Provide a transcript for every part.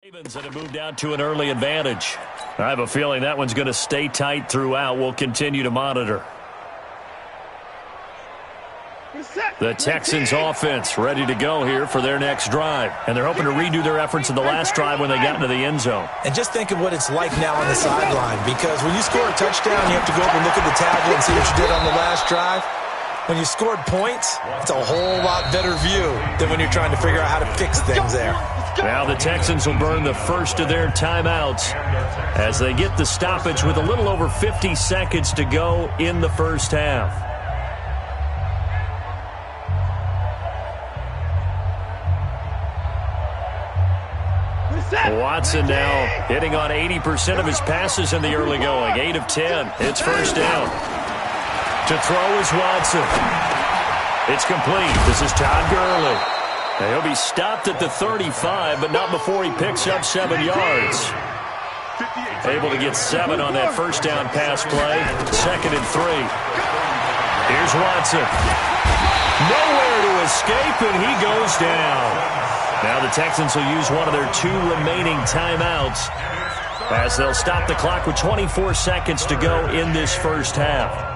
Ravens that have moved out to an early advantage. I have a feeling that one's going to stay tight throughout. We'll continue to monitor. The Texans offense ready to go here for their next drive. And they're hoping to redo their efforts in the last drive when they got into the end zone. And just think of what it's like now on the sideline, because when you score a touchdown, you have to go up and look at the tablet and see what you did on the last drive. When you scored points, it's a whole lot better view than when you're trying to figure out how to fix things there. Now the Texans will burn the first of their timeouts as they get the stoppage with a little over 50 seconds to go in the first half. Watson now hitting on 80% of his passes in the early going. 8 of 10. It's first down. To throw is Watson. It's complete. This is Todd Gurley. Now he'll be stopped at the 35, but not before he picks up 7 yards. Able to get 7 on that first down pass play. 2nd and 3. Here's Watson. Nowhere to escape, and he goes down. Now the Texans will use one of their 2 remaining timeouts as they'll stop the clock with 24 seconds to go in this first half.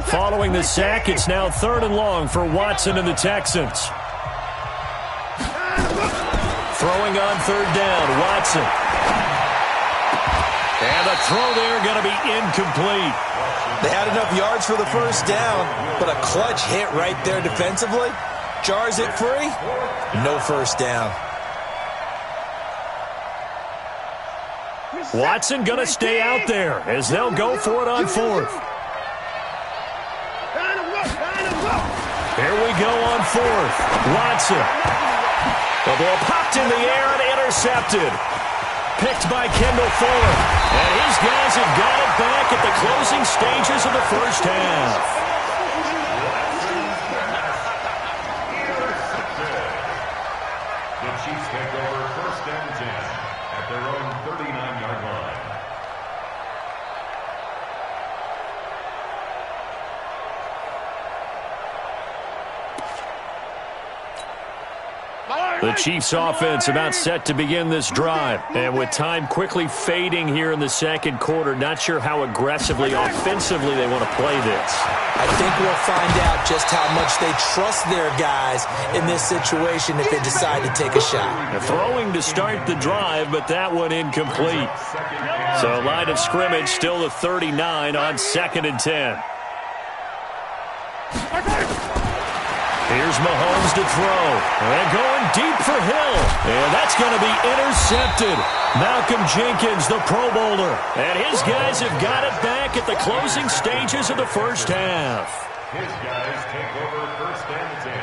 Following the sack, it's now 3rd and long for Watson and the Texans. Throwing on 3rd down, Watson. And the throw there going to be incomplete. They had enough yards for the first down, but a clutch hit right there defensively jars it free. No first down. Watson going to stay out there as they'll go for it on 4th. Here we go on 4th. Watson. The ball popped in the air and intercepted. Picked by Kendall Fuller. And his guys have got it back at the closing stages of the first half. The Chiefs take over 1st and 10 at their own 39-yard line. The Chiefs offense about set to begin this drive. And with time quickly fading here in the second quarter, not sure how aggressively, offensively they want to play this. I think we'll find out just how much they trust their guys in this situation if they decide to take a shot. Throwing to start the drive, but that one incomplete. So line of scrimmage still the 39 on 2nd and 10. Here's Mahomes to throw. And going deep for Hill. And that's going to be intercepted. Malcolm Jenkins, the Pro Bowler. And his guys have got it back at the closing stages of the first half. His guys take over 1st and 10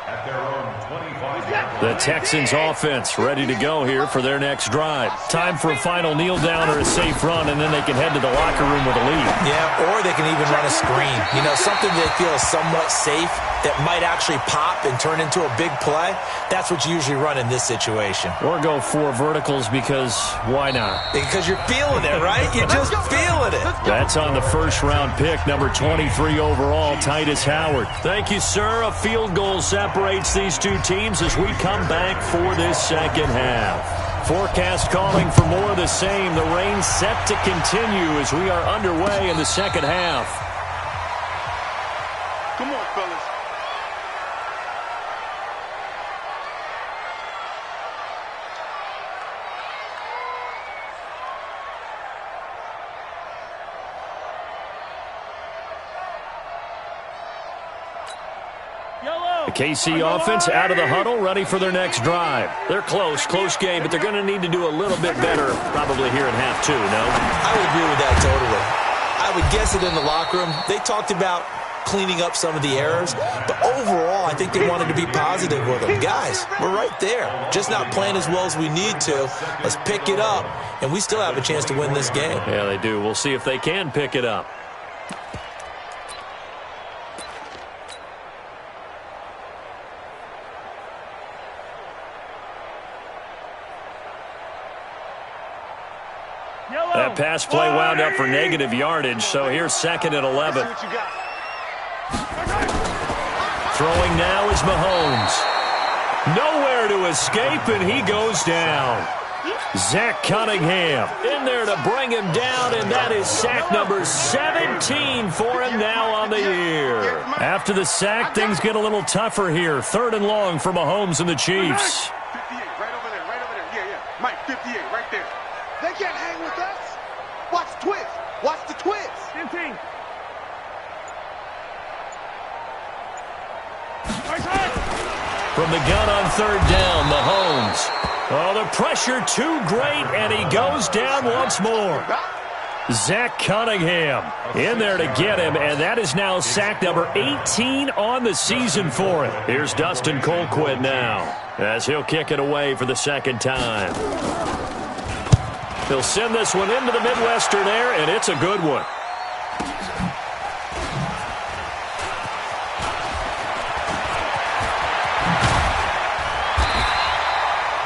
at their own 25-yard line. The Texans offense ready to go here for their next drive. Time for a final kneel down or a safe run, and then they can head to the locker room with a lead. Yeah, or they can even run a screen. You know, something they feel is somewhat safe that might actually pop and turn into a big play. That's what you usually run in this situation. Or go 4 verticals because why not? Because you're feeling it, right? You're just feeling it. That's on the first-round pick, number 23 overall, Titus Howard. Thank you, sir. A field goal separates these 2 teams as we come back for this second half. Forecast calling for more of the same. The rain set to continue as we are underway in the second half. Come on, fellas. The KC offense out of the huddle, ready for their next drive. They're close game, but they're going to need to do a little bit better probably here in half 2, no? I would agree with that totally. I would guess it in the locker room. They talked about cleaning up some of the errors, but overall, I think they wanted to be positive with them. Guys, we're right there. Just not playing as well as we need to. Let's pick it up, and we still have a chance to win this game. Yeah, they do. We'll see if they can pick it up. That pass play wound up for negative yardage, so here's 2nd and 11. Throwing now is Mahomes. Nowhere to escape, and he goes down. Zach Cunningham in there to bring him down, and that is sack number 17 for him now on the year. After the sack, things get a little tougher here. 3rd and long for Mahomes and the Chiefs. 58, right over there. Yeah. Mike, 58, right there. They can't hang with us. Watch the twist. Watch the twist. 15. From the gun on 3rd down, Mahomes. Oh, the pressure too great, and he goes down once more. Zach Cunningham in there to get him, and that is now sack number 18 on the season for him. Here's Dustin Colquitt now, as he'll kick it away for the 2nd time. He'll send this one into the Midwestern air, and it's a good one.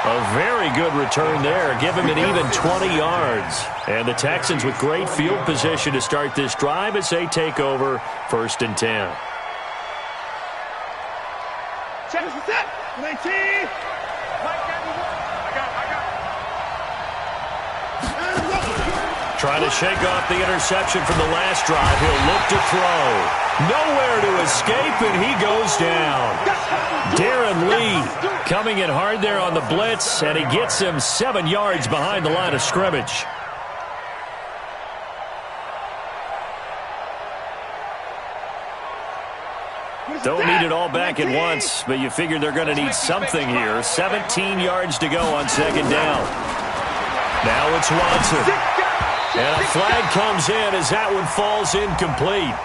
A very good return there. Give him an even 20 yards. And the Texans with great field position to start this drive as they take over 1st and 10. Check this set. 19. Trying to shake off the interception from the last drive. He'll look to throw. Nowhere to escape, and he goes down. Darren Lee coming in hard there on the blitz, and he gets him 7 yards behind the line of scrimmage. Don't need it all back at once, but you figure they're going to need something here. 17 yards to go on 2nd down. Now it's Watson. And a flag comes in as that one falls incomplete.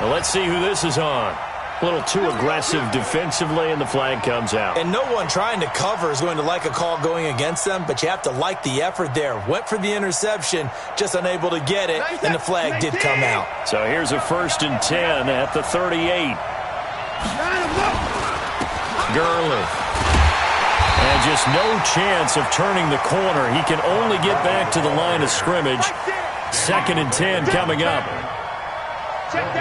Well, let's see who this is on. A little too aggressive defensively, and the flag comes out. And no one trying to cover is going to like a call going against them, but you have to like the effort there. Went for the interception, just unable to get it, and the flag did come out. So here's a 1st and 10 at the 38. Gurley. And just no chance of turning the corner. He can only get back to the line of scrimmage. 2nd and 10 coming up.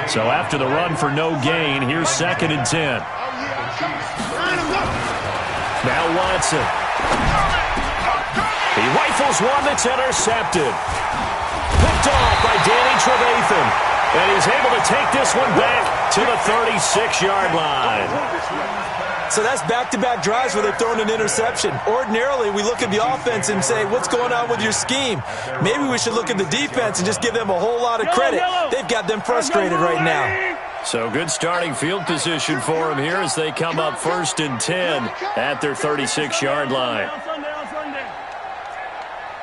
So after the run for no gain, here's 2nd and 10. Now Watson. He rifles one that's intercepted. Picked off by Danny Trevathan. And he's able to take this one back to the 36-yard line. So that's back-to-back drives where they're throwing an interception. Ordinarily, we look at the offense and say, what's going on with your scheme? Maybe we should look at the defense and just give them a whole lot of credit. They've got them frustrated right now. So good starting field position for them here as they come up 1st and 10 at their 36-yard line.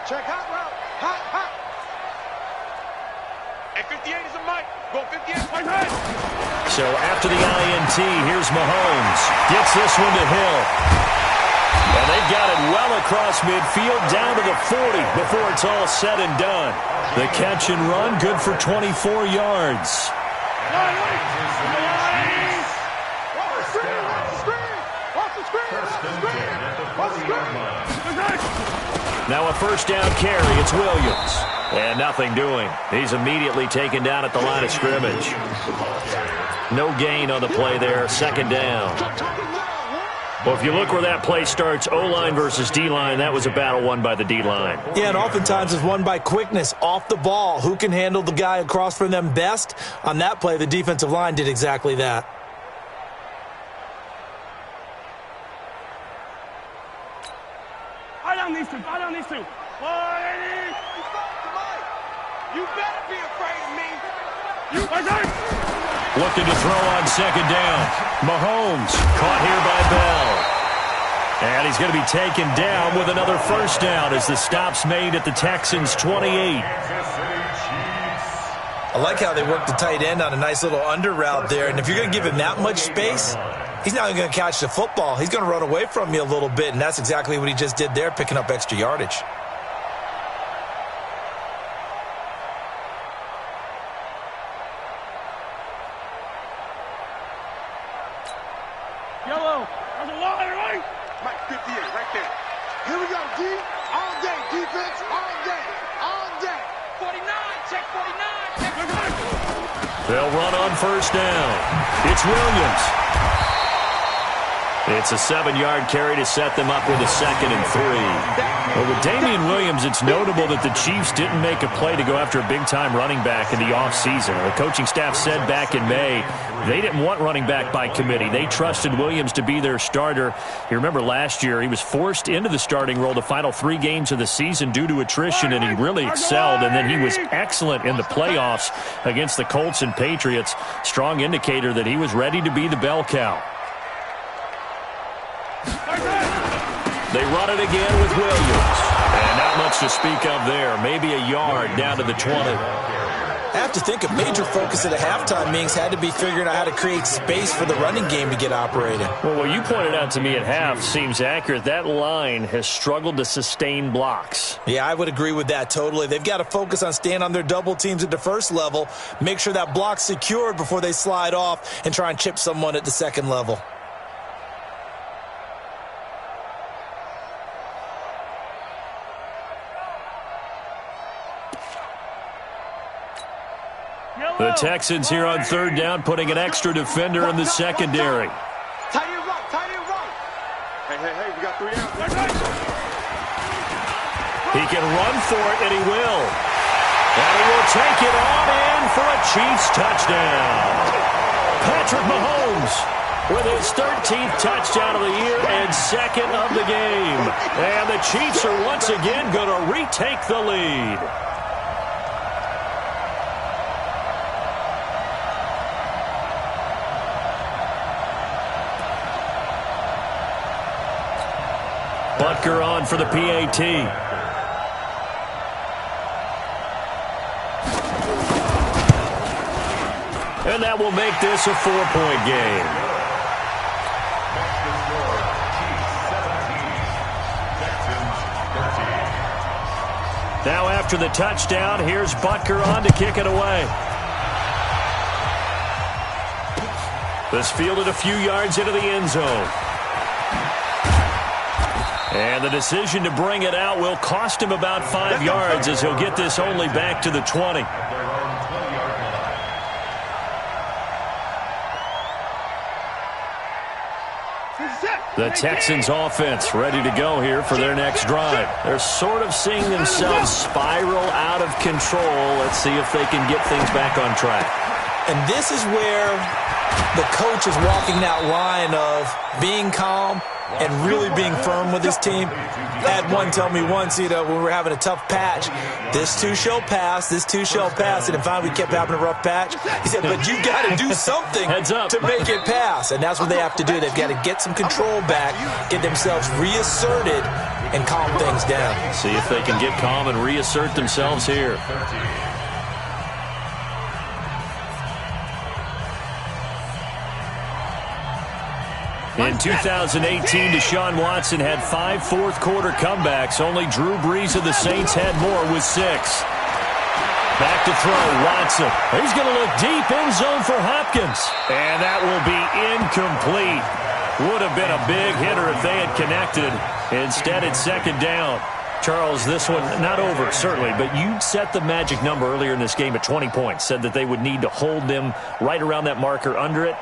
Check hot route. Hot. And 58 is a mic. Go 58. So after the INT, here's Mahomes. Gets this one to Hill. And they've got it well across midfield down to the 40 before it's all said and done. The catch and run, good for 24 yards. Now a 1st down carry. It's Williams. And nothing doing. He's immediately taken down at the line of scrimmage. No gain on the play there. 2nd down. Well, if you look where that play starts, O-line versus D-line, that was a battle won by the D-line. Yeah, and oftentimes it's won by quickness off the ball. Who can handle the guy across from them best? On that play, the defensive line did exactly that. I don't need to. You better be afraid of me. Looking to throw on 2nd down. Mahomes caught here by Bell. And he's going to be taken down with another 1st down as the stop's made at the Texans' 28. I like how they work the tight end on a nice little under route there. And if you're going to give him that much space, he's not going to catch the football. He's going to run away from you a little bit, and that's exactly what he just did there, picking up extra yardage. Yellow. There's a line, right? Mike, 58, right there. Here we go, D. All day, defense. All day. 49. Check 49. Check 49. They'll run on first down. It's Williams. It's a 7-yard carry to set them up with a 2nd and 3. Well, with Damian Williams, it's notable that the Chiefs didn't make a play to go after a big-time running back in the offseason. The coaching staff said back in May they didn't want running back by committee. They trusted Williams to be their starter. You remember last year he was forced into the starting role the final 3 games of the season due to attrition, and he really excelled. And then he was excellent in the playoffs against the Colts and Patriots. Strong indicator that he was ready to be the bell cow. They run it again with Williams. And not much to speak of there. Maybe a yard down to the 20. I have to think a major focus at a halftime means had to be figuring out how to create space for the running game to get operating. Well, what you pointed out to me at half seems accurate. That line has struggled to sustain blocks. Yeah, I would agree with that totally. They've got to focus on staying on their double teams at the first level, make sure that block's secured before they slide off and try and chip someone at the second level. The Texans here on 3rd down, putting an extra defender in the secondary. Tight end right, tight end right. Hey, we got 3 downs. He can run for it, and he will. And he will take it on in for a Chiefs touchdown. Patrick Mahomes with his 13th touchdown of the year and 2nd of the game. And the Chiefs are once again going to retake the lead. Butker on for the PAT. And that will make this a 4-point game. Now after the touchdown, here's Butker on to kick it away. This fielded a few yards into the end zone. And the decision to bring it out will cost him about 5 yards as he'll get this only back to the 20. The Texans offense ready to go here for their next drive. They're sort of seeing themselves spiral out of control. Let's see if they can get things back on track. And this is where the coach is walking that line of being calm and really being firm with his team. I had one tell me once, when we were having a tough patch, this too shall pass, this too shall pass. And finally we kept having a rough patch. He said, but you got to do something to make it pass. And that's what they have to do. They've got to get some control back, get themselves reasserted, and calm things down. See if they can get calm and reassert themselves here. In 2018, Deshaun Watson had 5 fourth-quarter comebacks. Only Drew Brees of the Saints had more with 6. Back to throw, Watson. He's going to look deep in zone for Hopkins. And that will be incomplete. Would have been a big hitter if they had connected. Instead, it's 2nd down. Charles, this one not over, certainly, but you set the magic number earlier in this game at 20 points. Said that they would need to hold them right around that marker under it.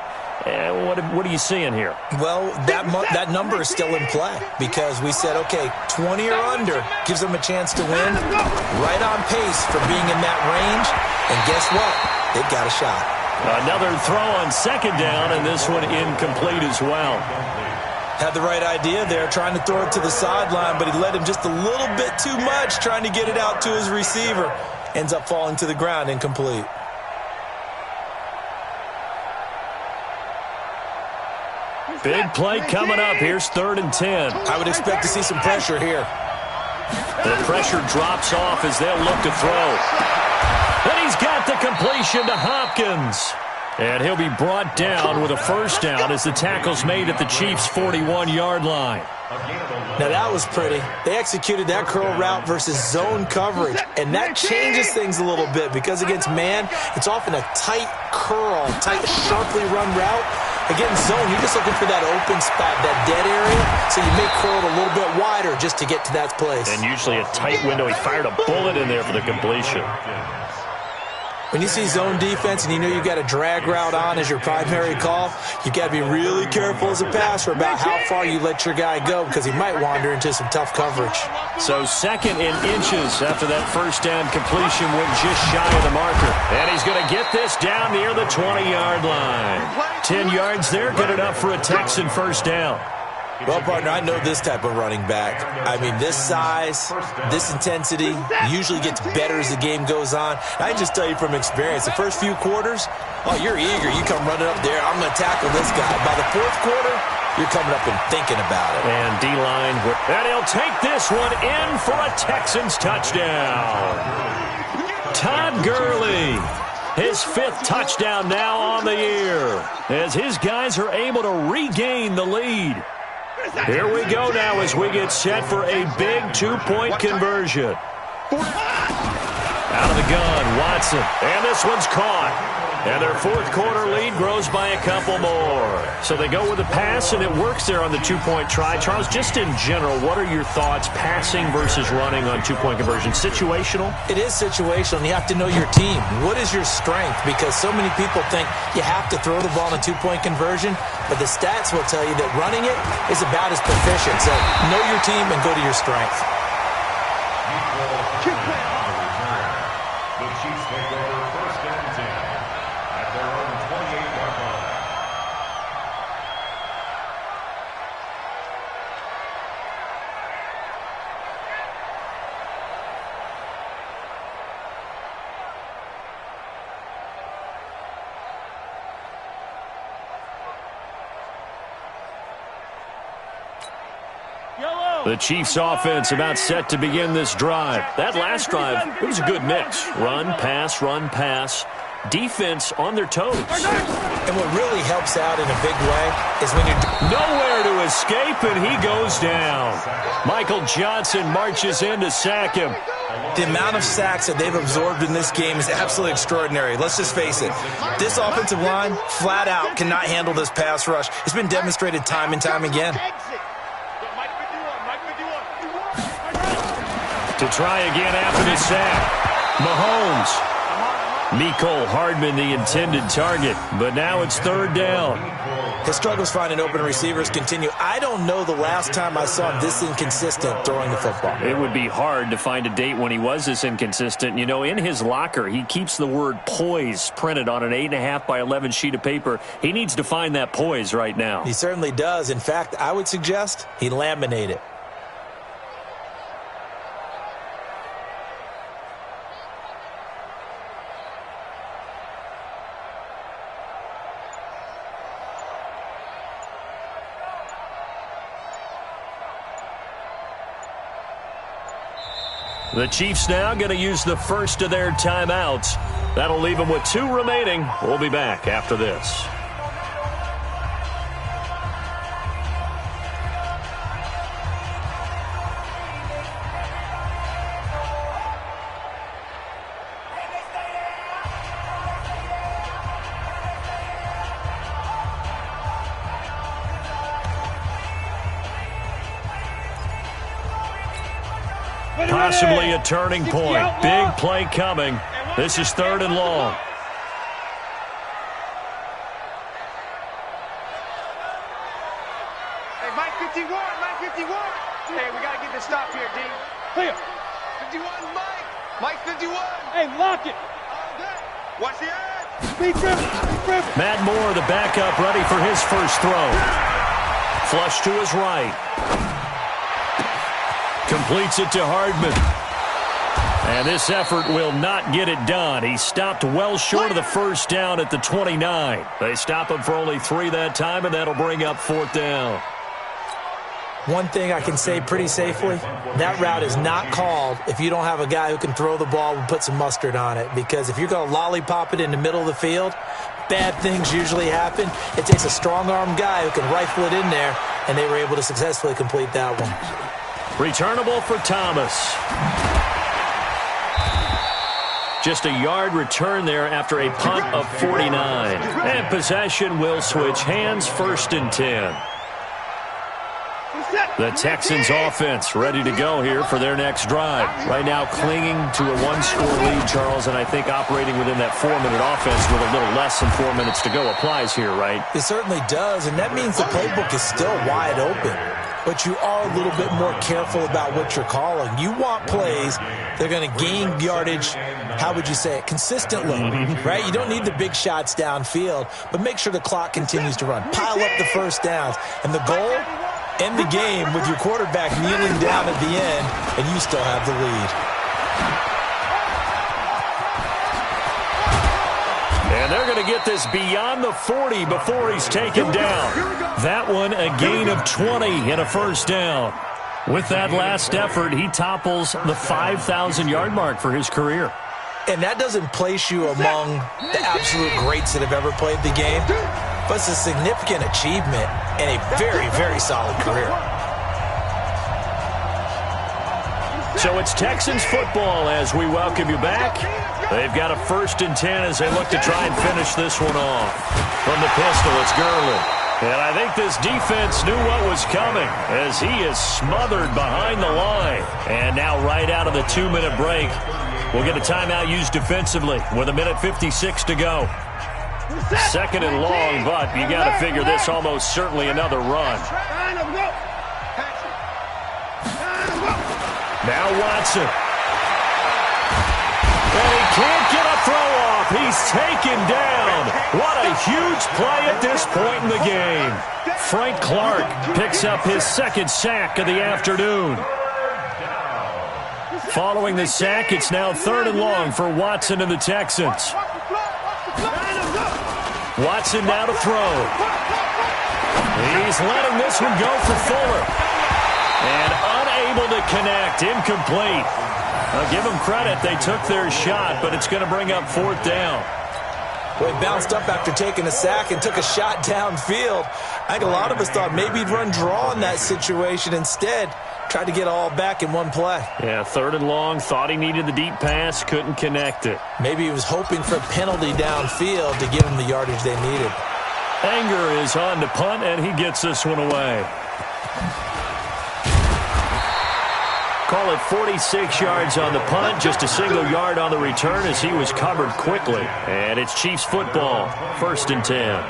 What are you seeing here? Well, that number is still in play because we said, okay, 20 or under gives them a chance to win. Right on pace for being in that range. And guess what? They've got a shot. Another throw on 2nd down, and this one incomplete as well. Had the right idea there, trying to throw it to the sideline, but he led him just a little bit too much, trying to get it out to his receiver. Ends up falling to the ground, incomplete. Big play coming up. Here's 3rd and 10. I would expect to see some pressure here. The pressure drops off as they'll look to throw. And he's got the completion to Hopkins. And he'll be brought down with a 1st down as the tackle's made at the Chiefs' 41-yard line. Now that was pretty. They executed that curl route versus zone coverage, and that changes things a little bit because against man, it's often a tight curl, tight, sharply run route. Against zone, you're just looking for that open spot, that dead area, so you may curl it a little bit wider just to get to that place. And usually a tight window. He fired a bullet in there for the completion. When you see zone defense and you know you got a drag route on as your primary call, you got to be really careful as a passer about how far you let your guy go because he might wander into some tough coverage. So 2nd and inches after that first down completion went just shy of the marker. And he's going to get this down near the 20-yard line. 10 yards there, good enough for a Texan first down. Well, partner, I know this type of running back. I mean, this size, this intensity usually gets better as the game goes on. I can just tell you from experience, the first few quarters, oh, you're eager. You come running up there, I'm going to tackle this guy. By the 4th quarter, you're coming up and thinking about it. And D-line, and he'll take this one in for a Texans touchdown. Todd Gurley, his 5th touchdown now on the year, as his guys are able to regain the lead. Here we go now as we get set for a big 2-point conversion. Out of the gun, Watson, and this one's caught. And their 4th quarter lead grows by a couple more. So they go with a pass, and it works there on the 2-point try. Charles, just in general, what are your thoughts, passing versus running on 2-point conversion? Situational? It is situational, and you have to know your team. What is your strength? Because so many people think you have to throw the ball in a 2-point conversion, but the stats will tell you that running it is about as proficient. So know your team and go to your strength. The Chiefs take over 1st and 10 at their own 28-yard line. The Chiefs offense about set to begin this drive. That last drive, it was a good mix. Run, pass. Defense on their toes. And what really helps out in a big way is when you're nowhere to escape, and he goes down. Michael Johnson marches in to sack him. The amount of sacks that they've absorbed in this game is absolutely extraordinary. Let's just face it. This offensive line, flat out, cannot handle this pass rush. It's been demonstrated time and time again. To try again after the sack. Mahomes. Mecole Hardman the intended target, but now it's 3rd down. His struggles finding open receivers continue. I don't know the last time I saw him this inconsistent throwing the football. It would be hard to find a date when he was this inconsistent. You know, in his locker, he keeps the word poise printed on an 8.5 by 11 sheet of paper. He needs to find that poise right now. He certainly does. In fact, I would suggest he laminate it. The Chiefs now going to use the first of their timeouts. That'll leave them with 2 remaining. We'll be back after this. Possibly a turning point. Big play coming. This is 3rd and long. Hey, Mike 51, Mike 51. Hey, we got to get this stop here, D. Here. 51, Mike. Mike 51. Hey, lock it. Watch the edge. Speed driven. Matt Moore, the backup, ready for his first throw. Flush to his right. Completes it to Hardman. And this effort will not get it done. He stopped well short of the first down at the 29. They stop him for only 3 that time, and that'll bring up 4th down. One thing I can say pretty safely, that route is not called if you don't have a guy who can throw the ball and put some mustard on it. Because if you're going to lollipop it in the middle of the field, bad things usually happen. It takes a strong-arm guy who can rifle it in there, and they were able to successfully complete that one. Returnable for Thomas. Just a yard return there after a punt of 49. And possession will switch hands, 1st and 10. The Texans offense ready to go here for their next drive. Right now clinging to a one-score lead, Charles, and I think operating within that 4-minute offense with a little less than 4 minutes to go applies here, right? It certainly does, and that means the playbook is still wide open. But you are a little bit more careful about what you're calling. You want plays that are going to gain yardage, how would you say it, consistently, right? You don't need the big shots downfield, but make sure the clock continues to run. Pile up the first downs, and the goal, end the game with your quarterback kneeling down at the end, and you still have the lead. And they're going to get this beyond the 40 before he's taken down. That one a gain of 20 and a first down. With that last effort, he topples the 5,000-yard mark for his career. And that doesn't place you among the absolute greats that have ever played the game, but it's a significant achievement and a very, very solid career. So it's Texans football as we welcome you back. They've got a 1st and 10 as they look to try and finish this one off. From the pistol, it's Gurley. And I think this defense knew what was coming as he is smothered behind the line. And now right out of the 2-minute break, we'll get a timeout used defensively with 1:56 to go. 2nd and long, but you got to figure this almost certainly another run. Now Watson. And he can't get a throw off. He's taken down. What a huge play at this point in the game. Frank Clark picks up his 2nd sack of the afternoon. Following the sack, it's now 3rd and long for Watson and the Texans. Watson now to throw. He's letting this one go for Fuller. And unable to connect, incomplete. I'll give them credit. They took their shot, but it's going to bring up 4th down. Well, he bounced up after taking a sack and took a shot downfield. I think a lot of us thought maybe he'd run draw in that situation. Instead, tried to get all back in one play. Yeah, 3rd and long. Thought he needed the deep pass. Couldn't connect it. Maybe he was hoping for a penalty downfield to give him the yardage they needed. Anger is on to punt, and he gets this one away. Call it 46 yards on the punt, just a single yard on the return as he was covered quickly. And it's Chiefs football, 1st and 10.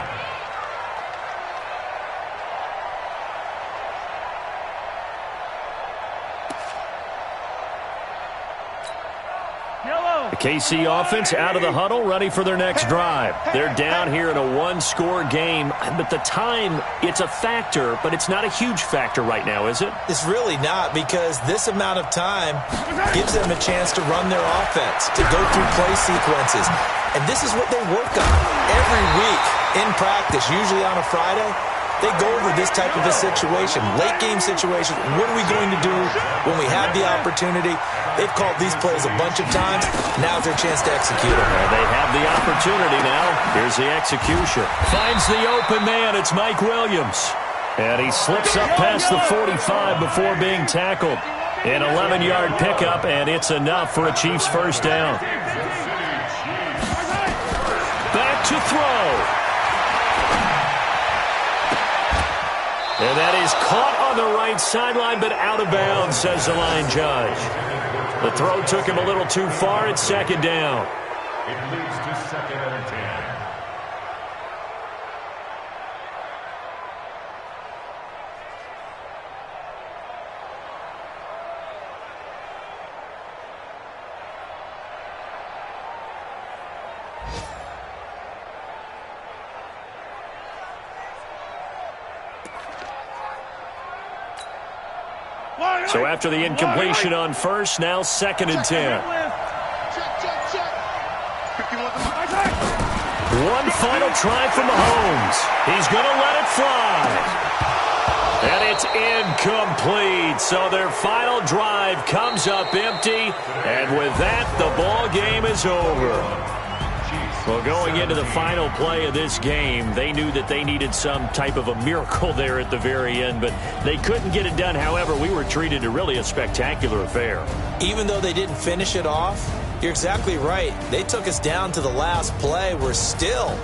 The KC offense out of the huddle, ready for their next drive. They're down here in a 1-score game, but the time, it's a factor, but it's not a huge factor right now, is it? It's really not, because this amount of time gives them a chance to run their offense, to go through play sequences. And this is what they work on every week in practice, usually on a Friday. They go over this type of a situation, late-game situation. What are we going to do when we have the opportunity? They've called these plays a bunch of times. Now's their chance to execute them. They have the opportunity now. Here's the execution. Finds the open man. It's Mike Williams. And he slips up past the 45 before being tackled. An 11-yard pickup, and it's enough for a Chiefs 1st down. Back to throw. And that is caught on the right sideline, but out of bounds, says the line judge. The throw took him a little too far. It's 2nd down. It leads to 2nd and 10. So after the incompletion on 1st, now 2nd and 10. One final try from Mahomes. He's going to let it fly. And it's incomplete. So their final drive comes up empty. And with that, the ball game is over. Well, going into the final play of this game, they knew that they needed some type of a miracle there at the very end, but they couldn't get it done. However, we were treated to really a spectacular affair. Even though they didn't finish it off, you're exactly right. They took us down to the last play. We're still,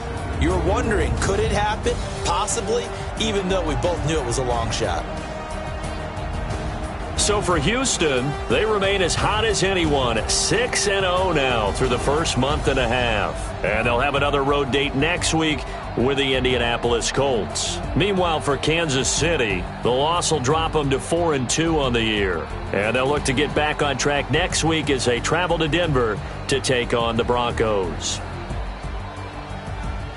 you were wondering, could it happen? Possibly, even though we both knew it was a long shot. So for Houston, they remain as hot as anyone, 6-0 now through the first month and a half. And they'll have another road date next week with the Indianapolis Colts. Meanwhile, for Kansas City, the loss will drop them to 4-2 on the year. And they'll look to get back on track next week as they travel to Denver to take on the Broncos.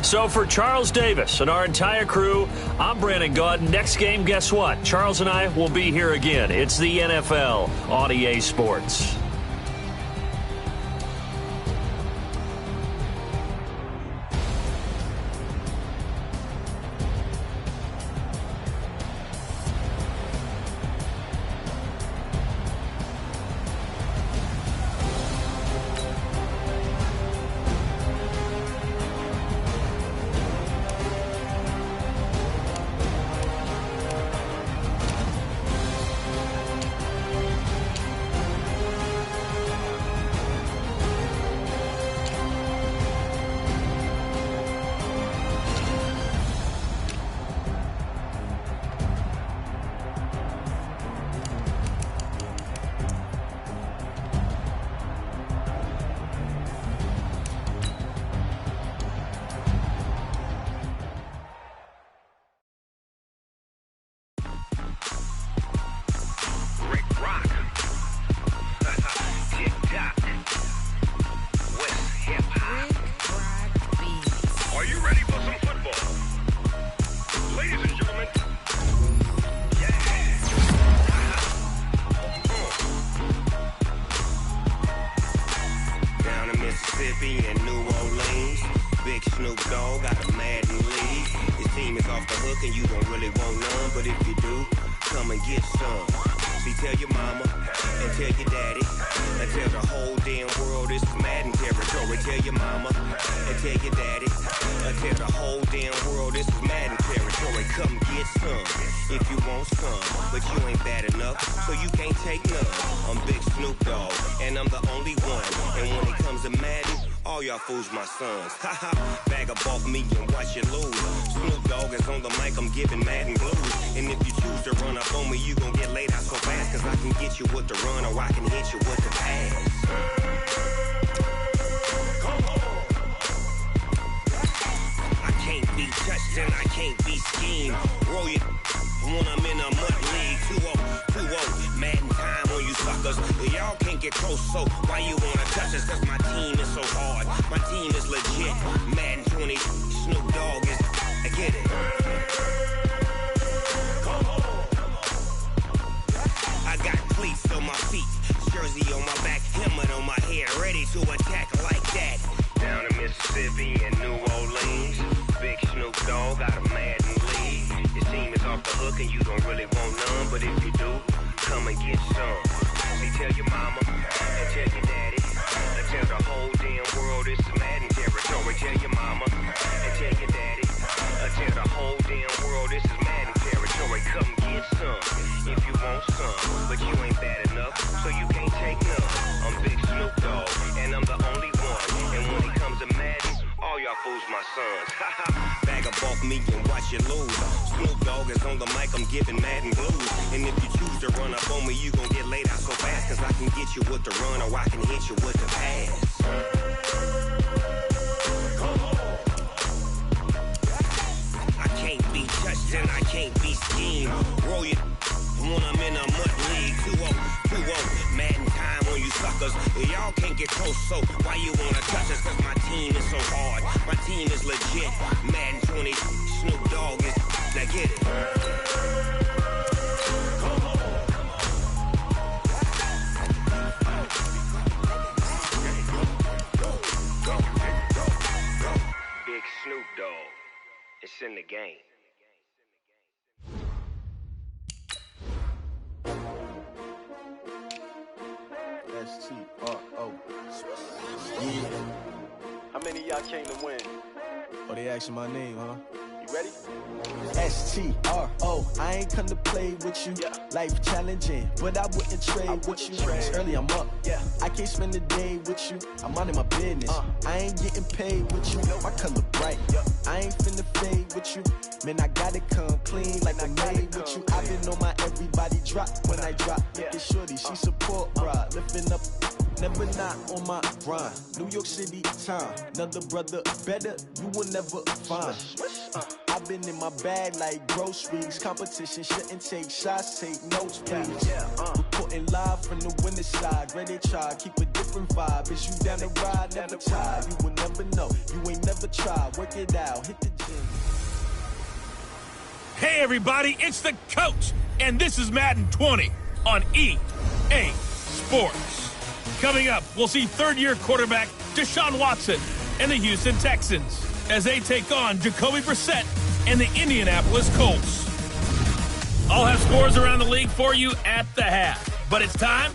So for Charles Davis and our entire crew, I'm Brandon Gaudin. Next game, guess what? Charles and I will be here again. It's the NFL on EA Sports. My sons, bag up off me and watch you lose. Snoop Dogg is on the mic, I'm giving Madden blues. And if you choose to run up on me, you gon' get laid out so fast. Cause I can get you with the run or I can hit you with the pass. Come on. I can't be touched and I can't be schemed. Roll you when I'm in a mud league. 2-0, Madden time on you suckers. Y'all can't get close, so why you wanna touch us? Cause my team is so hard. My team is legit. Madden 20, Snoop Dogg is. I get it. Come on. I got cleats on my feet, jersey on my back, helmet on my head, ready to attack like that. Down in Mississippi and New Orleans, big Snoop Dogg got a Madden league. Your team is off the hook and you don't really want none, but if you do, come and get some. See, tell your mama and tell your daddy. Tell the whole damn world it's Madden territory. Tell your mama and tell your daddy. Tell the whole damn world this is Madden territory. Come get some if you want some, but you ain't bad enough, so you can't take none. I'm Big Snoop Dogg, and I'm the only one. And when it comes to Madden, all y'all fools my sons. Bag up off me and watch you lose. Snoop Dogg is on the mic, I'm giving Madden blues. And if you choose to run up on me, you gon' get laid out so fast. Cause I can get you with the run or I can hit you with the pass. Come on. I can't be touched and I can't be schemed. Roll you when I'm in a mud league. 2-0, Madden time on you suckers. Y'all can't get close, so why you wanna touch us? Cause my team is so hard. My team is legit. Madden 20, Snoop Dogg is. Now get it. Big Snoop Dogg. It's in the game. S-T-R-O. Yeah. How many of y'all came to win? Oh, they asking my name, huh? You ready? S-T-R-O. I ain't come to play with you. Yeah. Life challenging, but I wouldn't trade with you. It's early, I'm up. Yeah. I can't spend the day with you. I'm minding my business. I ain't getting paid with you. My color bright. Yeah. I ain't finna fade with you. Man, I gotta come clean like I made with you. I've been on my everybody drop when I drop. Look at shorty, she support ride. Lifting up, never not on my grind. New York City time, another brother better, you will never find. I've been in my bag like groceries. Competition shouldn't take shots, take notes, please. Reporting live from the winning side. Ready to try, keep a different vibe. Is you down the ride, never tired. You will never know, you ain't never tried. Work it out, hit the gym. Hey everybody, it's the coach, and this is Madden 20 on EA Sports. Coming up, we'll see third-year quarterback Deshaun Watson and the Houston Texans as they take on Jacoby Brissett and the Indianapolis Colts. I'll have scores around the league for you at the half, but it's time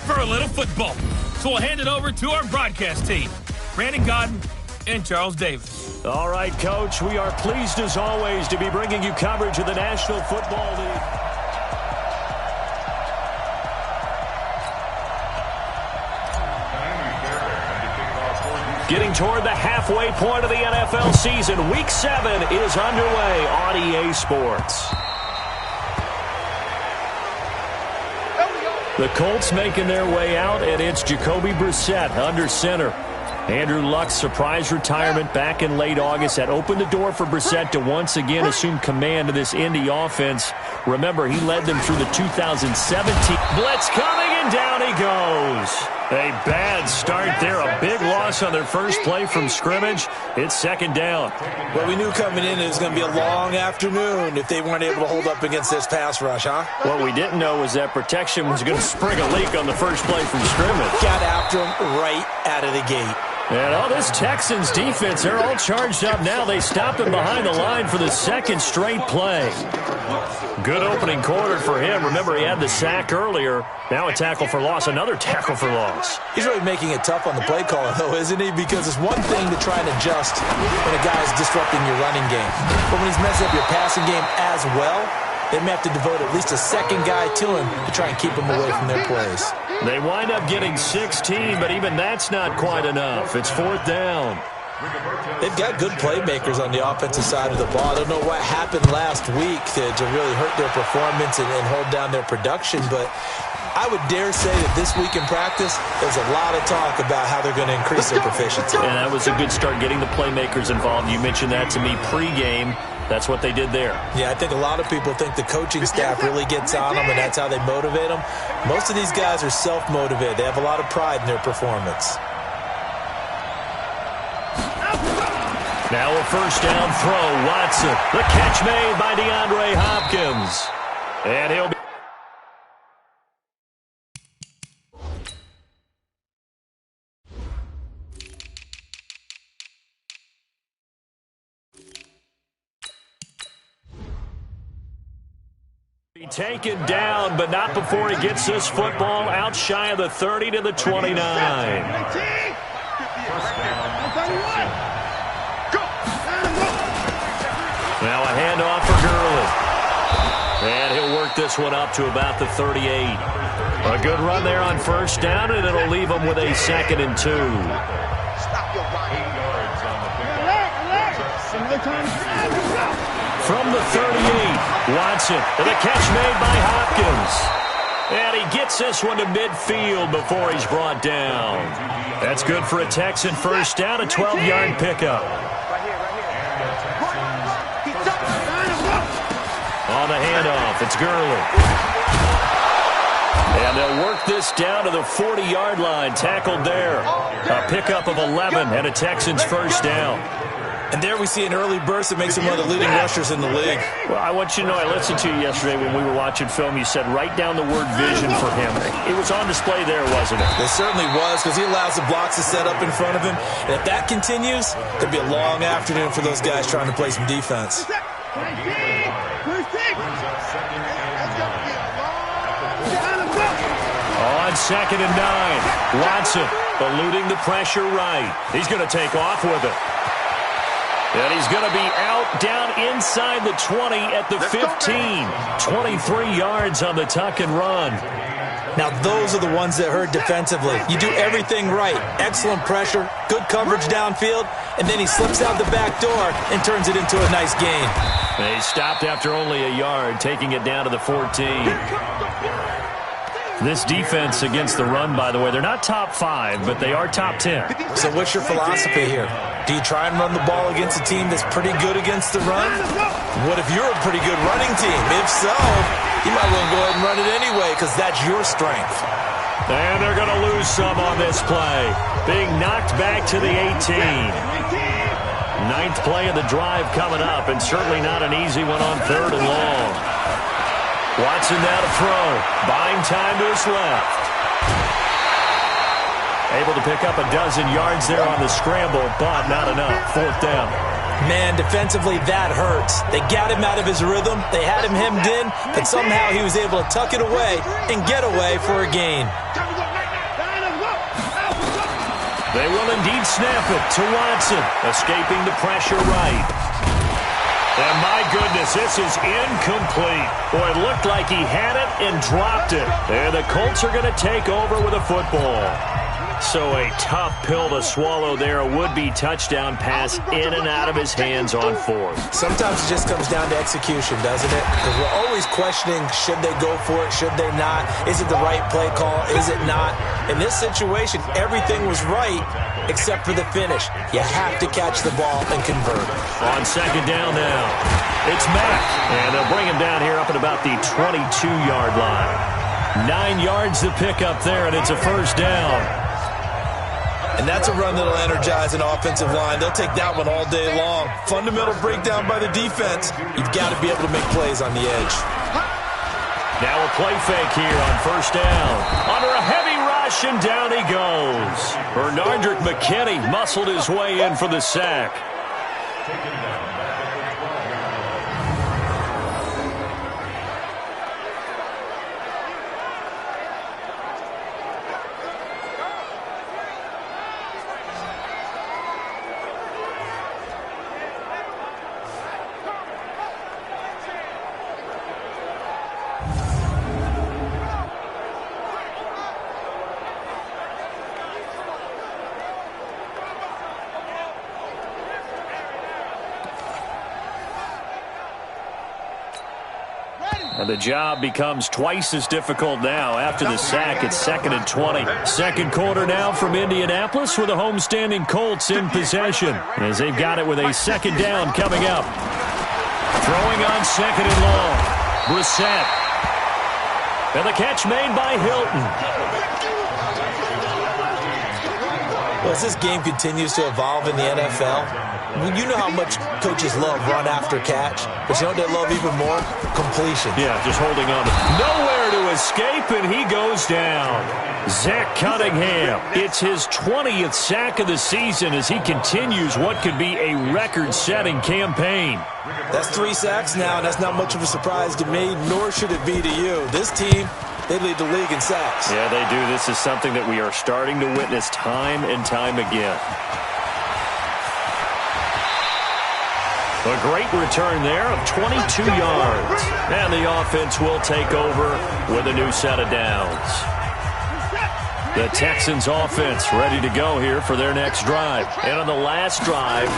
for a little football. So we'll hand it over to our broadcast team, Brandon Godden and Charles Davis. All right, Coach, we are pleased as always to be bringing you coverage of the National Football League. Getting toward the halfway point of the NFL season, Week 7 is underway on EA Sports. The Colts making their way out, and it's Jacoby Brissett under center. Andrew Luck's surprise retirement back in late August that opened the door for Brissett to once again assume command of this Indy offense. Remember, he led them through the 2017 blitz coming, and down he goes. A bad start there, a big loss on their first play from scrimmage. It's second down. Well, we knew coming in it was going to be a long afternoon if they weren't able to hold up against this pass rush, huh? What we didn't know was that protection was going to spring a leak on the first play from scrimmage. Got after him right out of the gate. And all this Texans defense, they're all charged up now. They stopped him behind the line for the second straight play. Good opening quarter for him. Remember, he had the sack earlier. Now a tackle for loss, another tackle for loss. He's really making it tough on the play caller, though, isn't he? Because it's one thing to try and adjust when a guy's disrupting your running game. But when he's messing up your passing game as well, they may have to devote at least a second guy to him to try and keep him away from their plays. They wind up getting 16, but even that's not quite enough. It's fourth down. They've got good playmakers on the offensive side of the ball. I don't know what happened last week to really hurt their performance and hold down their production, but I would dare say that this week in practice, there's a lot of talk about how they're going to increase their proficiency. And that was a good start, getting the playmakers involved. You mentioned that to me pregame. That's what they did there. Yeah, I think a lot of people think the coaching staff really gets on them, and that's how they motivate them. Most of these guys are self-motivated. They have a lot of pride in their performance. Now a first down throw. Watson. The catch made by DeAndre Hopkins. And he'll be... taken down, but not before he gets this football out shy of the 30 to the 29. Now a handoff for Gurley. And he'll work this one up to about the 38. A good run there on first down, and it'll leave him with a 2nd and 2. From the 38, Watson, and the catch made by Hopkins. And he gets this one to midfield before he's brought down. That's good for a Texan first down, a 12-yard pickup. On the handoff, it's Gurley. And they'll work this down to the 40-yard line, tackled there. A pickup of 11 and a Texans first down. And there we see an early burst that makes him one of the leading rushers in the league. Well, I want you to know, I listened to you yesterday when we were watching film. You said write down the word vision for him. It was on display there, wasn't it? It certainly was, because he allows the blocks to set up in front of him. And if that continues, there'll be a long afternoon for those guys trying to play some defense. On 2nd and 9, Watson eluding the pressure right. He's going to take off with it. And he's going to be out down inside the 20 at the 15. 23 yards on the tuck and run. Now, those are the ones that hurt defensively. You do everything right. Excellent pressure, good coverage downfield, and then he slips out the back door and turns it into a nice gain. They stopped after only a yard, taking it down to the 14. This defense against the run, by the way, they're not top 5, but they are top 10. So what's your philosophy here? Do you try and run the ball against a team that's pretty good against the run? What if you're a pretty good running team? If so, you might want to go ahead and run it anyway because that's your strength. And they're going to lose some on this play. Being knocked back to the 18. Ninth play of the drive coming up, and certainly not an easy one on 3rd and long. Watson now to throw. Buying time to his left. Able to pick up a dozen yards there on the scramble, but not enough. 4th down. Man, defensively, that hurts. They got him out of his rhythm. They had him hemmed in, but somehow he was able to tuck it away and get away for a gain. They will indeed snap it to Watson, escaping the pressure right. And my goodness, this is incomplete. Boy, it looked like he had it and dropped it. And the Colts are going to take over with a football. So a tough pill to swallow there. A would-be touchdown pass in and out of his hands on 4th. Sometimes it just comes down to execution, doesn't it? Because we're always questioning, should they go for it, should they not? Is it the right play call, is it not? In this situation, everything was right except for the finish. You have to catch the ball and convert. On 2nd down now, it's Mack. And they'll bring him down here up at about the 22-yard line. 9 yards to pick up there, and it's a 1st down. And that's a run that'll energize an offensive line. They'll take that one all day long. Fundamental breakdown by the defense. You've got to be able to make plays on the edge. Now a play fake here on 1st down. Under a heavy rush, and down he goes. Bernardrick McKinney muscled his way in for the sack. And the job becomes twice as difficult now. After the sack, it's 2nd and 20. 2nd quarter now from Indianapolis with the homestanding Colts in possession, as they've got it with a 2nd down coming up. Throwing on 2nd and long. Brissett. And the catch made by Hilton. Well, as this game continues to evolve in the NFL, you know how much coaches love run after catch, but you know what they love even more? Completion. Yeah, just holding on. Nowhere to escape, and he goes down. Zach Cunningham. It's his 20th sack of the season as he continues what could be a record-setting campaign. That's 3 sacks now, and that's not much of a surprise to me, nor should it be to you. This team, they lead the league in sacks. Yeah, they do. This is something that we are starting to witness time and time again. A great return there of 22 yards. And the offense will take over with a new set of downs. The Texans offense ready to go here for their next drive. And on the last drive,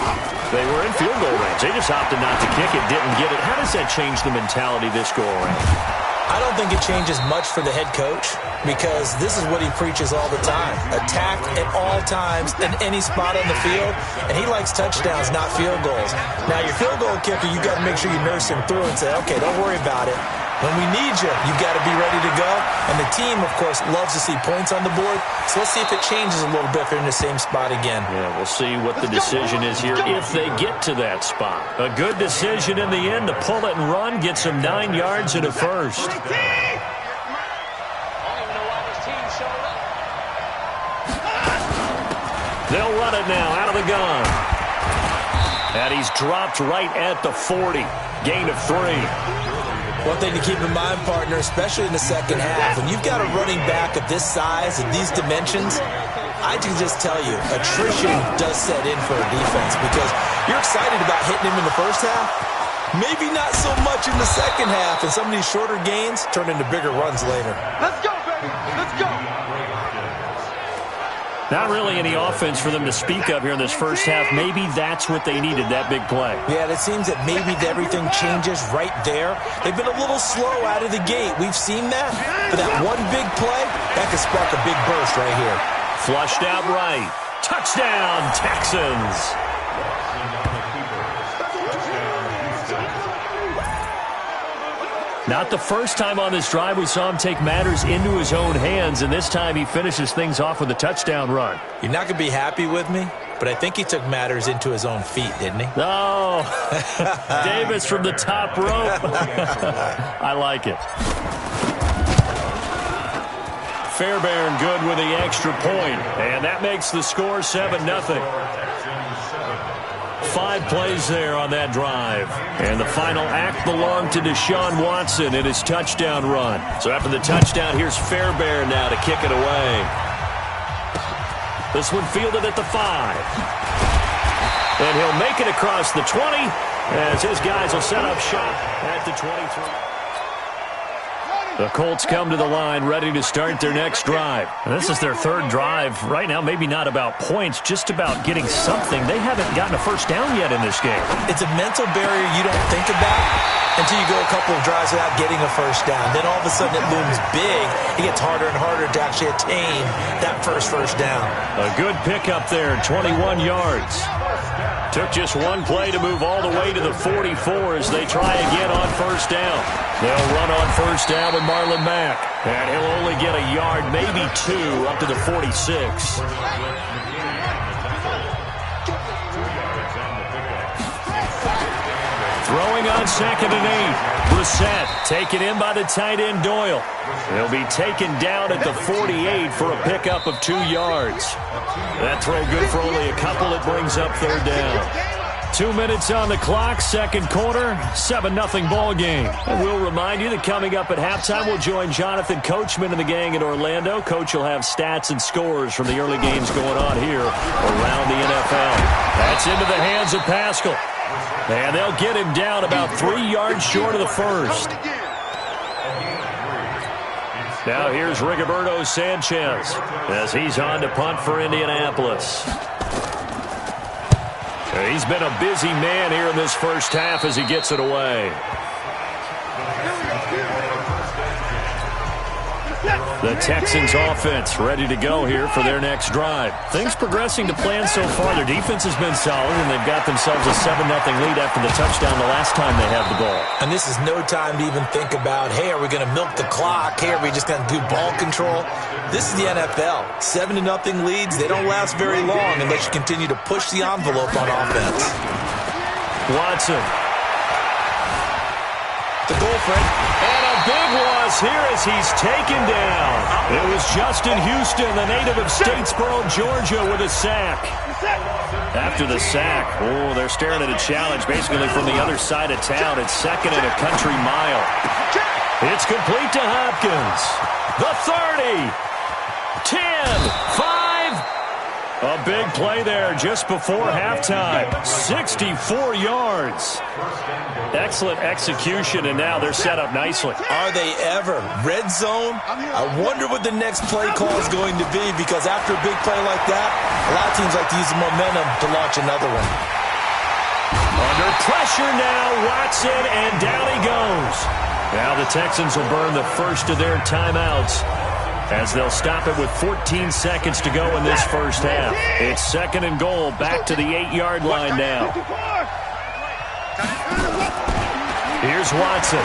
they were in field goal range. They just opted not to kick it, didn't get it. How does that change the mentality this go around? I don't think it changes much for the head coach because this is what he preaches all the time. Attack at all times in any spot on the field, and he likes touchdowns, not field goals. Now, your field goal kicker, you got to make sure you nurse him through and say, okay, don't worry about it. When we need you, you got to be ready to go. And the team, of course, loves to see points on the board. So let's see if it changes a little bit if they're in the same spot again. Yeah, we'll see what the decision is here if they get to that spot. A good decision in the end to pull it and run, get some 9 yards and a 1st. They'll run it now out of the gun. And he's dropped right at the 40. Gain of 3. One thing to keep in mind, partner, especially in the second half, when you've got a running back of this size and these dimensions, I can just tell you, attrition does set in for a defense because you're excited about hitting him in the first half, maybe not so much in the second half, and some of these shorter gains turn into bigger runs later. Let's go, baby. Let's go. Not really any offense for them to speak of here in this first half. Maybe that's what they needed, that big play. Yeah, it seems that maybe everything changes right there. They've been a little slow out of the gate. We've seen that. But that one big play, that could spark a big burst right here. Flushed out right. Touchdown, Texans. Not the first time on this drive we saw him take matters into his own hands, and this time he finishes things off with a touchdown run. You're not going to be happy with me, but I think he took matters into his own feet, didn't he? Oh, Davis from the top rope. I like it. Fairbairn good with the extra point, and that makes the score 7-0. 5 plays there on that drive. And the final act belonged to Deshaun Watson in his touchdown run. So after the touchdown, here's Fairbairn now to kick it away. This one fielded at the 5. And he'll make it across the 20 as his guys will set up shop at the 23. The Colts come to the line ready to start their next drive. And this is their 3rd drive. Right now, maybe not about points, just about getting something. They haven't gotten a first down yet in this game. It's a mental barrier you don't think about until you go a couple of drives without getting a first down. Then all of a sudden it looms big. It gets harder and harder to actually attain that first down. A good pickup there, 21 yards. Took just one play to move all the way to the 44 as they try again on first down. They'll run on first down with Marlon Mack. And he'll only get a yard, maybe 2, up to the 46. Throwing on 2nd and 8. Brissett taken in by the tight end Doyle. He'll be taken down at the 48 for a pickup of 2 yards. That throw good for only a couple. It brings up 3rd down. 2 minutes on the clock, 2nd quarter, 7-0 ball game. And we'll remind you that coming up at halftime, we'll join Jonathan Coachman and the gang in Orlando. Coach will have stats and scores from the early games going on here around the NFL. That's into the hands of Pascal. And they'll get him down about 3 yards short of the first. Now here's Rigoberto Sanchez as he's on to punt for Indianapolis. He's been a busy man here in this first half as he gets it away. The Texans offense ready to go here for their next drive. Things progressing to plan so far. Their defense has been solid, and they've got themselves a 7-0 lead after the touchdown the last time they had the ball. And this is no time to even think about, hey, are we going to milk the clock? Hey, are we just going to do ball control? This is the NFL. 7-0 leads, they don't last very long unless you continue to push the envelope on offense. Watson. The goal, Fred. And a big loss here as he's taken down. It was Justin Houston, the native of Statesboro, Georgia, with a sack. After the sack, they're staring at a challenge basically from the other side of town. It's 2nd and a country mile. It's complete to Hopkins. The 30, 10, 5. A big play there just before halftime. 64 yards. Excellent execution, and now they're set up nicely. Are they ever? Red zone? I wonder what the next play call is going to be, because after a big play like that, a lot of teams like to use the momentum to launch another one. Under pressure now, Watson, and down he goes. Now the Texans will burn the first of their timeouts as they'll stop it with 14 seconds to go in this first half. It's 2nd and goal, back to the 8-yard line now. Here's Watson.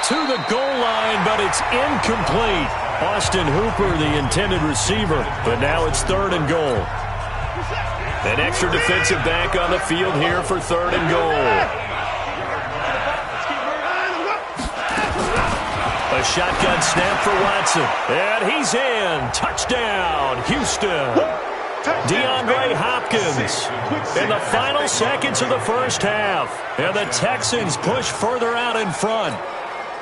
To the goal line, but it's incomplete. Austin Hooper, the intended receiver, but now it's 3rd and goal. An extra defensive back on the field here for 3rd and goal. A shotgun snap for Watson. And he's in. Touchdown, Houston. DeAndre Hopkins in the final seconds of the first half. And the Texans push further out in front.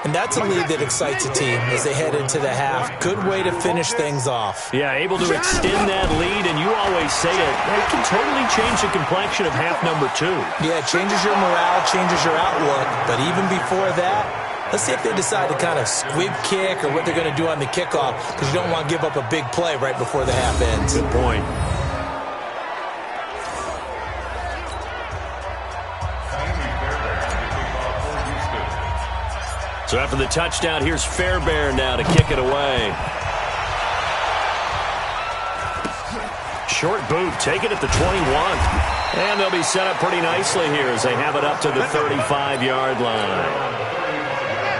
And that's a lead that excites a team as they head into the half. Good way to finish things off. Yeah, able to extend that lead, and you always say it can totally change the complexion of half number 2. Yeah, it changes your morale, changes your outlook. But even before that, Let's see if they decide to kind of squib kick or what they're going to do on the kickoff, because you don't want to give up a big play right before the half ends. Good point. So after the touchdown, here's Fairbairn now to kick it away. Short boot, taken at the 21. And they'll be set up pretty nicely here as they have it up to the 35-yard line.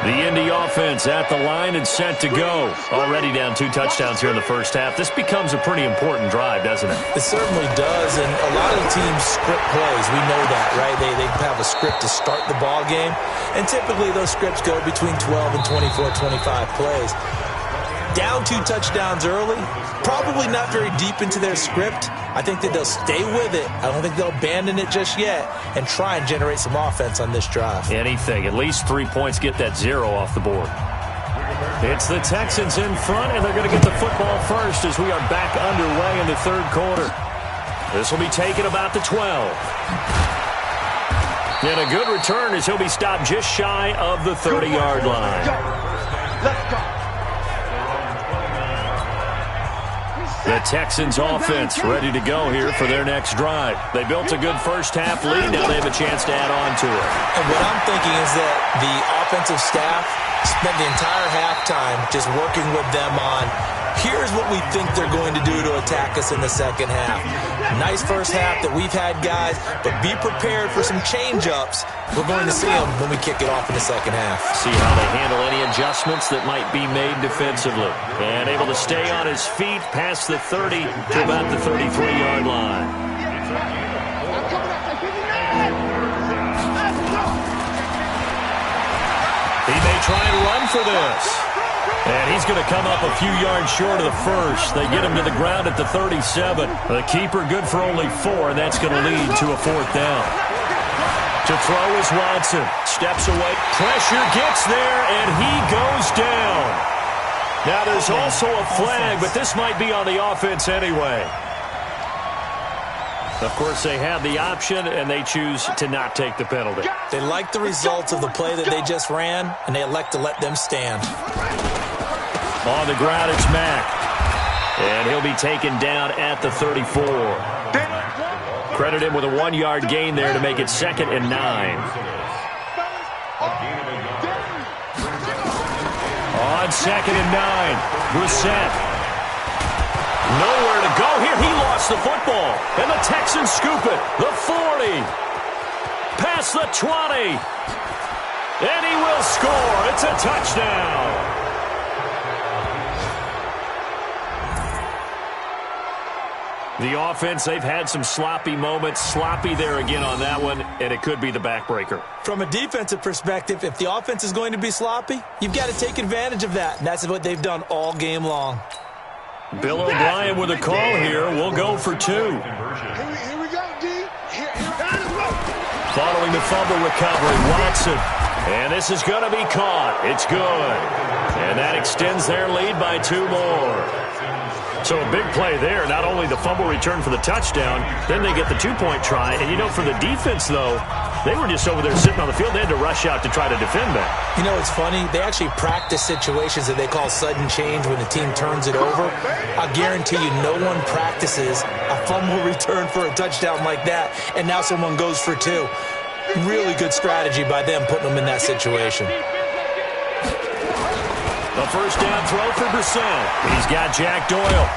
The Indy offense at the line and set to go. Already down 2 touchdowns here in the first half. This becomes a pretty important drive, doesn't it? It certainly does, and a lot of the teams script plays. We know that, right? They have a script to start the ball game, and typically those scripts go between 12 and 24, 25 plays. Down 2 touchdowns early, probably not very deep into their script. I think that they'll stay with it. I don't think they'll abandon it just yet and try and generate some offense on this drive. Anything. At least 3 points, get that 0 off the board. It's the Texans in front, and they're going to get the football first as we are back underway in the third quarter. This will be taken about the 12. And a good return as he'll be stopped just shy of the 30-yard line. Let's go. The Texans offense ready to go here for their next drive. They built a good first-half lead. Now they have a chance to add on to it. And what I'm thinking is that the offensive staff spent the entire halftime just working with them on, here's what we think they're going to do to attack us in the second half. Nice first half that we've had, guys, but be prepared for some change-ups. We're going to see them when we kick it off in the second half. See how they handle any adjustments that might be made defensively. And able to stay on his feet past the 30 to about the 33-yard line. He may try and run for this. And he's going to come up a few yards short of the first. They get him to the ground at the 37. The keeper good for only 4, and that's going to lead to a 4th down. To throw is Watson. Steps away. Pressure gets there, and he goes down. Now there's also a flag, but this might be on the offense anyway. Of course, they have the option, and they choose to not take the penalty. They like the results of the play that they just ran, and they elect to let them stand. On the ground, it's Mack. And he'll be taken down at the 34. Credit him with a 1-yard gain there to make it 2nd and 9. On 2nd and 9, Brissett. Nowhere to go here. He lost the football. And the Texans scoop it. The 40. Past the 20. And he will score. It's a touchdown. The offense, they've had some sloppy moments. Sloppy there again on that one, and it could be the backbreaker. From a defensive perspective, if the offense is going to be sloppy, you've got to take advantage of that. And that's what they've done all game long. Bill O'Brien with a call here. We'll go for 2. Here we go, D. Following the fumble recovery, Watson. And this is going to be caught. It's good. And that extends their lead by 2 more. So a big play there. Not only the fumble return for the touchdown, then they get the 2-point try. And, you know, for the defense, though, they were just over there sitting on the field. They had to rush out to try to defend that. You know, it's funny. They actually practice situations that they call sudden change when the team turns it over. I guarantee you no one practices a fumble return for a touchdown like that, and now someone goes for 2. Really good strategy by them putting them in that situation. A first down throw for Brissett. He's got Jack Doyle.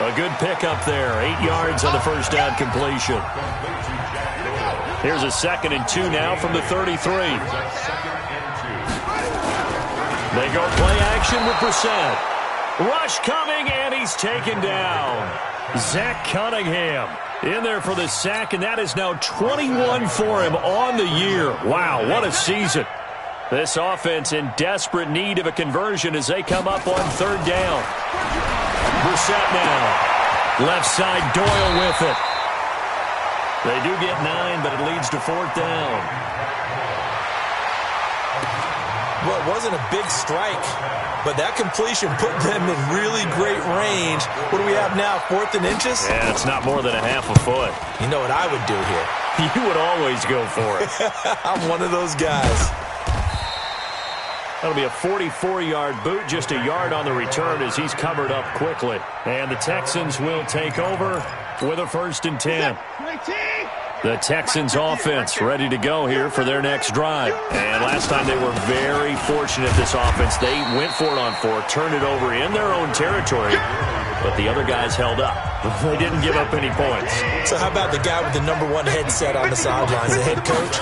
A good pickup there. 8 yards on the first down completion. Here's a 2nd and 2 now from the 33. They go play action with Brissett. Rush coming, and he's taken down. Zach Cunningham in there for the sack, and that is now 21 for him on the year. Wow, what a season. This offense in desperate need of a conversion as they come up on 3rd down. Brissett now. Left side, Doyle with it. They do get 9, but it leads to 4th down. Well, it wasn't a big strike, but that completion put them in really great range. What do we have now, 4th and inches? Yeah, it's not more than a half a foot. You know what I would do here? You would always go for it. I'm one of those guys. That'll be a 44-yard boot, just a yard on the return as he's covered up quickly. And the Texans will take over with a 1st and 10. The Texans offense ready to go here for their next drive. And last time they were very fortunate, this offense. They went for it on 4, turned it over in their own territory, but the other guys held up. They didn't give up any points. So how about the guy with the #1 headset on the sidelines, the head coach?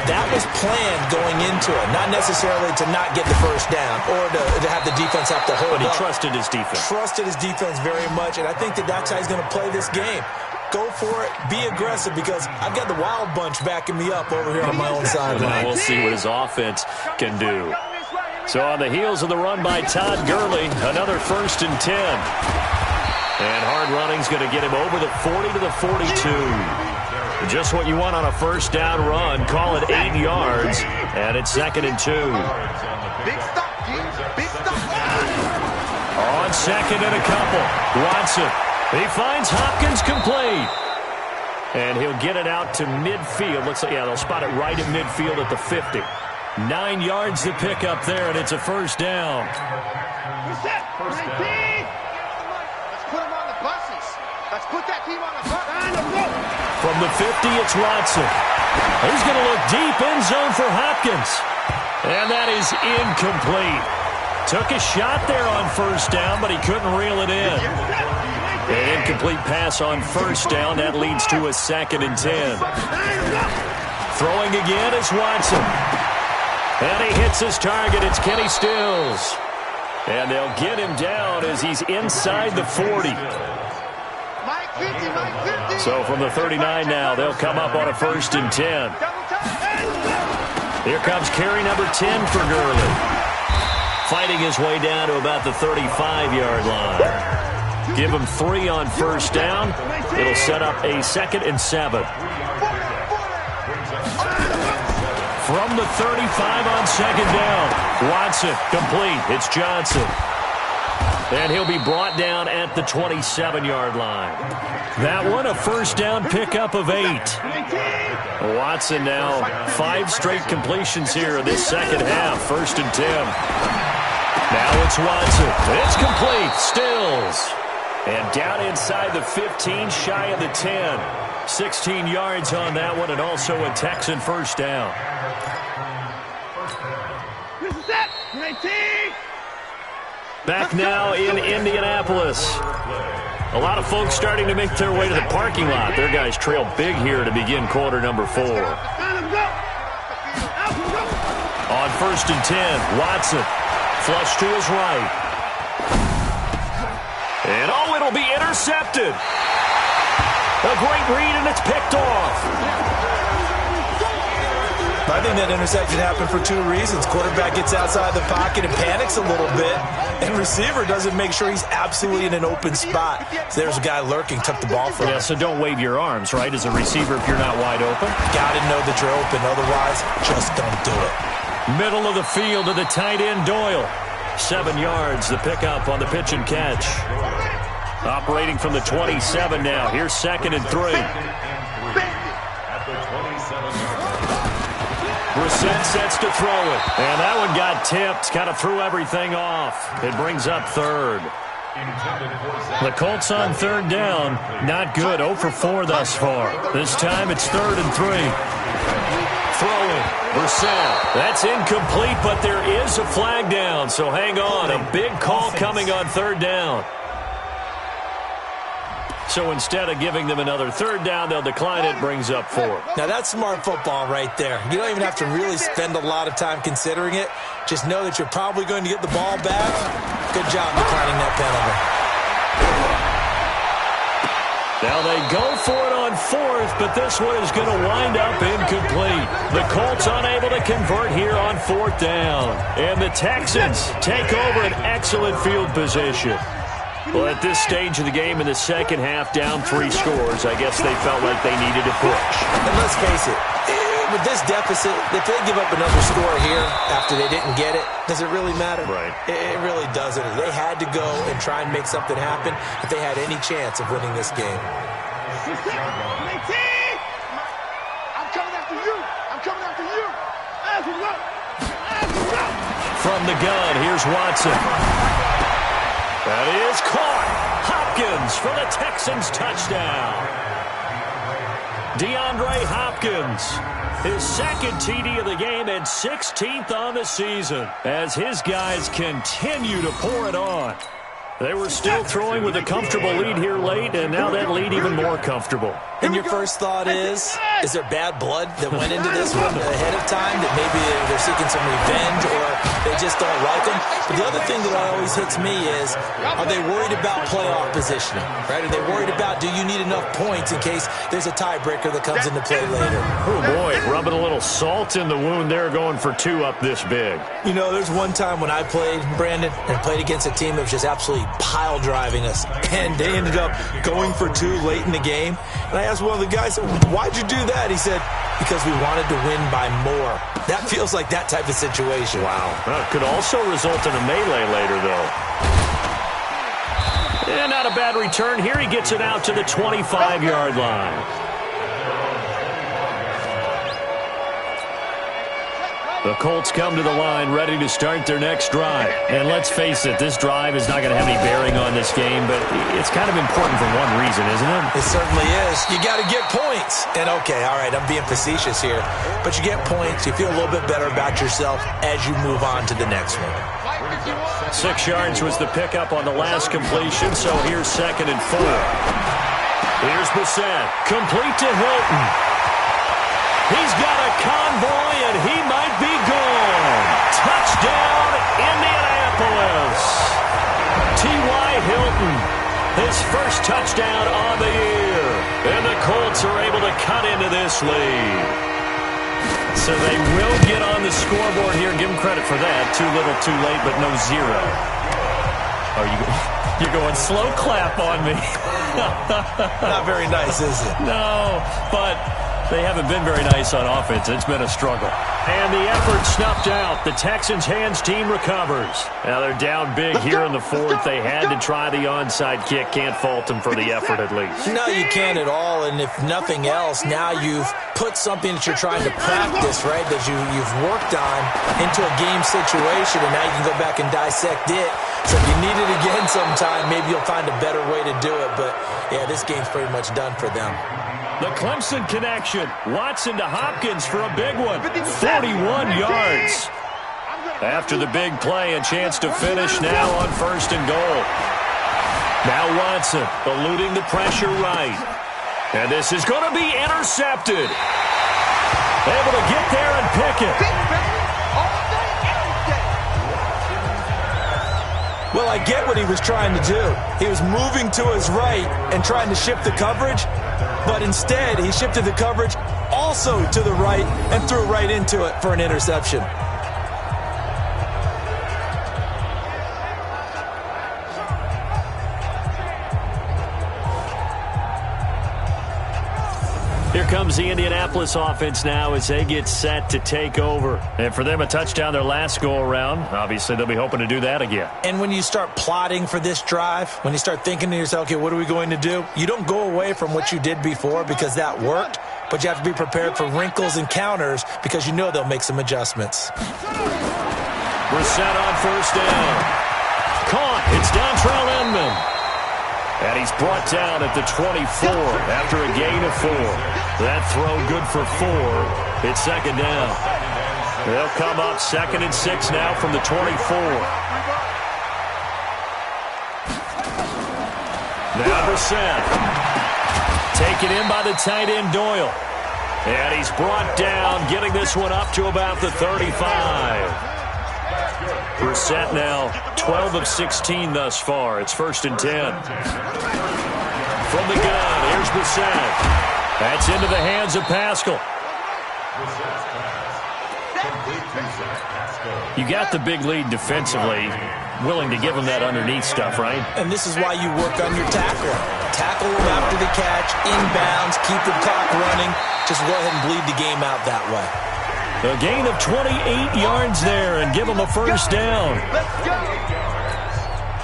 That was planned going into it, not necessarily to not get the first down or to have the defense have to hold up. But he trusted his defense. Trusted his defense very much, and I think that's how he's going to play this game. Go for it. Be aggressive because I've got the wild bunch backing me up over here on my own sideline. We'll see what his offense can do. So on the heels of the run by Todd Gurley, another 1st and 10. And hard running's going to get him over the 40 to the 42. Just what you want on a 1st down run. Call it 8 yards, and it's 2nd and 2. Big stop, big stop. On 2nd and a couple, Watson. He finds Hopkins complete. And he'll get it out to midfield. Looks like, yeah, they'll spot it right at midfield at the 50. 9 yards to pick up there, and it's a 1st down. Let's put him on the buses. Let's put that team on the bus. From the 50, it's Watson. He's going to look deep end zone for Hopkins. And that is incomplete. Took a shot there on 1st down, but he couldn't reel it in. An incomplete pass on 1st down. That leads to a 2nd and 10. Throwing again is Watson. And he hits his target. It's Kenny Stills. And they'll get him down as he's inside the 40. So from the 39 now, they'll come up on a 1st and 10. Here comes carry number 10 for Gurley. Fighting his way down to about the 35-yard line. Give him 3 on 1st down. It'll set up a 2nd and 7. From the 35 on 2nd down. Watson complete. It's Johnson. And he'll be brought down at the 27-yard line. That one a 1st down pickup of 8. Watson now 5 straight completions here in this 2nd half. 1st and 10. Now it's Watson. It's complete. Stills. And down inside the 15, shy of the 10. 16 yards on that one, and also a Texan 1st down. Back now in Indianapolis. A lot of folks starting to make their way to the parking lot. Their guys trail big here to begin quarter number 4. On 1st and 10, Watson. Flush to his right. And oh, it'll be intercepted. A great read, and it's picked off. I think that interception happened for 2 reasons. Quarterback gets outside the pocket and panics a little bit, and receiver doesn't make sure he's absolutely in an open spot. So there's a guy lurking, took the ball from him. Yeah, so don't wave your arms, right, as a receiver if you're not wide open. Got to know that you're open. Otherwise, just don't do it. Middle of the field to the tight end, Doyle. 7 yards, the pickup on the pitch and catch. Operating from the 27 now. Here's 2nd and 3. Brissett sets to throw it. And that one got tipped. Kind of threw everything off. It brings up 3rd. The Colts on 3rd down. Not good. 0 for 4 thus far. This time it's 3rd and 3. Throwing. Brissett. That's incomplete, but there is a flag down. So hang on. A big call coming on 3rd down. So instead of giving them another 3rd down, they'll decline it. Brings up 4. Now, that's smart football right there. You don't even have to really spend a lot of time considering it. Just know that you're probably going to get the ball back. Good job declining that penalty. Now they go for it on 4th, but this one is going to wind up incomplete. The Colts unable to convert here on 4th down. And the Texans take over an excellent field position. Well, at this stage of the game in the 2nd half, down 3 scores, I guess they felt like they needed to push. And let's face it, with this deficit, if they give up another score here after they didn't get it, does it really matter? Right. It really doesn't. They had to go and try and make something happen if they had any chance of winning this game. after you. I'm coming after you. From the gun, here's Watson. That is caught. Hopkins for the Texans touchdown. DeAndre Hopkins, his second TD of the game and 16th on the season as his guys continue to pour it on. They were still throwing with a comfortable lead here late, and now that lead even more comfortable. And your first thought is there bad blood that went into this one ahead of time, that maybe they're seeking some revenge or they just don't like them? But the other thing that always hits me is, are they worried about playoff positioning? Right? Are they worried about, do you need enough points in case there's a tiebreaker that comes into play later? Oh, boy, rubbing a little salt in the wound there, going for two up this big. You know, there's one time when I played, Brandon, and played against a team that was just absolutely pile driving us, and they ended up going for two late in the game. And I asked one of the guys, why'd you do that? He said, because we wanted to win by more. That feels like that type of situation. Wow. Well, it could also result in a melee later, though. And not a bad return here. He gets it out to the 25-yard line. The Colts come to the line ready to start their next drive. And let's face it, this drive is not going to have any bearing on this game, but it's kind of important for one reason, isn't it? It certainly is. You got to get points. And okay, all right, I'm being facetious here, but you get points, you feel a little bit better about yourself as you move on to the next one. 6 yards was the pickup on the last completion, so here's 2nd and 4. Here's Brissett, complete to Hilton. He's got a convoy, and he might be gone. Touchdown, Indianapolis. T.Y. Hilton, his first touchdown on the year. And the Colts are able to cut into this lead. So they will get on the scoreboard here. Give them credit for that. Too little, too late, but no zero. Oh, you're going slow clap on me. Not very nice, is it? No, but they haven't been very nice on offense. It's been a struggle. And the effort snuffed out. The Texans' hands team recovers. Now they're down big here in the fourth. They had to try the onside kick. Can't fault them for the effort at least. No, you can't at all. And if nothing else, now you've put something that you're trying to practice, right, that you've worked on into a game situation, and now you can go back and dissect it. So if you need it again sometime, maybe you'll find a better way to do it. But, yeah, this game's pretty much done for them. The Clemson connection. Watson to Hopkins for a big one. 41 yards. After the big play, a chance to finish now on 1st and goal. Now Watson eluding the pressure right. And this is going to be intercepted. Able to get there and pick it. Well, I get what he was trying to do. He was moving to his right and trying to shift the coverage, but instead he shifted the coverage also to the right and threw right into it for an interception. Here comes the Indianapolis offense now as they get set to take over. And for them, a touchdown their last go-around. Obviously, they'll be hoping to do that again. And when you start plotting for this drive, when you start thinking to yourself, okay, what are we going to do? You don't go away from what you did before because that worked, but you have to be prepared for wrinkles and counters because you know they'll make some adjustments. Brissett on 1st down. Caught. It's Dontrell Inman. And he's brought down at the 24 after a gain of 4. That throw good for 4. It's 2nd down. They'll come up 2nd and 6 now from the 24. Now Brissett. Taken in by the tight end Doyle. And he's brought down, getting this one up to about the 35. Brissett now 12 of 16 thus far. It's 1st and 10. From the gun, here's Brissett. That's into the hands of Pascal. You got the big lead defensively, willing to give him that underneath stuff, right? And this is why you work on your tackle. Tackle him after the catch, inbounds, keep the clock running. Just go ahead and bleed the game out that way. A gain of 28 yards there and give him a 1st down.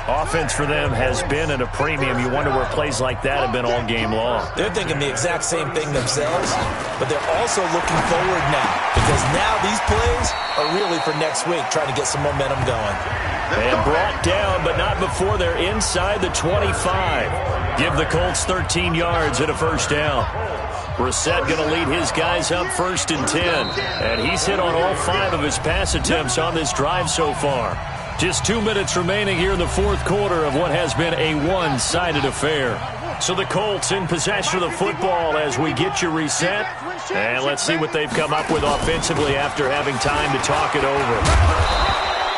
Offense for them has been at a premium. You wonder where plays like that have been all game long. They're thinking the exact same thing themselves, but they're also looking forward now because now these plays are really for next week, trying to get some momentum going. And brought down, but not before they're inside the 25. Give the Colts 13 yards and a first down. Brissett going to lead his guys up 1st and 10. And he's hit on all 5 of his pass attempts on this drive so far. Just 2 minutes remaining here in the 4th quarter of what has been a one-sided affair. So the Colts in possession of the football as we get you reset. And let's see what they've come up with offensively after having time to talk it over.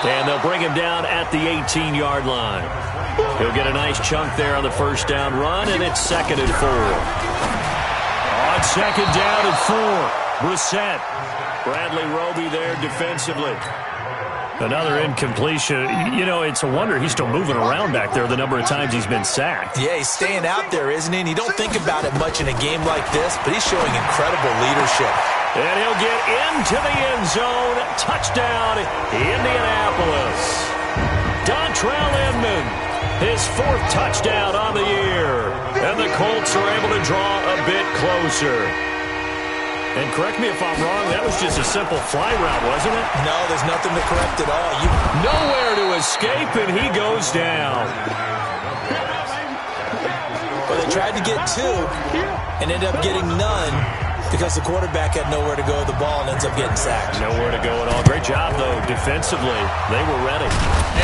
And they'll bring him down at the 18-yard line. He'll get a nice chunk there on the first down run, and it's 2nd and 4. On 2nd down and 4, Brissett. Bradley Roby there defensively. Another incompletion. You know, it's a wonder he's still moving around back there the number of times he's been sacked. Yeah, he's staying out there, isn't he? And you don't think about it much in a game like this, but he's showing incredible leadership. And he'll get into the end zone. Touchdown, Indianapolis. Dontrell Inman, his 4th touchdown on the year. And the Colts are able to draw a bit closer. And correct me if I'm wrong, that was just a simple fly route, wasn't it? No, there's nothing to correct at all. Nowhere to escape, and he goes down. Well, they tried to get 2 and ended up getting none because the quarterback had nowhere to go with the ball and ends up getting sacked. Nowhere to go at all. Great job, though, defensively. They were ready.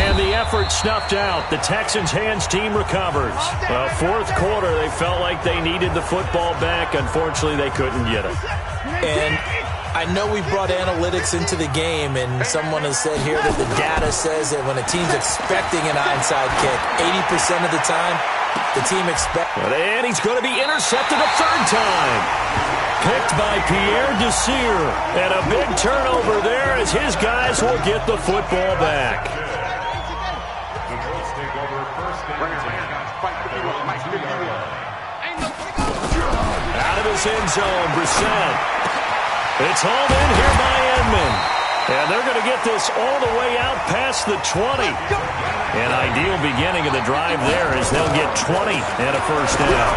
And the effort snuffed out. The Texans' hands team recovers. Well, 4th quarter, they felt like they needed the football back. Unfortunately, they couldn't get it. And I know we brought analytics into the game, and someone has said here that the data says that when a team's expecting an onside kick, 80% of the time, the team expects. And he's going to be intercepted a 3rd time. Picked by Pierre Desir. And a big turnover there as his guys will get the football back. Out of his end zone, Brissett. It's hauled in here by Inman. And they're going to get this all the way out past the 20. An ideal beginning of the drive there as they'll get 20 and a first down.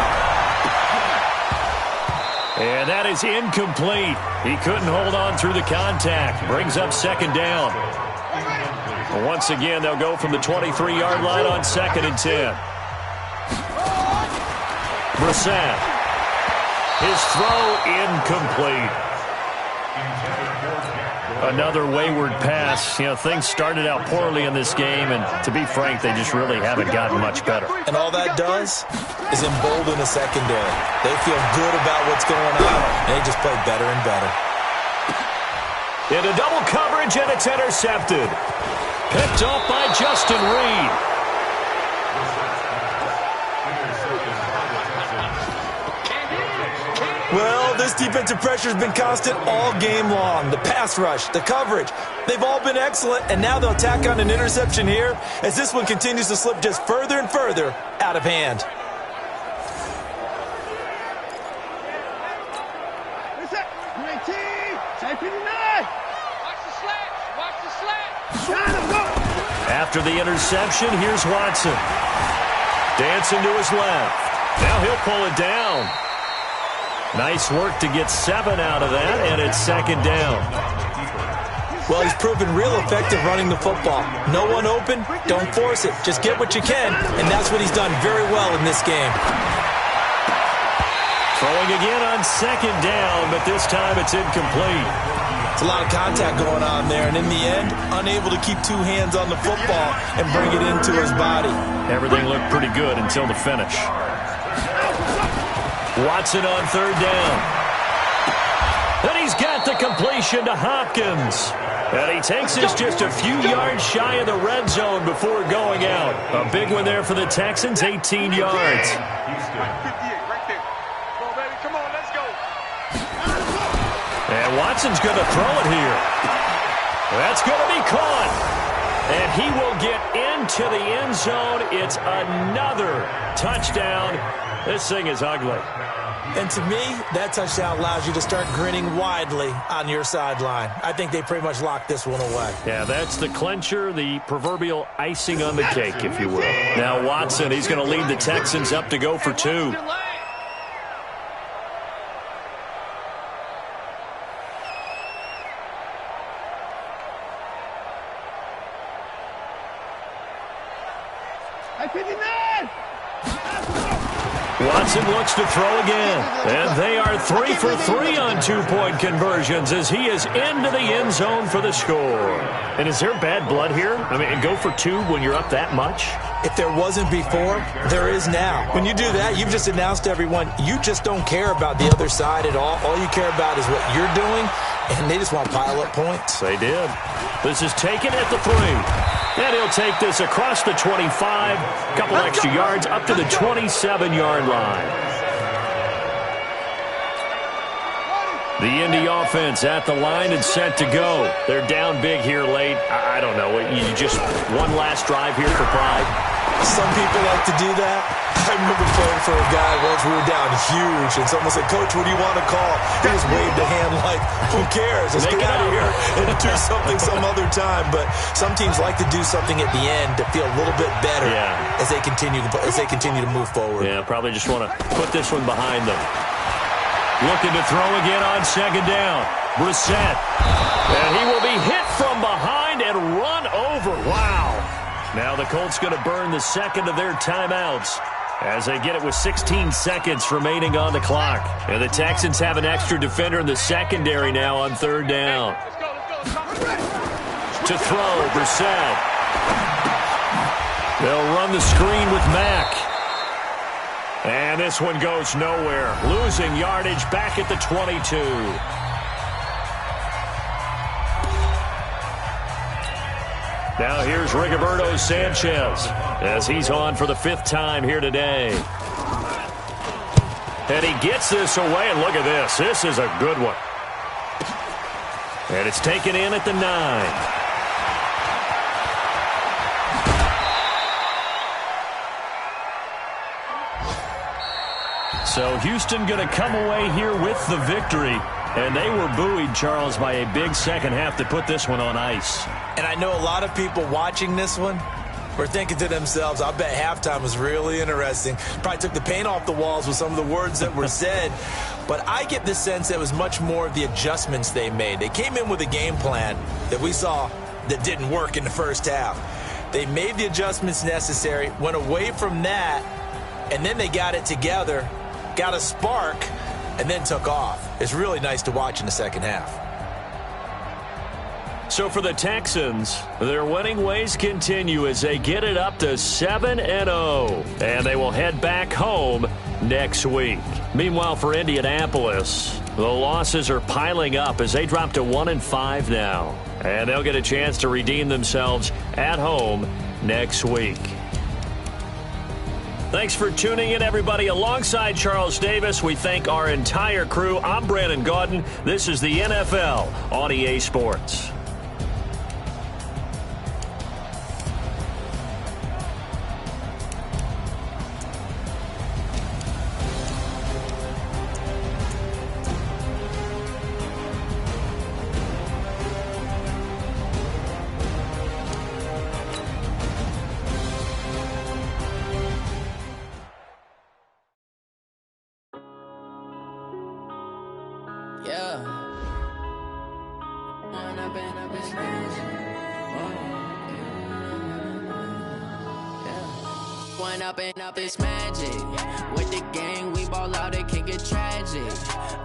And that is incomplete. He couldn't hold on through the contact. Brings up 2nd down. Once again, they'll go from the 23-yard line on 2nd and 10. Brissett. His throw incomplete. Another wayward pass. You know, things started out poorly in this game, and to be frank, they just really haven't gotten much better. And all that does is embolden the secondary. They feel good about what's going on, and they just play better and better. Into double coverage, and it's intercepted. Picked off by Justin Reed. Well, this defensive pressure has been constant all game long. The pass rush, the coverage, they've all been excellent, and now they'll tack on an interception here as this one continues to slip just further and further out of hand. After the interception, here's Watson. Dancing to his left. Now he'll pull it down. Nice work to get 7 out of that, and it's 2nd down. Well, he's proven real effective running the football. No one open, don't force it. Just get what you can, and that's what he's done very well in this game. Throwing again on 2nd down, but this time it's incomplete. It's a lot of contact going on there, and in the end, unable to keep 2 hands on the football and bring it into his body. Everything looked pretty good until the finish. Watson on 3rd down. And he's got the completion to Hopkins. And he takes this just a few yards shy of the red zone before going out. A big one there for the Texans, 18 yards. And Watson's going to throw it here. That's going to be caught. And he will get into the end zone. It's another touchdown. This thing is ugly. And to me, that touchdown allows you to start grinning widely on your sideline. I think they pretty much locked this one away. Yeah, that's the clincher, the proverbial icing on the cake, if you will. Now Watson, he's going to lead the Texans up to go for 2. Watson looks to throw again. And they are 3 for 3 on 2-point conversions as he is into the end zone for the score. And is there bad blood here? I mean, go for 2 when you're up that much? If there wasn't before, there is now. When you do that, you've just announced to everyone, you just don't care about the other side at all. All you care about is what you're doing, and they just want to pile up points. They did. This is taken at the 3. And he'll take this across the 25, a couple extra yards up to the 27-yard line. The Indy offense at the line and set to go. They're down big here late. I don't know. You just one last drive here for pride. Some people like to do that. I remember playing for a guy once. We were down huge, and someone said, "Coach, what do you want to call?" He just waved a hand like, "Who cares? Let's get out of here and do something some other time." But some teams like to do something at the end to feel a little bit better as they continue to move forward. Yeah, probably just want to put this one behind them. Looking to throw again on second down. Brissett. And he will be hit from behind and run over. Wow. Now the Colts going to burn the second of their timeouts as they get it with 16 seconds remaining on the clock. And the Texans have an extra defender in the secondary now on third down. To throw, Brissett. They'll run the screen with Mack. And this one goes nowhere. Losing yardage back at the 22. Now here's Rigoberto Sanchez as he's on for the 5th time here today. And he gets this away, and look at this. This is a good one. And it's taken in at the 9. So Houston going to come away here with the victory. And they were buoyed, Charles, by a big second half to put this one on ice. And I know a lot of people watching this one were thinking to themselves, I bet halftime was really interesting. Probably took the paint off the walls with some of the words that were said. But I get the sense that it was much more of the adjustments they made. They came in with a game plan that we saw that didn't work in the first half. They made the adjustments necessary, went away from that, and then they got it together, got a spark, and then took off. It's really nice to watch in the second half. So for the Texans, their winning ways continue as they get it up to 7-0. And they will head back home next week. Meanwhile, for Indianapolis, the losses are piling up as they drop to 1-5 now. And they'll get a chance to redeem themselves at home next week. Thanks for tuning in, everybody. Alongside Charles Davis, we thank our entire crew. I'm Brandon Gaudin. This is the NFL on EA Sports. Up this magic with the gang, we ball out, it can get tragic.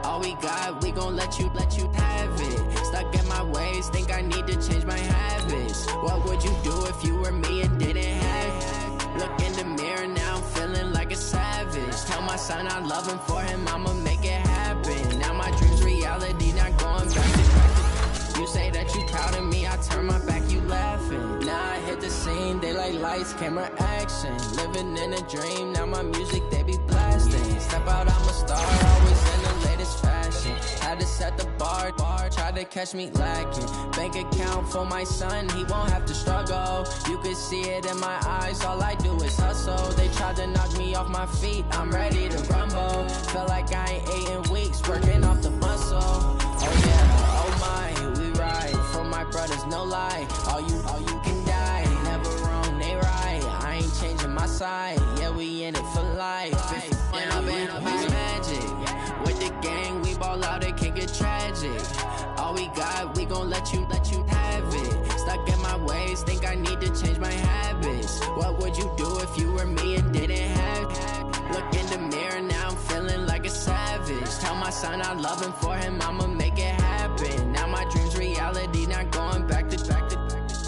All we got, we gon' let you have it. Stuck in my ways, think I need to change my habits. What would you do if you were me and didn't have it? Look in the mirror, now I'm feeling like a savage. Tell my son I love him, for him I'ma make it happen. Now my dreams reality, not going back to practice. You say that you proud of me, I turn my back, you laughing. Now I hit the scene, they like lights, camera, action. Living in a dream, now my music, they be blasting. Step out, I'm a star, always in the latest fashion. Had to set the bar. tried to catch me lacking. Bank account for my son, he won't have to struggle. You could see it in my eyes, all I do is hustle. They tried to knock me off my feet, I'm ready to rumble. Feel like I ain't ate in weeks, working off the muscle. Oh yeah, oh my, we ride. For my brothers, no lie. All you can die. Never wrong, they right. I ain't changing my side. Yeah, we in it for life. When I've been magic. With the gang, we ball out, it can get tragic. All we got, we gon' let you have it. Stuck in my ways, think I need to change my habits. What would you do if you were me and didn't have it? Look in the mirror, now I'm feeling like a savage. Tell my son I love him, for him I'ma make it happen. Now my dream's reality, not going back to.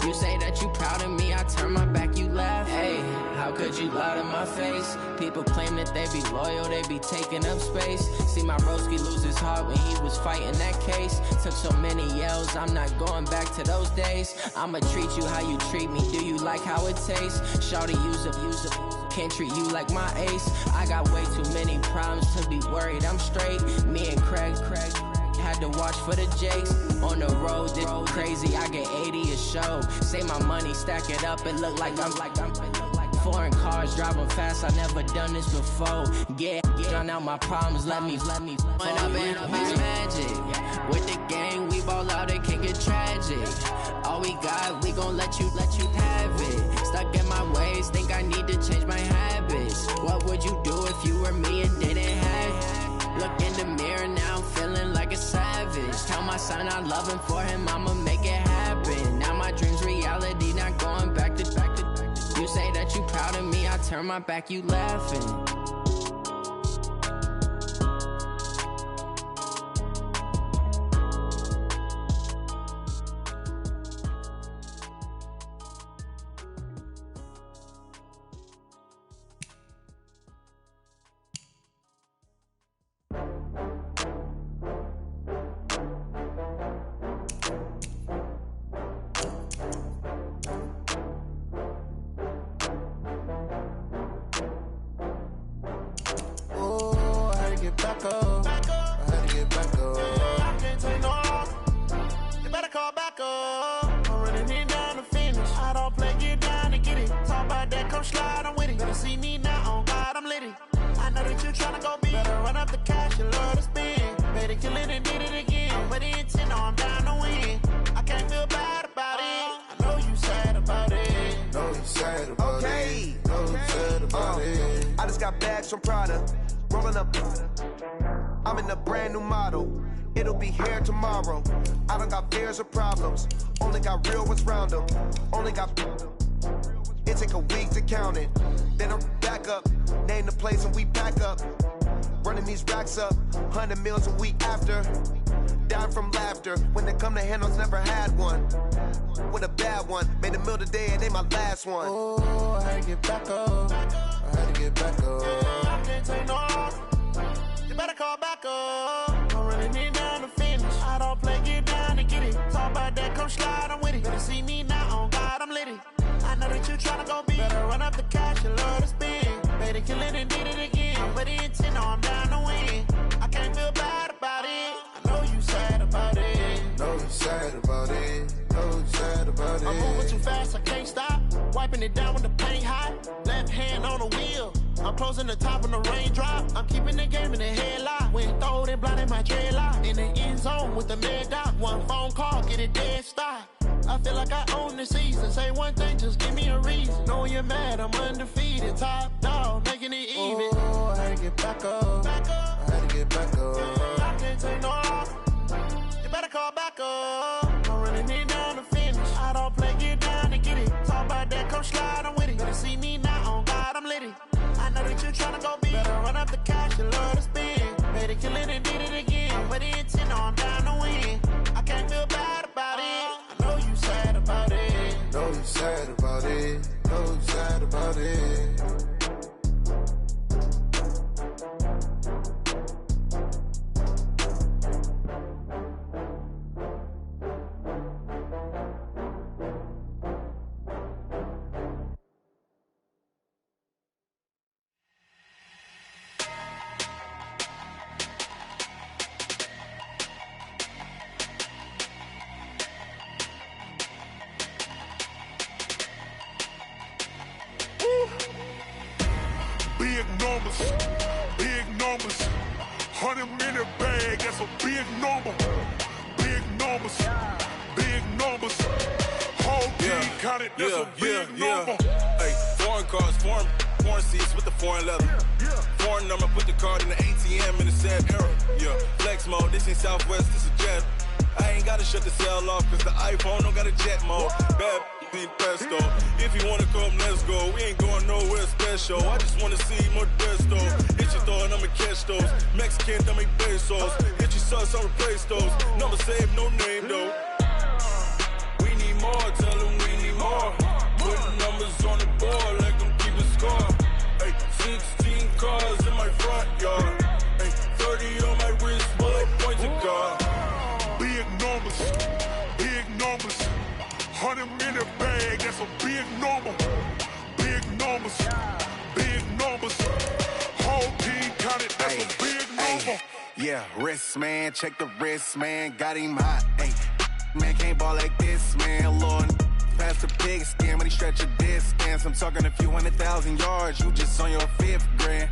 You say that you proud of me, I turn my back, you laugh. Hey, how could you lie to my face? People claim that they be loyal, they be taking up space. See my broski lose his heart when he was fighting that case. Took so many yells, I'm not going back to those days. I'ma treat you how you treat me, do you like how it tastes? Shawty, use up, can't treat you like my ace. I got way too many problems to be worried, I'm straight. Me and Craig had to watch for the Jakes. On the road, this crazy, I get 80 a show. Say my money, stack it up, it look like I'm foreign cars, driving fast, I never done this before. Get drown out my problems, let me When I've been magic. With the gang, we ball out, it can get tragic. All we got, we gon' let you have it. Stuck in my ways, think I need to change my habits. What would you do if you were me and didn't have it? Look in the mirror, now I'm feeling like a savage. Tell my son I love him, for him I'ma make it happen. Now my dream's reality, not going back to. You say that you proud of me, I turn my back, you laughing. One. Oh, I had to get back up. I had to get back up. I can't take no off. You better call back up. I'm running it down to finish. I don't play, get down and get it. Talk about that, come slide, I'm with it. Better see me now, on God, I'm litty. I know that you tryna go be. Better run up the cash, you love to spin. Better kill it and did it again. I'm with the intent, no, I'm down to win. I can't feel bad about it. I know you sad about it. Know you sad about it. Know you sad about it. I'm moving too fast, I can't stop. Wiping it down with the paint hot. Left hand on the wheel. I'm closing the top when the raindrop. I'm keeping the game in the headlock. When throwed and blinded my dreadlock. In the end zone with the mad dot. One phone call, get it dead stop. I feel like I own the season. Say one thing, just give me a reason. Knowing you're mad, I'm undefeated. Top dog, making it even. Oh, I had to get back up. I had to get back up. I can't take no off. You better call back up. I'm running it down to finish. I don't play, get down and get it. Talk about that, come slide, I'm with it. Better see me now, on God, I'm litty. I know that you tryna go be. Better run up the cash, you love to spin. Better kill it and did it again. I'm with the intent, no, I'm down to win. I can't feel bad about it. I know you sad about it. Know you sad about it. Know you sad about it. 100 minute bag, that's a big number. Big numbers, big numbers. Whole team counted, that's a big number. Hey, foreign cars, foreign seats with the foreign leather. Foreign number, put the card in the ATM in the sad era. Yeah, flex mode, this ain't Southwest, this is jet. I ain't gotta shut the cell off, cause the iPhone don't got a jet mode. Bad be pesto. If you wanna come, let's go. We ain't going nowhere special. I just wanna see more desto. Hit your throw and I'ma catch those. Mexican, dummy pesos. Hit your sus, I'll replace those. Number saved, no name though. We need more, tell them we need more. Put numbers on the board, like them keep a score. Hey, 16 cars in my front yard. Hey, 30 on my wrist, bullet point to God. Big numbers, big numbers. 100 minute bag, that's a big number. Big numbers, big numbers. Whole team counted, that's a big number. Yeah, wrist man, check the wrist man, got him hot. Ay, man can't ball like this, man. Lord, past the pig skin when he stretch a distance. I'm talking a few 100,000 yards, you just on your 5th grand.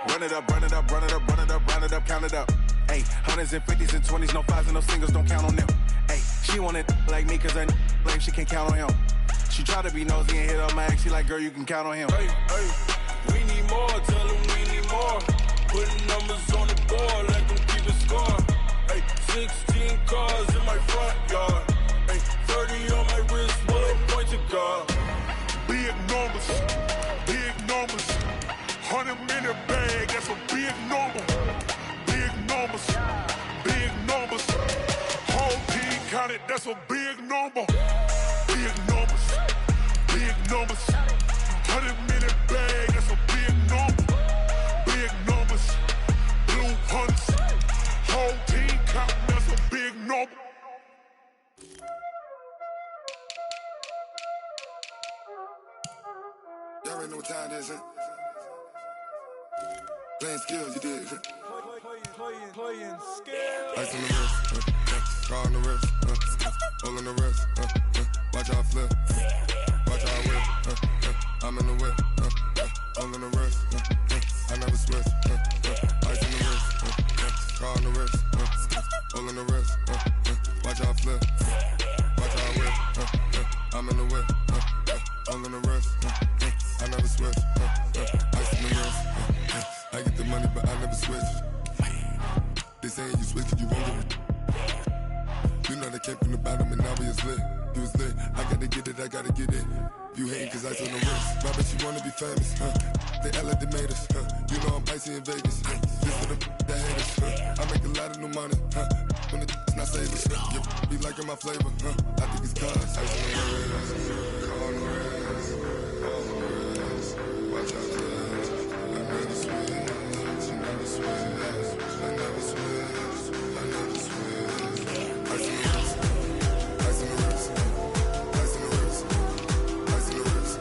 Run it up, run it up, run it up, run it up, run it up, count it up. Ay, hundreds and 50s and 20s, no 5s and no singles, don't count on them. Ay, she want it like me cause her like she can't count on him. She try to be nosy and hit on my ex, she like, girl, you can count on him. Hey, we need more, tell them we need more. Putting numbers on the board, like them keep a score. Hey, 16 cars in my front yard. Hey, 30 on my wrist, bullet point to God. Big numbers, big numbers. 100 minute bag, that's a big number. Big numbers, big numbers. Whole team counted, that's a big number. Big numbers, big numbers. 100 minute bag, that's a big number. Big numbers, blue hunts. Whole team counting, that's a big number. Y'all already know what time it is, huh? Playing skills, you did. Playing skills. Ice on the wrist, car on the wrist, hole in the wrist, watch how I flip, watch how I whip, I'm in the whip, hole in the wrist, I never switch, ice on the wrist, car on the wrist, hole in the wrist, watch how I flip, watch how I whip, I'm in the whip, hole in the wrist, I never switch, ice on the wrist, I get the money but I never switch. They saying you switch, you won't get it. You know they came from the bottom and now we is lit. You was lit, I gotta get it, I gotta get it. You hating cause I on the wrist. My bitch, you wanna be famous, They Ella, they made us, You know I'm icy in Vegas, This for the that haters, I make a lot of new money, When the not savers, You be liking my flavor, I think it's cause I on the wrist, on the wrist, on the wrist. Watch out, I never switch, I never switch. I never switch, I never switch. Ice in the wrist, ice in the wrist, ice in the wrist, ice in the wrist,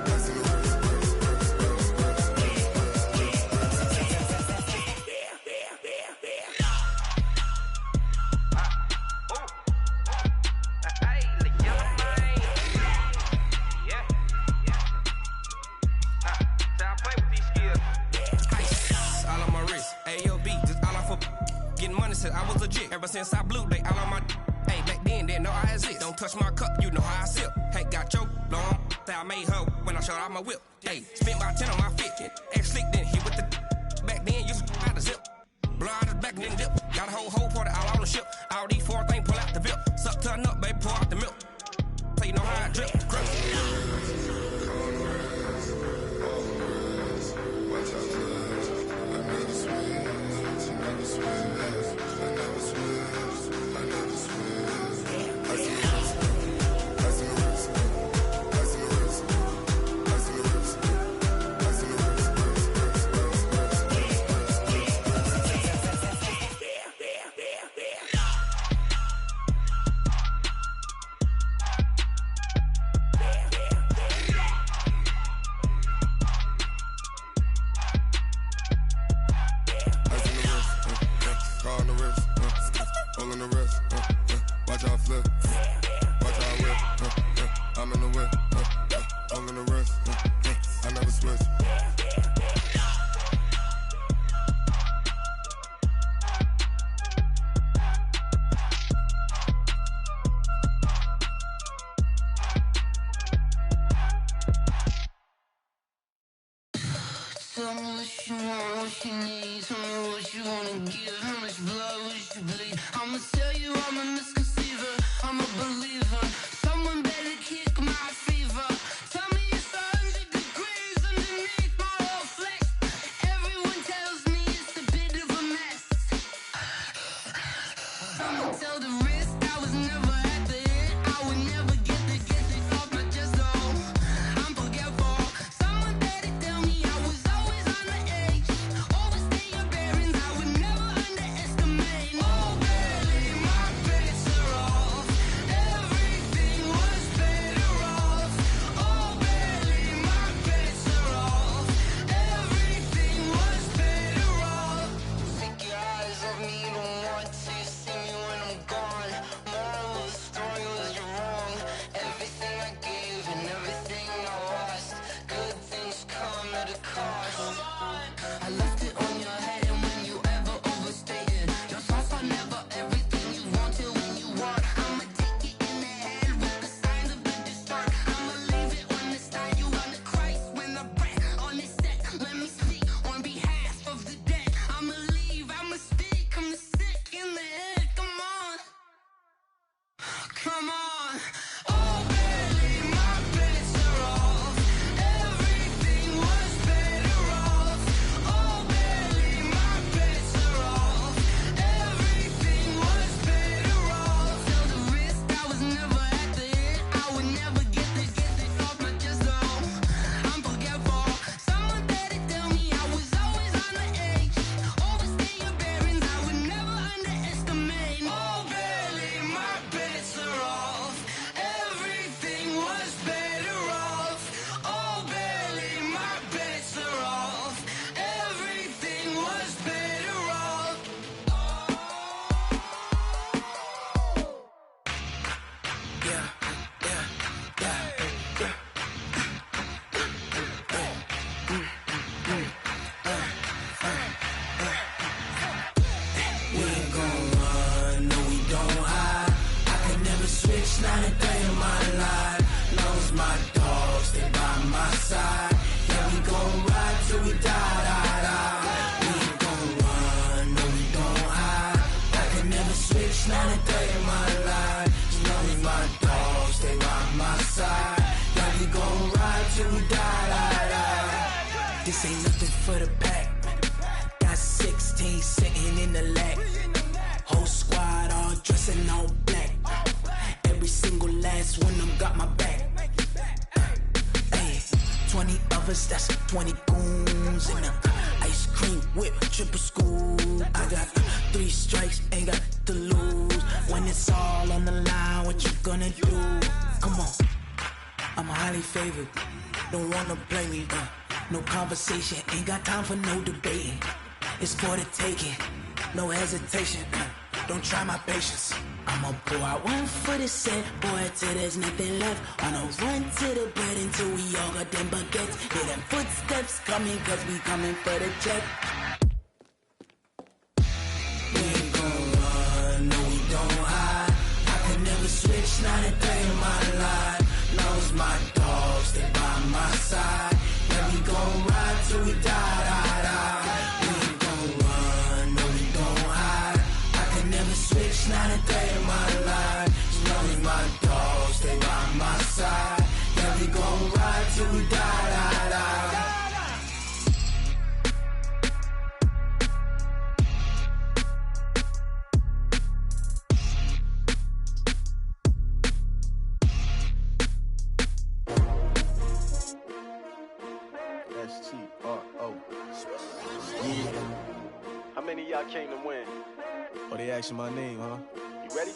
ice in the wrist, I was legit. Ever since I blew, they all on my hey, back then, didn't know I exist. Don't touch my cup, you know how I sip. Hey, got your long, that I made her when I showed out my whip. Hey, spent about 10 on my fit. Ex-slick, then hit with the back then, used to out the zip. Blow out his back, then dip. Got a whole party all on the ship. All these 4 things, pull out the VIP. Suck to a nut, baby, pour out the milk. So you know how I drip. wanna give? How much blood would you bleed? I'ma tell you I'm a misconceiver, I'm a believer. Someone better kick my fever. Tell me it's 100 degrees underneath my whole flesh. Everyone tells me it's a bit of a mess. I'ma tell the risk I was never at the end. I would never get this off my chest, though. I'm forgetful. Someone better tell me I was always on the edge. Overstay your bearings, I would never underestimate. Oh, barely, my bets are off. Everything was better off. Oh, barely, my bets are off. Everything was better off. Take your eyes off me, don't want to see me when I'm gone. Moral of the story was you're wrong. Everything I gave and everything I lost. Good things come at a cost. I left it on your head, and when you ever overstay it, your thoughts are never everything you want till when you want. I'ma take it in the head with the signs of the distort. I'ma leave it on the side. You on the Christ when the breath on this set. Let me speak on behalf of the dead. I'ma leave, I'ma speak. I'm sick in the head. Come on, come on. Oh, barely, my bets are off. Everything was better off. Oh, barely, my bets are off. Everything was better off. Till the risk I was never at the end. I would never get this off my chest, though. I'm forgetful. Someone better tell me I was always on the edge. Overstay your bearings, I would never underestimate. Oh, barely, my bets are off. Everything was better off. Oh, barely, my bets are off. Everything was better off. We ain't gon' run, no we don't hide. I can never switch, not a day in my life. Long as my dogs stay by my side. Yeah, we gon' ride till we die, die, die. We ain't gon' run, no we don't hide. I can never switch, not a day in my life. As long as my dogs stay by my side. Yeah, we gon' ride till we die, die, die. This ain't nothing for the pack. Got 16 sitting in the lap. Whole squad all dressing all black. Every single last one of them got my back. Hey, 20 of us, that's 20 goons in a ice cream whip, triple scoop. I got 3 strikes, ain't got to lose. When it's all on the line, what you gonna do? Come on, I'm highly favored. Don't wanna play me, no conversation, ain't got time for no debating. It's for the taking, no hesitation. Don't try my patience. I'ma pour out one for the set, boy, till there's nothing left. On a run to the bed until we all got them baguettes. Hear them footsteps coming, cause we coming for the check. We ain't gon' run, no we don't hide. I can never switch, not a day in my life. Long as my dogs stay by my side. Yeah, we gon' ride till we die, die, die. We ain't gon' run, no we don't hide. I can never switch, not a day in my life. As long as my dogs stay by my side. Yeah, we gon' ride till we die, die, die. S-T-R-O. Yeah. How many of y'all came to win? Oh, they asking my name, huh? You ready?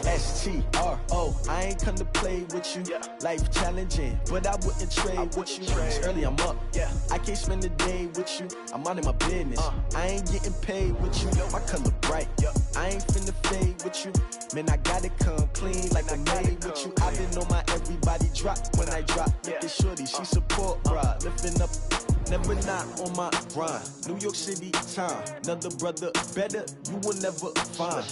S-T-R-O. I ain't come to play with you. Life challenging, but I wouldn't trade with you. It's early, I'm up. I can't spend the day with you. I'm out of my business. I ain't getting paid with you. My color bright. I ain't finna fade with you. Man, I gotta come clean like I made with you. I've been on my everybody drop when I drop. Look at shorty, she support, bruh. Lifting up, never not on my grind. New York City time, another brother better, you will never find.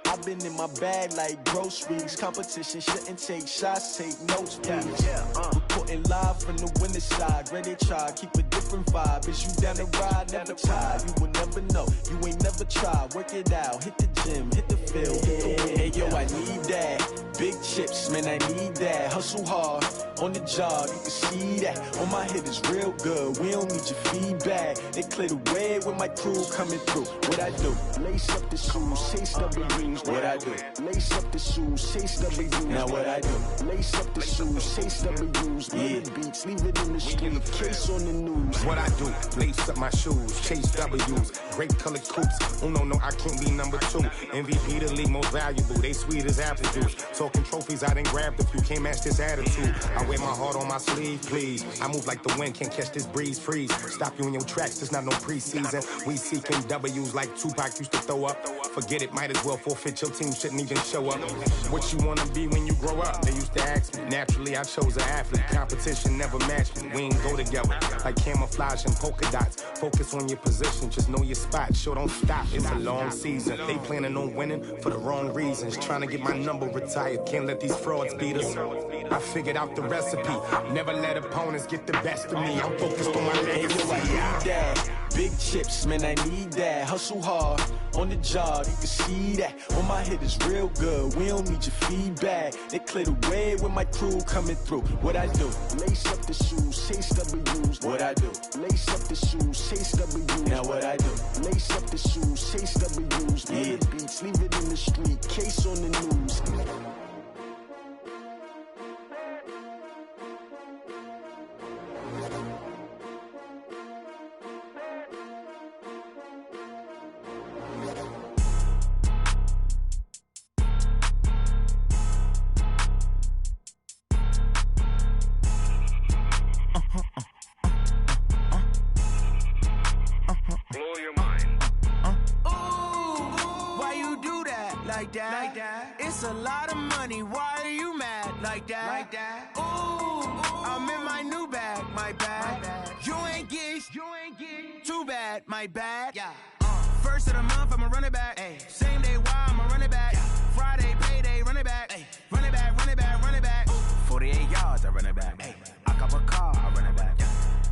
I've been in my bag like groceries. Competition shouldn't take shots, take notes, please. Reporting live from the winter side. Ready to try, keep a different different vibe. Is you down to ride? Never tired. You will never know. You ain't never tried. Work it out. Hit the gym. Hit the field. Hit the wind. Hey, yo, I need that. Big chips, man, I need that. Hustle hard on the job. You can see that. On my head is real good. We don't need your feedback. They clear the way with my crew coming through. What I do? Lace up the shoes, chase W's. What I do? Lace up the shoes, chase W's. Now what I do? Lace up the shoes, chase W's. Yeah, beats, leave it in the street, case on the news. What I do? Lace up my shoes, chase W's. Great colored coops. Oh no, I can't be number 2. MVP the league most valuable. They sweet as apple juice. Talking trophies, I done grabbed a few. Can't match this attitude. I wear my heart on my sleeve, please. I move like the wind, can't catch this breeze. Freeze. Stop you in your tracks. There's not no preseason. We seeking W's like Tupac used to throw up. Forget it, might as well forfeit. Your team shouldn't even show up. What you wanna be when you grow up? They used to ask me. Naturally, I chose an athlete. Competition never matched me. We ain't go together like camouflage and polka dots. Focus on your position, just know your spot. Sure, don't stop. It's a long season. They planning on winning for the wrong reasons. Trying to get my number retired. Can't let these frauds beat us. I figured out the recipe. Never let opponents get the best of me. I'm focused on my legacy. I need that. Big chips, man, I need that. Hustle hard on the job, you can see that. On my head is real good. We don't need your feedback. They clear the way with my crew coming through. What I do? Lace up the shoes, chase W's. What I do? Lace up the shoes, chase W's. Now what I do? Lace up the shoes, chase W's. Yeah, beats, leave it in the street, case on the news. It's a lot of money, why are you mad like that? Ooh, I'm in my new bag, my bad. You ain't get too bad, my bad. First of the month, I'ma run it back. Same day, why I'ma run it back. Friday, payday, run it back. Run it back, run it back, run it back. 48 yards, I run it back. I cop a car, I run it back.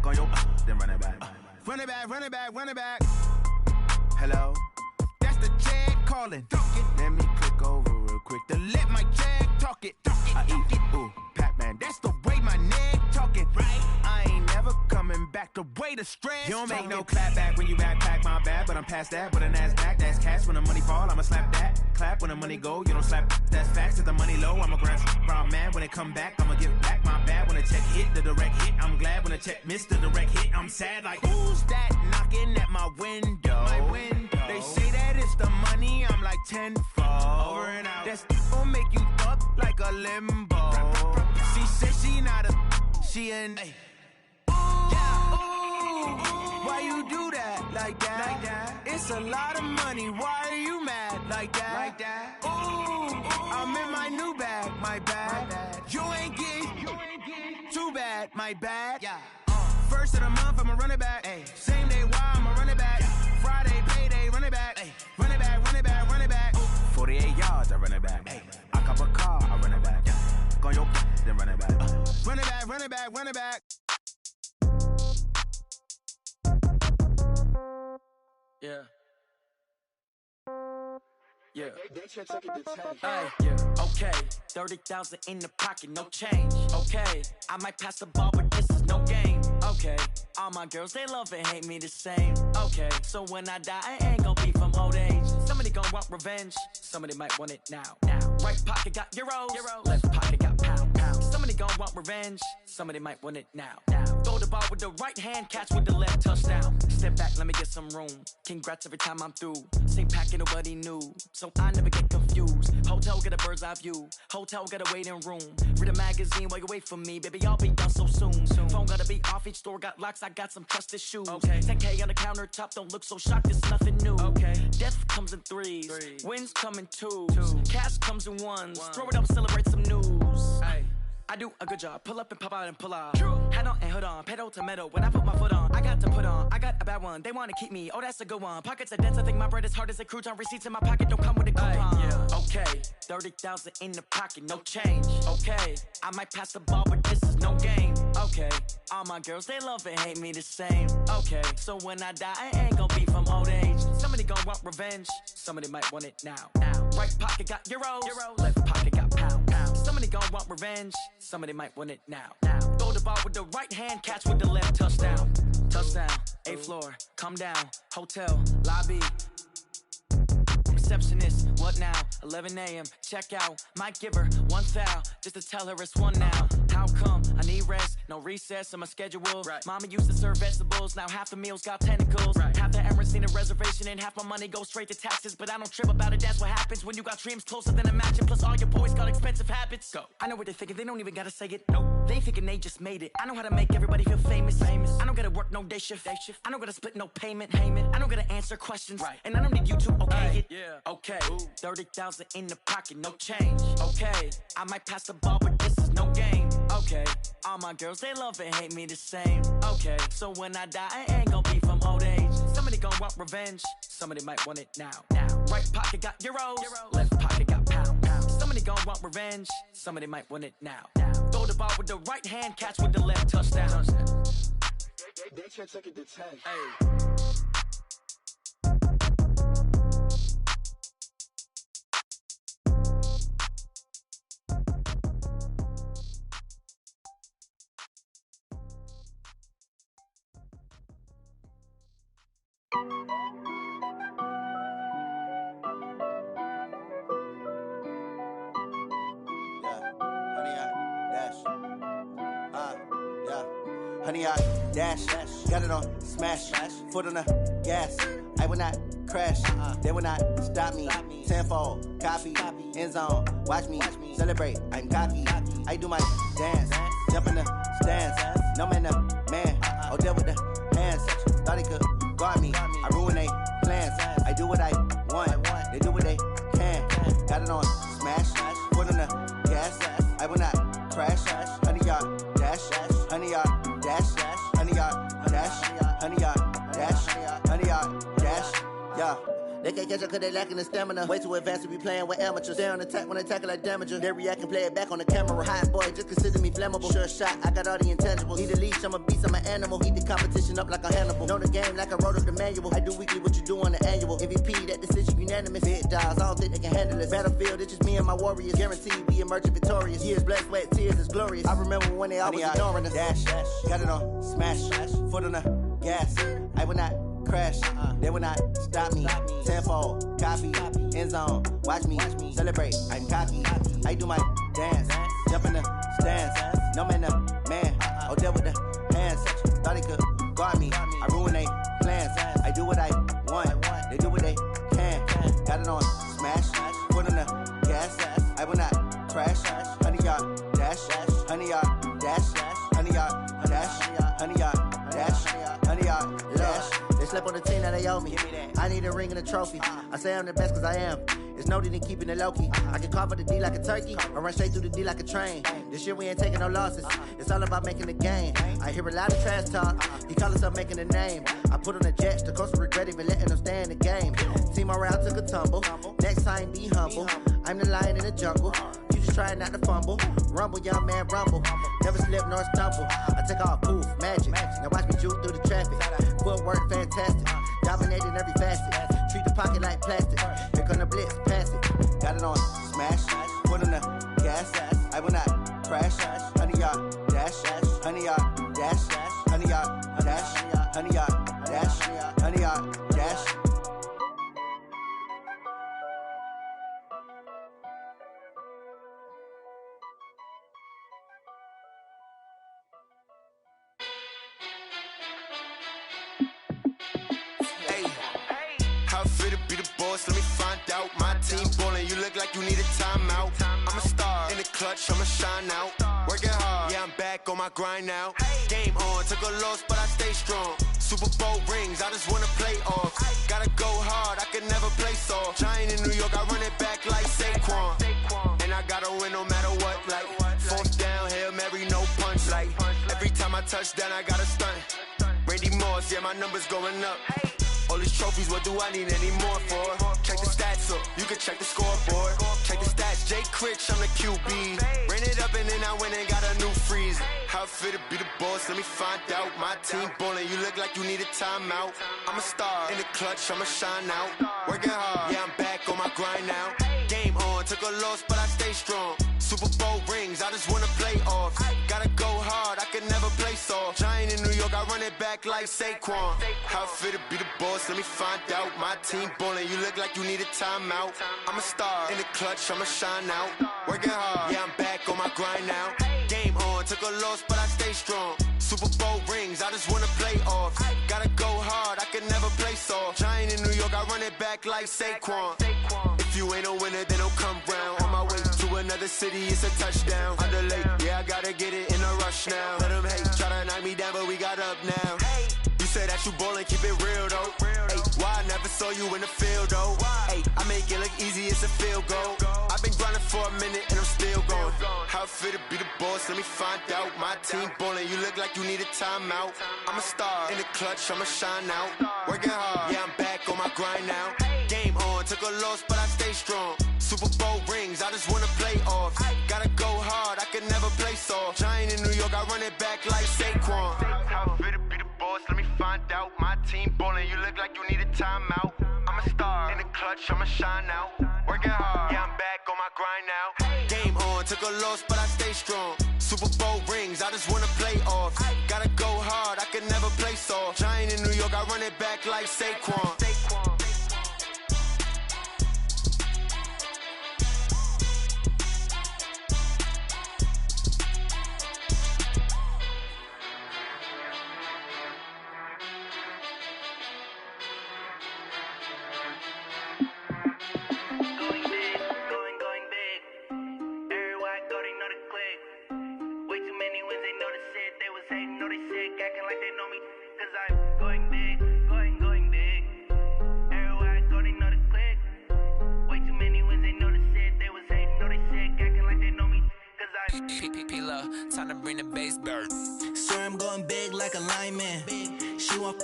Go yo, then run it back. Run it back, run it back, run it back. Hello? That's the jag calling. Let me click over real quick to let my jag talk it. I eat it, ooh, Pac-Man. That's the way my neck talking. Right? I ain't never coming back the way the stress. You don't make no clap back when you backpack, my bad. But I'm past that with a NASDAQ. That's cash when the money fall. I'ma slap that. Clap when the money go. You don't slap. That's facts. If the money low, I'ma grab round man. When it come back, I'ma give back my bad. When the check hit, the direct hit. I'm glad when the check missed the direct hit. I'm sad like who's that knocking at my window? My window. They say that it's the money. I'm like tenfold. Over and out. That's gon' make you up like a limbo. She said she not a. She an. Why you do that like that? It's a lot of money. Why are you mad like that? Ooh, I'm in my new bag, my bad. You ain't get too bad, my bad. First of the month, I'ma run it back. Same day, why I'ma run it back. Friday, payday, run it back. Run it back, run it back, run it back. 48 yards, I run it back. I cop a car, I run it back. Go yo, then run it back. Run it back, run it back, run it back. Yeah. Yeah. Yeah. Okay. 30,000 in the pocket, no change. Okay. I might pass the ball, but this is no game. Okay. All my girls, they love and hate me the same. Okay. So when I die, I ain't gonna be from old age. Somebody gonna want revenge. Somebody might want it now. Right pocket got euros. Left pocket got pounds. Somebody gonna want revenge. Somebody might want it now. Throw the ball with the right hand, catch with the left, touchdown. Step back, let me get some room. Congrats every time I'm through. Same packet, nobody knew. So I never get confused. Hotel get a bird's eye view. Hotel got a waiting room. Read a magazine while you wait for me. Baby, I'll be done so soon. Phone gotta be off, each store got locks. I got some trusted shoes. 10K on the countertop, don't look so shocked, it's nothing new. Death comes in threes. Wins come in twos. Cash comes in ones. Throw it up, celebrate some news. I do a good job. Pull up and pop out and pull off. Head on and hood on. Pedal to metal. When I put my foot on, I got to put on. I got a bad one. They want to keep me. Oh, that's a good one. Pockets are dense. I think my bread is hard as a crouton. Receipts in my pocket don't come with a coupon. Okay. 30,000 in the pocket. No change. Okay. I might pass the ball, but this is no no game. Okay, all my girls, they love and hate me the same. Okay, so when I die, I ain't gonna be from old age. Somebody gonna want revenge, somebody might want it now. Right pocket got euros, left pocket got pounds. Somebody gonna want revenge, somebody might want it now. Throw the ball with the right hand, catch with the left, touchdown. Touchdown, 8th floor, come down, hotel, lobby. Receptionist, what now? 11 a.m., check out. Might give her one foul, just to tell her it's one now. How come? I need rest, no recess in my schedule. Mama used to serve vegetables, now half the meals got tentacles. Half the Emirates need a reservation and half my money goes straight to taxes. But I don't trip about it, that's what happens when you got dreams closer than a mansion. Plus all your boys got expensive habits. Go. I know what they're thinking, they don't even gotta say it. Nope. They thinking they just made it. I know how to make everybody feel famous. I don't gotta work no day shift. I don't gotta split no payment. I don't gotta answer questions. And I don't need you to okay it. Okay, 30,000 in the pocket, no change. Okay, I might pass the ball, but this is no game. Okay, all my girls, they love and hate me the same. Okay, so when I die, I ain't gonna be from old age. Somebody gonna want revenge, somebody might want it now. Right pocket got euros, left pocket got pounds. Somebody gonna want revenge, somebody might want it now. Throw the ball with the right hand, catch with the left, touchdown. They can't take it to 10. Honey, I dash, got it on smash, foot on the gas. I will not crash, they will not stop me. Tenfold, copy, end zone, watch me celebrate. I'm cocky, I do my dance, jump in the stands. No man, the man, oh, deal with the hands. Thought he could guard me, I ruin they plans. I do what I want, they do what they can. Got it on smash, foot on the gas. I will not crash, honey, y'all dash, honey, y'all dash, honey, y'all dash, honey, y'all dash, honey, y'all dash, yeah. They can't catch up cause they lacking the stamina. Way too advanced to be playing with amateurs. Stay on attack when they tackle like damager. They react and play it back on the camera. Hot boy, just consider me flammable. Sure shot, I got all the intangibles. Need a leash, I'm a beast, I'm an animal. Heat the competition up like a Hannibal. Know the game like I wrote up the manual. I do weekly what you do on the annual. MVP, that decision unanimous. Big dogs, I don't think they can handle it. Battlefield, it's just me and my warriors. Guaranteed we emerging victorious. Years, blood, sweat, tears, is glorious. I remember when they always ignoring us. Dash, got it on smash, foot on the gas. I will not crash, they will not stop me. Tenfold, copy, end zone, watch me celebrate. I'm cocky, I do my dance, jump in the stands. No man, the man, oh, deal with the hands. Thought he could guard me, I ruin they plans. I do what I want, they do what they can. Got it on smash, foot on the gas. I will not crash, honey, y'all dash, honey, y'all dash, honey, y'all dash, honey, y'all dash, honey, y'all dash. They slept on the team, now they owe me. I need a ring and a trophy. I say I'm the best cause I am. It's no need in keeping it low-key. I can carve the D like a turkey, or run straight through the D like a train. This year we ain't taking no losses. It's all about making the game. I hear a lot of trash talk. He call himself making a name. I put on the jets, the coach will regret even letting them stay in the game. Team around took a tumble. Next time be humble. I'm the lion in the jungle. You just trying not to fumble. Rumble, young man, rumble. Never slip nor stumble. I take off, poof, magic. Now watch me juke through the traffic. Footwork fantastic. Dominating every facet. Treat the pocket like plastic. Here come the blitz, pass it. Got it on smash, foot on the gas. I will not crash. Honey, y'all dash, honey, y'all dash, honey, y'all dash, honey, y'all dash, honey, y'all dash. Let me find out. My team ballin', you look like you need a timeout. I'm a star in the clutch, I'ma shine out. Working hard, yeah, I'm back on my grind now. Game on, took a loss, but I stay strong. Super Bowl rings, I just wanna play off. Gotta go hard, I can never play soft. Giant in New York, I run it back like Saquon. And I gotta win no matter what, like fourth down, Hail Mary, no punch. Like every time I touch down, I gotta stunt. Randy Moss, yeah, my numbers going up. All these trophies, what do I need any more for? Check the stats up, you can check the scoreboard. Check the stats, Jay Critch, I'm the QB. Ran it up and then I went and got a new freeze. How it feel to be the boss, let me find out. My team ballin', you look like you need a timeout. I'm a star in the clutch, I'ma shine out. Working hard, yeah, I'm back on my grind now. Game on, took a loss, but I stay strong. Super Bowl rings, I just wanna play off. Gotta go hard, I can never play soft. Giant in New York, I run it back like Saquon. How it feel to be the boss, let me find out. My team ballin', you look like you need a timeout. I'm a star in the clutch, I'ma shine out. Working hard, yeah, I'm back on my grind now. Game on, took a loss, but I stay strong. Super Bowl rings, I just wanna play off. Gotta go hard, I can never play soft. Giant in New York, I run it back like Saquon. If you ain't a winner, then don't come round. On my way to another city, it's a touchdown. Under late, yeah, I gotta get it in a rush now. Let them hate, try to knock me down, but we got up now. You say that you ballin', keep it real though. Hey, why I never saw you in the field though? Hey, I make it look easy, it's a field goal. I've been grinding for a minute and I'm still going. How it feel to be the boss, let me find out. My team ballin', you look like you need a timeout. I'm a star in the clutch, I'ma shine out. Working hard, yeah, I'm back on my grind now. Game on, took a loss, but I stay strong. Super Bowl rings, I just wanna play off. Gotta go hard, I can never play soft. Giant in New York, I run it back like Saquon. How it feel to be the boss, let me find out. My team ballin', you look like you need a timeout. I'm a star in the clutch, I'ma shine out. Working hard, yeah, I'm back on my grind now. Game on, took a loss, but I stay strong. Super Bowl rings, I just wanna play off. Gotta go hard, I can never play soft. Giant in New York, I run it back like Saquon. Time to bring the bass bird. Swear I'm going big like a lineman. She want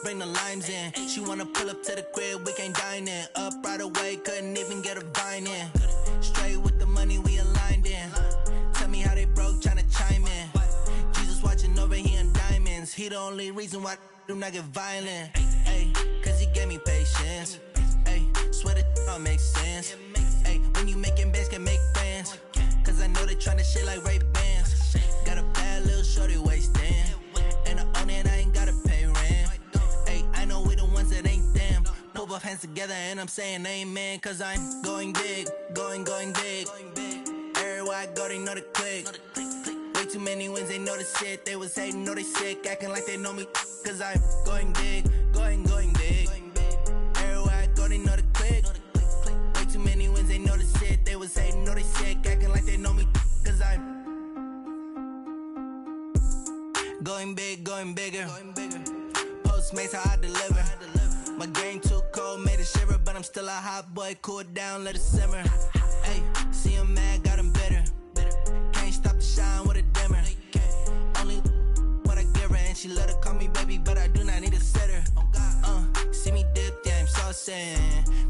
bring the limes in. She wanna pull up to the crib, we can't dine in. Up right away, couldn't even get a vine in. Straight with the money, we aligned in. Tell me how they broke, tryna chime in. Jesus watching over here in diamonds. He the only reason why I do not get violent. Ay, cause he gave me patience. Ay, swear that all makes sense. Ay, when you making bands, can make friends. Cause I know they tryna shit like Ray-Bans. Got a bad little shorty wasting. And I own it, I ain't gotta pay rent. Ay, I know we the ones that ain't them. Pull both hands together and I'm saying amen. Cause I'm going big, going big. Everywhere I go, they know the click. Way too many wins, they know the shit. They was hating, know they sick, acting like they know me. Cause I'm going big, going big. Everywhere I go, they know the click. Way too many wins, they know the shit. They was hating, know they sick, acting like they know me. Cause I'm going big, going bigger. Postmates, how I deliver. My game too cold, made it shiver. But I'm still a hot boy, cool it down, let it simmer. Hey, see him mad, got him bitter. Can't stop the shine with a dimmer. Only what I give her, and she let her call me baby, but I do not need a sitter. See me dip, yeah, I'm saucing.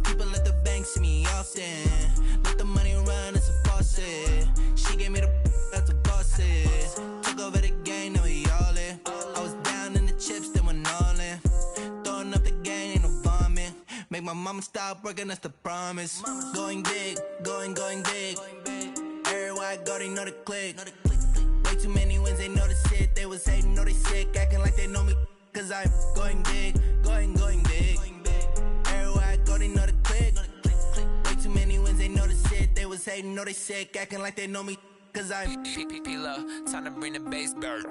People at the bank see me often. Let the money run, it's a faucet. She gave me the that's a boss is. Took over the game, now we all in. I was down in the chips, then went all in. Throwing up the game, ain't no vomit. Make my mama stop working, that's the promise. Going big, going big. Everywhere I go, they know the click. Way too many wins, they know the shit. They was hating, know they sick, acting like they know me. Cause I'm going big, going big. Everywhere I go, they know the click. Way too many wins, they know the shit. They was hating, know they sick, acting like they know me. Cause I'm P-P-P-Love, time to bring the bass bird.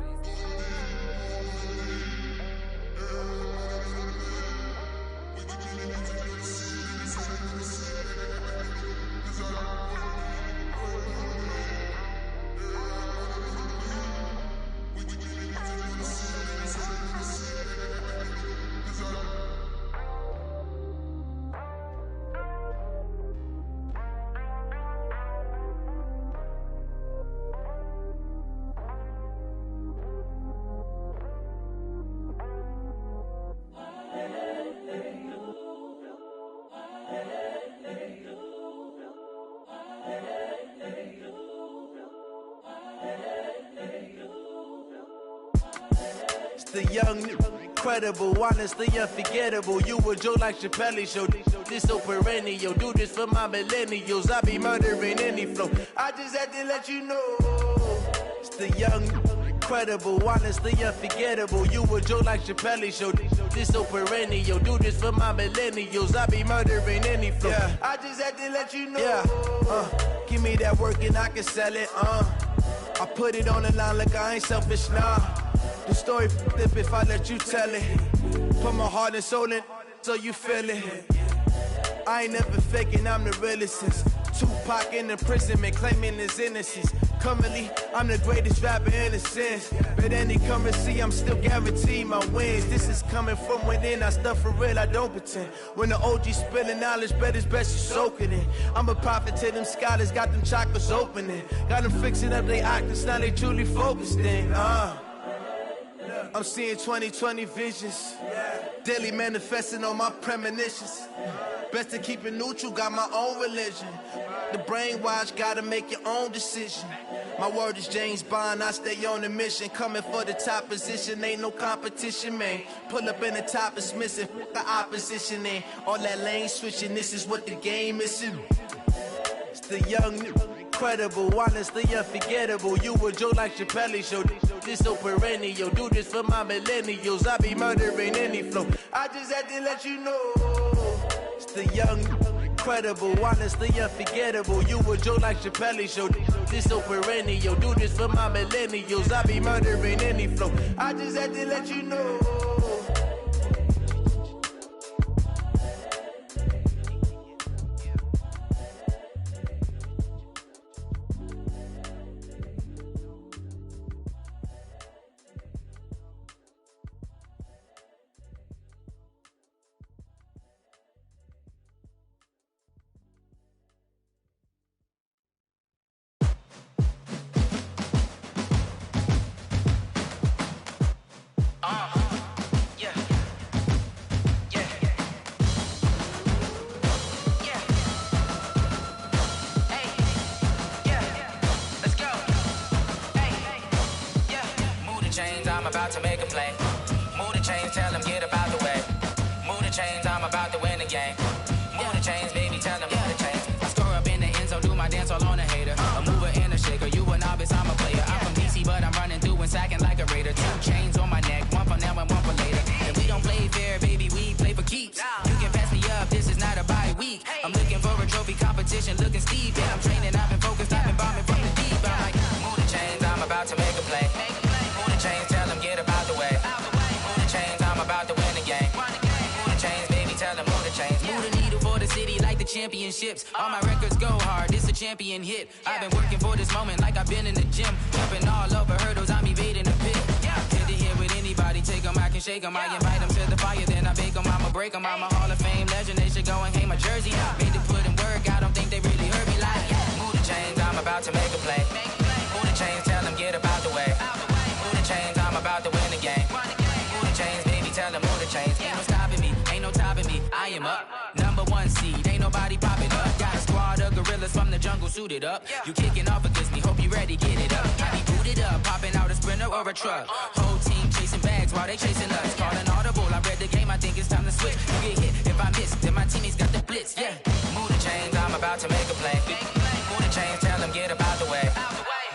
the young, incredible, honestly unforgettable. You a joke like Chappelle Show. This so perennial. Do this for my millennials. I be murdering any flow. I just had to let you know. It's the young, incredible, honestly unforgettable. You a joke like Chappelle Show. This so perennial. Do this for my millennials. I be murdering any flow. Yeah. I just had to let you know. Yeah. Give me that work and I can sell it. I put it on the line like I ain't selfish, nah. The story flip if I let you tell it. Put my heart and soul in so you feel it. I ain't never faking, I'm the realest since Tupac in imprisonment, claiming his innocence. Currently, I'm the greatest rapper in a sense. But any come and see, I'm still guaranteed my wins. This is coming from within, I stuff for real, I don't pretend. When the OG spilling knowledge, bet it's best you soak it in. I'm a prophet to them scholars, got them chakras opening. Got them fixing up their octaves, now they truly focused in. I'm seeing 2020 visions. Daily manifesting on my premonitions. Best to keep it neutral, got my own religion. The brainwash, gotta make your own decision. My word is James Bond, I stay on the mission. Coming for the top position, ain't no competition, man. Pull up in the top, it's missing, the opposition in. All that lane switching, this is what the game is. It's the young, incredible, honestly unforgettable. You a joke like Chappelle Show. This so perennial. Do this for my millennials. I be murdering any flow. I just had to let you know. It's the young, incredible, honestly unforgettable. You a joke like Chappelle Show. This so perennial. Do this for my millennials. I be murdering any flow. I just had to let you know. I'm about to make a play. Move the chains, tell them get up out the way. Move the chains, I'm about to win the game. Move the chains, baby, tell them move the chains. I score up in the end zone, do my dance all on a hater. A mover and a shaker, you a novice, I'm a player. I'm from DC, but I'm running through and sacking like a raider. 2 chains on my neck, one for now and one for later. And we don't play fair, baby, we play for keeps. You can pass me up, this is not a bye week. I'm looking for a trophy competition, looking steep. And I'm training, I've been focused, I've been bombing from the deep. I'm like, move the chains, I'm about to make a play. Move the chains, tell them get up out the way. Move the chains, I'm about to win the game. Move the chains, baby, tell them move the chains. Move the needle for the city like the championships. All my records go hard, this a champion hit. I've been working for this moment like I've been in the gym. Jumping all over hurdles, I'm evading the pit. Hit to hit with anybody, take them, I can shake them. I invite them to the fire, then I bake them. I'ma break them, I'm a Hall of Fame legend. They should go and hang my jersey. Made to put in work, I don't think they really heard me like. Move the chains, I'm about to make a play. Move the chains, tell them get up out the way. Move the chains, I'm about to win the game. Move the chains, baby, tell them move the chains. Ain't no stopping me, ain't no topping me. I am up, #1 seed, ain't nobody popping up. Got a squad of gorillas from the jungle suited up. You kicking off against me, hope you ready, get it up. I be booted up, popping out a Sprinter or a truck. Whole team chasing bags while they chasing us. Calling audible, I read the game, I think it's time to switch. You get hit, if I miss, then my teammates got the blitz, yeah. Move the chains, I'm about to make a play. Move the chains, tell them get up out the way.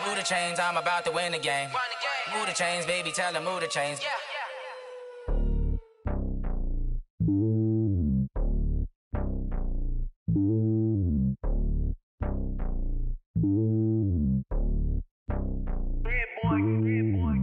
Move the chains, I'm about to win the game. Move the chains, baby, tell them move the chains.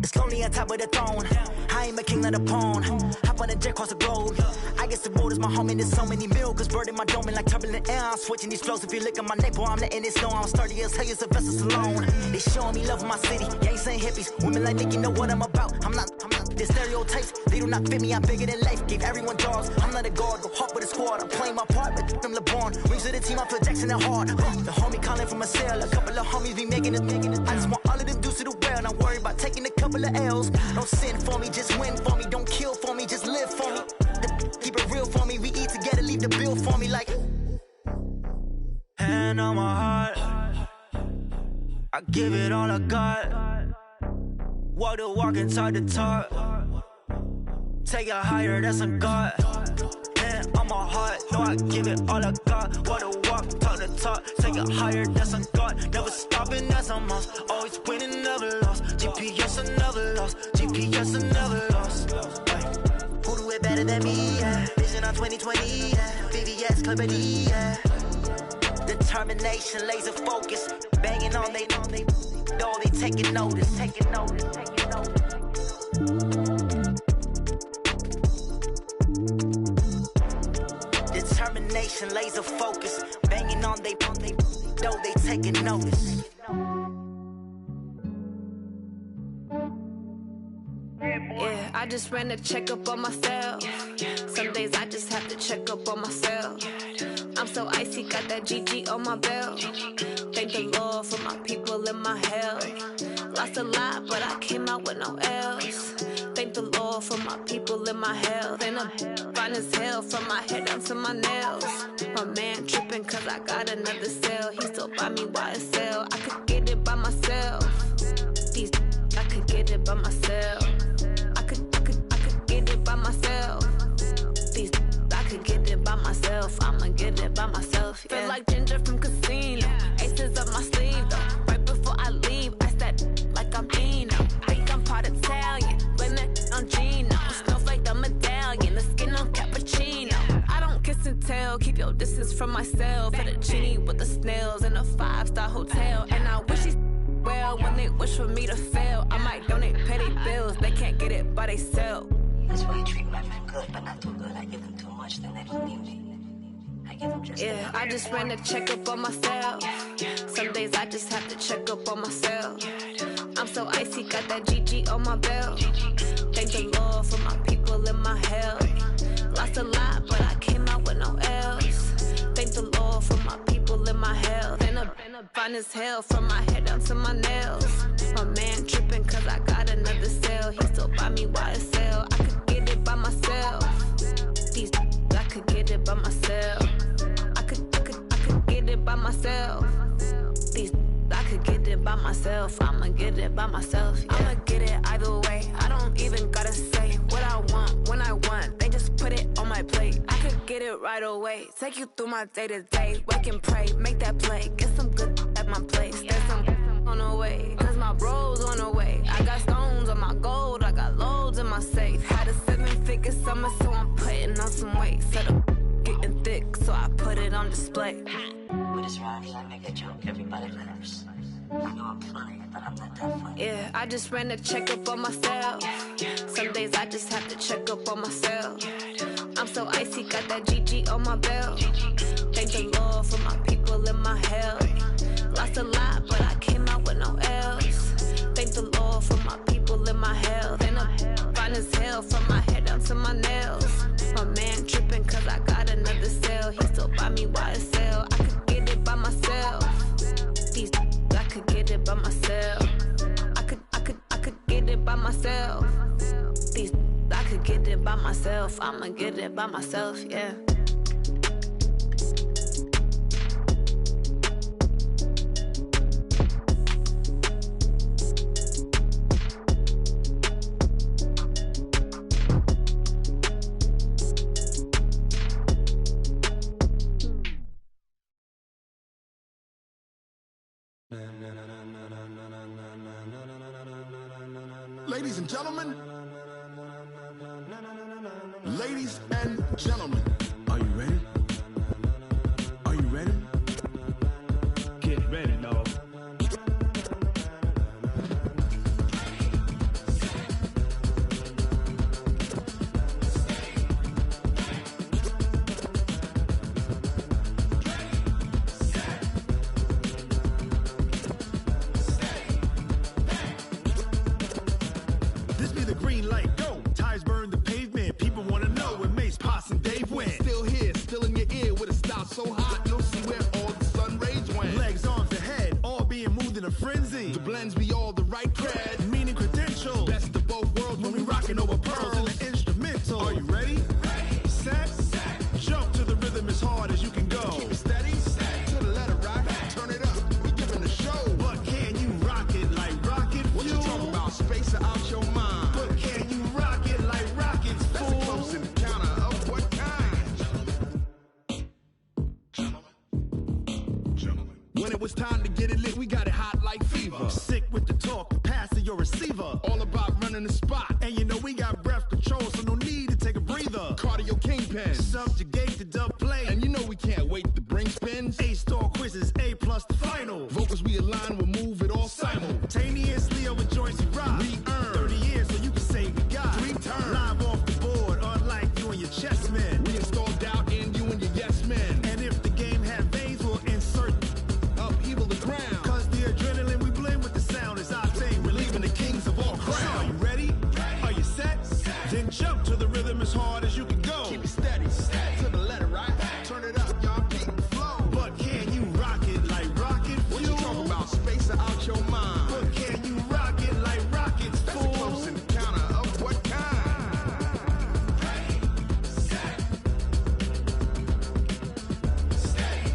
It's lonely on top of the throne. I ain't a king, not a pawn. Hop on a jet across the globe. I guess the road is my home and there's so many milkers. Bird in my dome and like turbulent air. I'm switching these flows. If you look at my neck, boy, I'm letting it snow. I'm sturdy as hell as a vessel alone. They showing me love in my city. Gangs ain't hippies. Women like Nicky know what I'm about. I'm not. The stereotypes, they do not fit me. I'm bigger than life. Gave everyone dogs. I'm not a guard. Go hard with a squad. I'm playing my part, but them LeBron. Rings to the team, I feel Jackson and hard. The homie calling from a cell. A couple of homies be making it. I just want all of them dudes to do well. Not worry about taking a couple of L's. Don't sin for me, just win for me. Don't kill for me, just live for me. Keep it real for me. We eat together, leave the bill for me like. Hand on my heart, I give it all I got. Walk the walk and talk the talk. take it higher, that's a God. Man, on my heart, know I give it all I got. Wanna walk, talk the talk, take it higher, that's a God. Never stopping, that's a must. Always winning, never lost. GPS, I never lost. GPS, I never lost. Who do it better than me? Yeah. Vision on 2020, yeah. VVS, Clarity, yeah. Determination, laser focus, banging on they know they taking notice, taking notice, taking notice. Determination, laser focus, banging on they know they taking notice. Yeah, I just ran a checkup on myself. Some days I just have to check up on myself. I'm so icy, got that GG on my belt. Thank the Lord for my people in my health. Lost a lot, but I came out with no else. Thank the Lord for my people in my health. And I'm fine as hell from my head down to my nails. My man tripping cause I got another cell. He still buy me YSL. I could get it by myself. These I could get it by myself. I could get it by myself. These I could get it by myself. I'ma get it by myself. Yeah. Feel like Ginger from Casino. Aces up my sleeve though. Right before I leave, I said like I'm Eno. Think I'm part Italian. Blame that on Gino. Snowflake the medallion. The skin on cappuccino. I don't kiss and tell. Keep your distance from myself. Fettuccine with the snails in a 5-star hotel. And I wish he's well when they wish for me to fail. I might donate petty bills. They can't get it by themselves. That's why you treat my men good, but not too good. I give them too much, then they believe me. I give them just yeah, I just ran a checkup on myself. Some days I just have to check up on myself. I'm so icy, got that GG on my belt. Thank the Lord for my people in my health. Lost a lot, but I came out with no else. Thank the Lord for my people in my health. And I'm fine as hell from my head down to my nails. My man tripping cause I got another cell. He still buy me YSL. I could get it by myself. These I could get it by myself. I could get it by myself. These I could get it by myself. I'ma get it by myself. Yeah. I'ma get it either way. I don't even gotta say what I want when I want. They just put it on my plate. I could get it right away. Take you through my day to day. Wake and pray, make that play. Get some good at my place. There's some on the way. Cause my bro's on the way. I got stones on my gold. I got loads in my safe. Had a 7-figure summer, so I'm putting on some weight. Set up getting thick, so I put it on display. With this rhymes, I make a joke, everybody laughs. I know I'm funny, but I'm not that funny. Yeah, I just ran a checkup on myself. Some days I just have to check up on myself. I'm so icy, got that GG on my belt. Thank the Lord for my people in my health. Lost a lot, but I came out with no else. Thank the Lord for my people in my health. And I'm fine as hell from my head down to my nails. My man tripping cause I got another cell. He still buy me YSL. I could get it by myself. These I could get it by myself. I could get it by myself. These I could get it by myself. I'ma get it by myself, yeah. Ladies and gentlemen, ladies and gentlemen, are you ready? Are you ready? Get ready, dog. This be the green light, go. Tires burn the pavement. People wanna know where Mace, Poss, and Dave went. Still here, still in your ear with a style so hot, you'll see where all the sun rays went. Legs, arms, and head, all being moved in a frenzy. The blends be all the right cred, meaning credentials. Best of both worlds when we rockin' over pearls in the instrumental. Are you ready? Ready. Set. Jump to the rhythm as hard as you can go. Keep it steady. To the letter rock. Turn it up. We giving the show. But can you rock it like rocket fuel? What you talking about? Space or out your mind? But can you rock it like rockets full? When it was time to get it lit, we got it hot like fever. Sick with the talk, the pass to your receiver. All about running the spot. And you know we got breath control, so no need to take a breather. Cardio kingpin, subjugate the dub play. And you know we can't wait to bring spins. A-star quizzes, A+ the final. Vocals we align, we'll move it all simultaneously over joints we rock. We earn 30 years, so you can say we got 3 turns. Live off the board, unlike you and your chess men. We install doubt in you and your yes men. And if the game had veins, we'll insert upheaval the ground. Cause the adrenaline we blend with the sound is our thing. We're leaving the kings of all crowns. So are you ready? Are you set? Then jump to the rhythm as hard as you can go. Keep it steady, to the letter, right? Turn it up, y'all, keep the flow. But can you rock it like rocket fuel? What you talking about? Space or out your mind? But can you rock it like rockets, fool? That's a close encounter of what kind? Ready, set, stay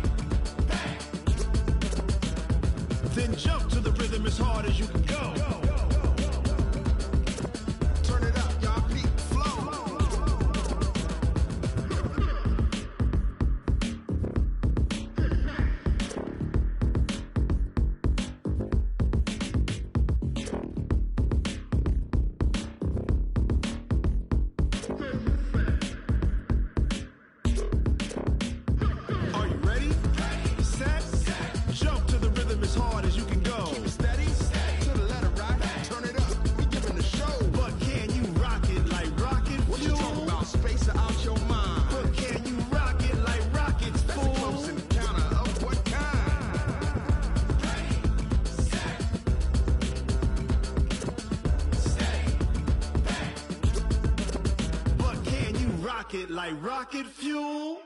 back. Then jump to the rhythm as hard as you can go. Turn it up, y'all, keep the flow. Are you ready? Set, jump to the rhythm as hard as you can go. Keep it steady, to the letter, right? Turn it up, we giving the show. But can you rock it like rocket fuel? What you talking about? Space or out your mind? But can you rock it like rockets, fool? That's a close encounter of what kind? Ready, set, stay back. But can you rock it like rocket fuel?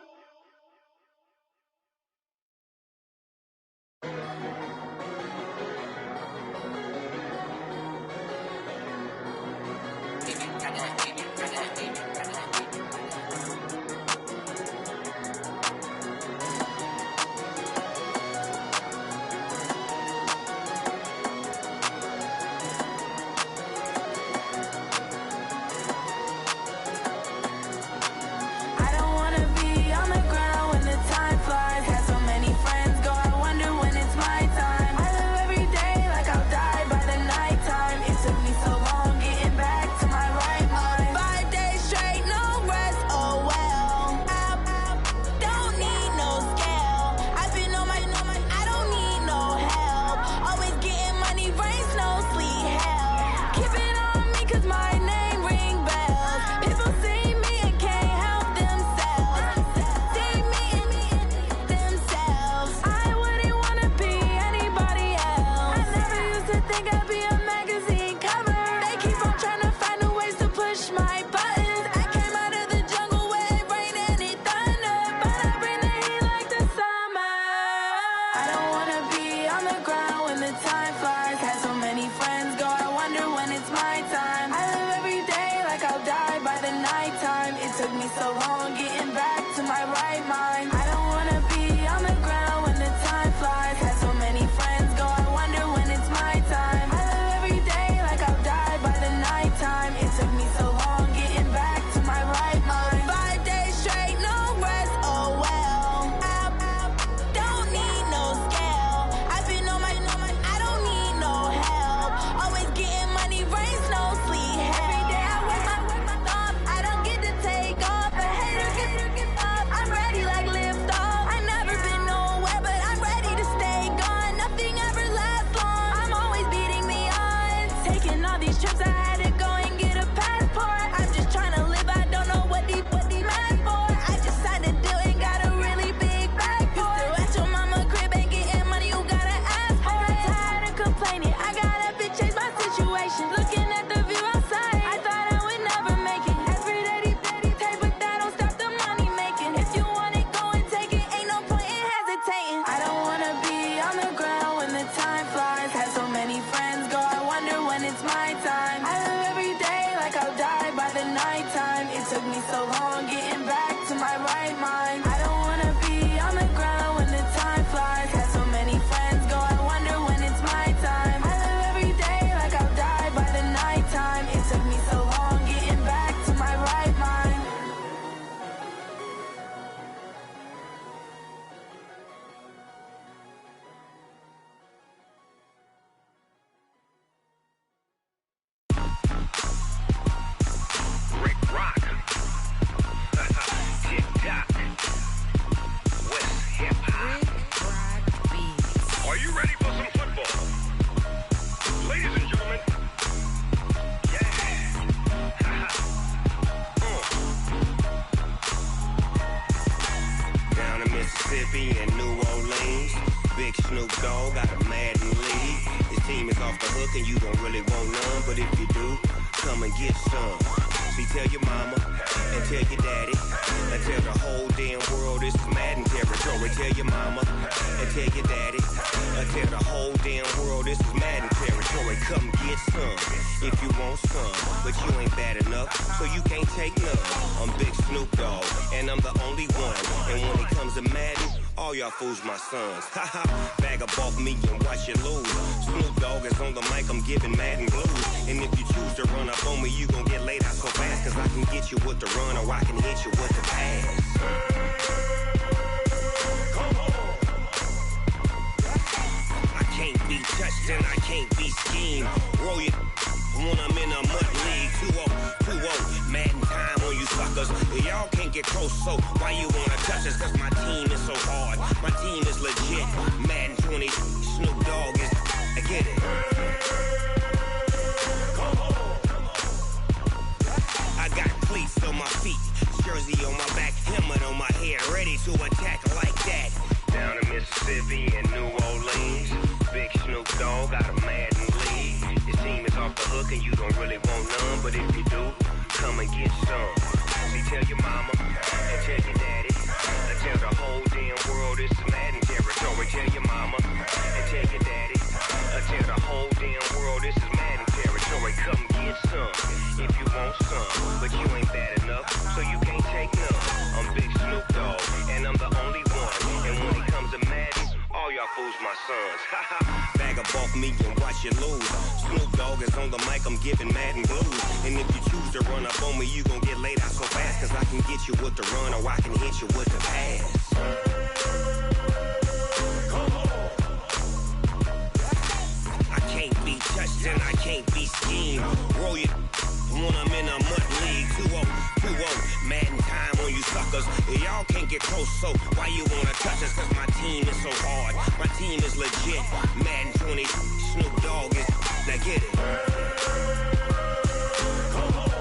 I don't wanna be Mississippi and New Orleans. Big Snoop Dogg got a Madden league. His team is off the hook and you don't really want none, but if you do, come and get some. See, tell your mama and tell your daddy and tell the whole damn world this is Madden territory. Tell your mama and tell your daddy and tell the whole damn world this is Madden territory. Come get some if you want some, but you ain't bad enough, so you can't take none. I'm Big Snoop Dogg and I'm the only one, and when it comes to Madden, all y'all fools my sons. Haha, bag up off me and watch you lose. Snoop Dogg is on the mic, I'm giving Madden blues. And if you choose to run up on me, you gon' get laid out so fast, cause I can get you with the run or I can hit you with the pass. Come on. I can't be touched and I can't be schemed. Roll you when I'm in a mud league. 2-0, Madden time on you suckers. Y'all can't get close, so why you wanna touch us? Cause my team is so hard, my team is legit. Madden 20, Snoop Dogg is, I get it. Come on. I got cleats on my feet, jersey on my back, helmet on my head, ready to attack like that. Down in Mississippi and New Orleans, Big Snoop Dogg got a Madden league. His team is off the hook and you don't really want none, but if you do, come and get some. See, tell your mama and tell your daddy and tell the whole damn world this is Madden territory. Tell your mama and tell your daddy and tell the whole damn world this is Madden territory. Come get some if you want some, but you ain't bad enough, so you can't take none. I'm Big Snoop Dogg and I'm the only one, and when it comes to Madden, all y'all fools my sons. Bag up off me and watch you lose. Snoop Dogg is on the mic, I'm giving Madden blues. And if you choose to run up on me, you gon' get laid out so fast, cause I can get you with the run or I can hit you with the pass. Come on. I can't be touched and I can't be schemed. Roll you when I'm in a mud league. 2-0, Madden time on you suckers. Y'all can't get close, so why you wanna touch us? Cause my team is so hard, my team is legit. Madden 20, Snoop Dogg is, now get it. Come on.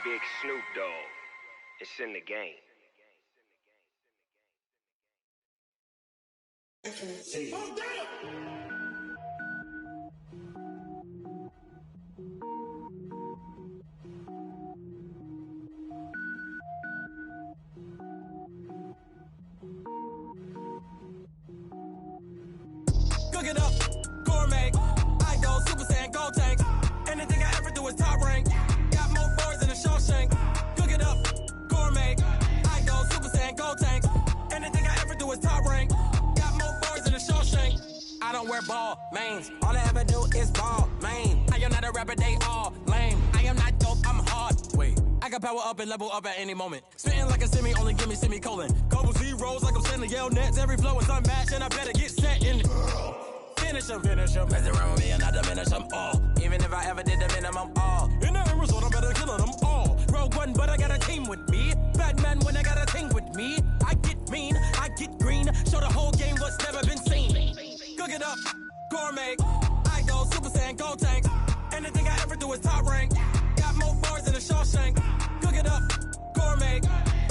Big Snoop Dogg, it's in the game. Cook it up, gourmet. I go Super Saiyan, gold tank. Anything I ever do is top rank. Got more boards than a Shawshank. Cook it up, gourmet. I go Super Saiyan, gold tank. Anything I ever do is top rank. Got more boards than a Shawshank. I don't wear ball mains. All I ever do is ball main. I am not a rapper, they all lame. I am not dope, I'm hard. Wait, I can power up and level up at any moment. Spitting like a semi, only give me semicolon. Couple zeros like I'm sending yell nets. Every flow is unmatched and I better get set in. Finish them. Mess around with me and I diminish them all. Even if I ever did the minimum all. In the end result, I better kill them all. Rogue One, but I got a team with me. Batman when I got a thing with me. I get mean, I get green. Show the whole game what's never been seen. Cook it up, gourmet. I go Super Saiyan, gold tank. Anything I ever do is top rank. Got more bars than a Shawshank. Cook it up, gourmet.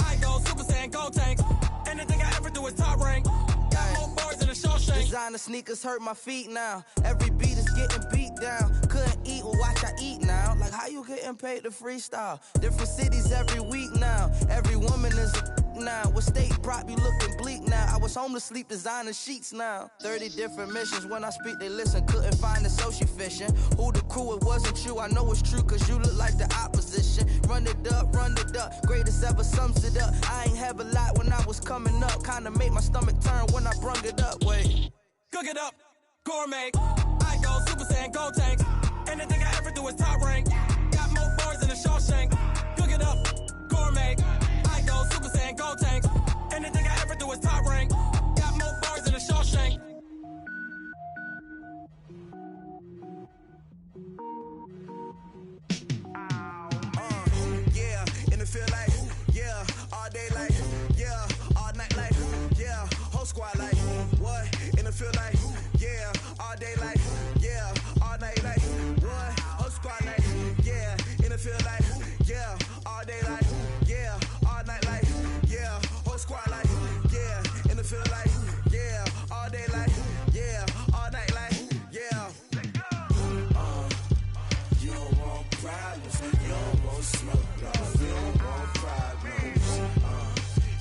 I go Super Saiyan, gold tank. Anything I ever do is top rank. Got more bars than a Shawshank. Designer sneakers hurt my feet now. Every beat is getting beat down. Couldn't eat, well watch I eat now. Like how you getting paid to freestyle? Different cities every week now. Every woman is a now. What state prop you looking bleak now? I was home to sleep designer sheets now. 30 different missions. When I speak they listen. Couldn't find it so she fishing. Who the crew? It wasn't you. I know it's true cause you look like the opposition. Run it up. Greatest ever sums it up. I ain't have a lot when I was coming up. Kinda made my stomach turn when I brung it up. Wait. Cook it up, gourmet. I go Super Saiyan, gold tank. Anything I ever do is top rank. Got more bars than a Shawshank. Cook it up, gourmet. I go Super Saiyan, gold tank. Anything I ever do is top rank. Got more bars than a Shawshank. Yeah, in the field like, yeah, all day like, yeah, all night like, yeah, whole squad like, what? In the field like, yeah, all day like, yeah, all night like, what? Whole squad like. problems. You don't want smoke, dog. You don't want problems.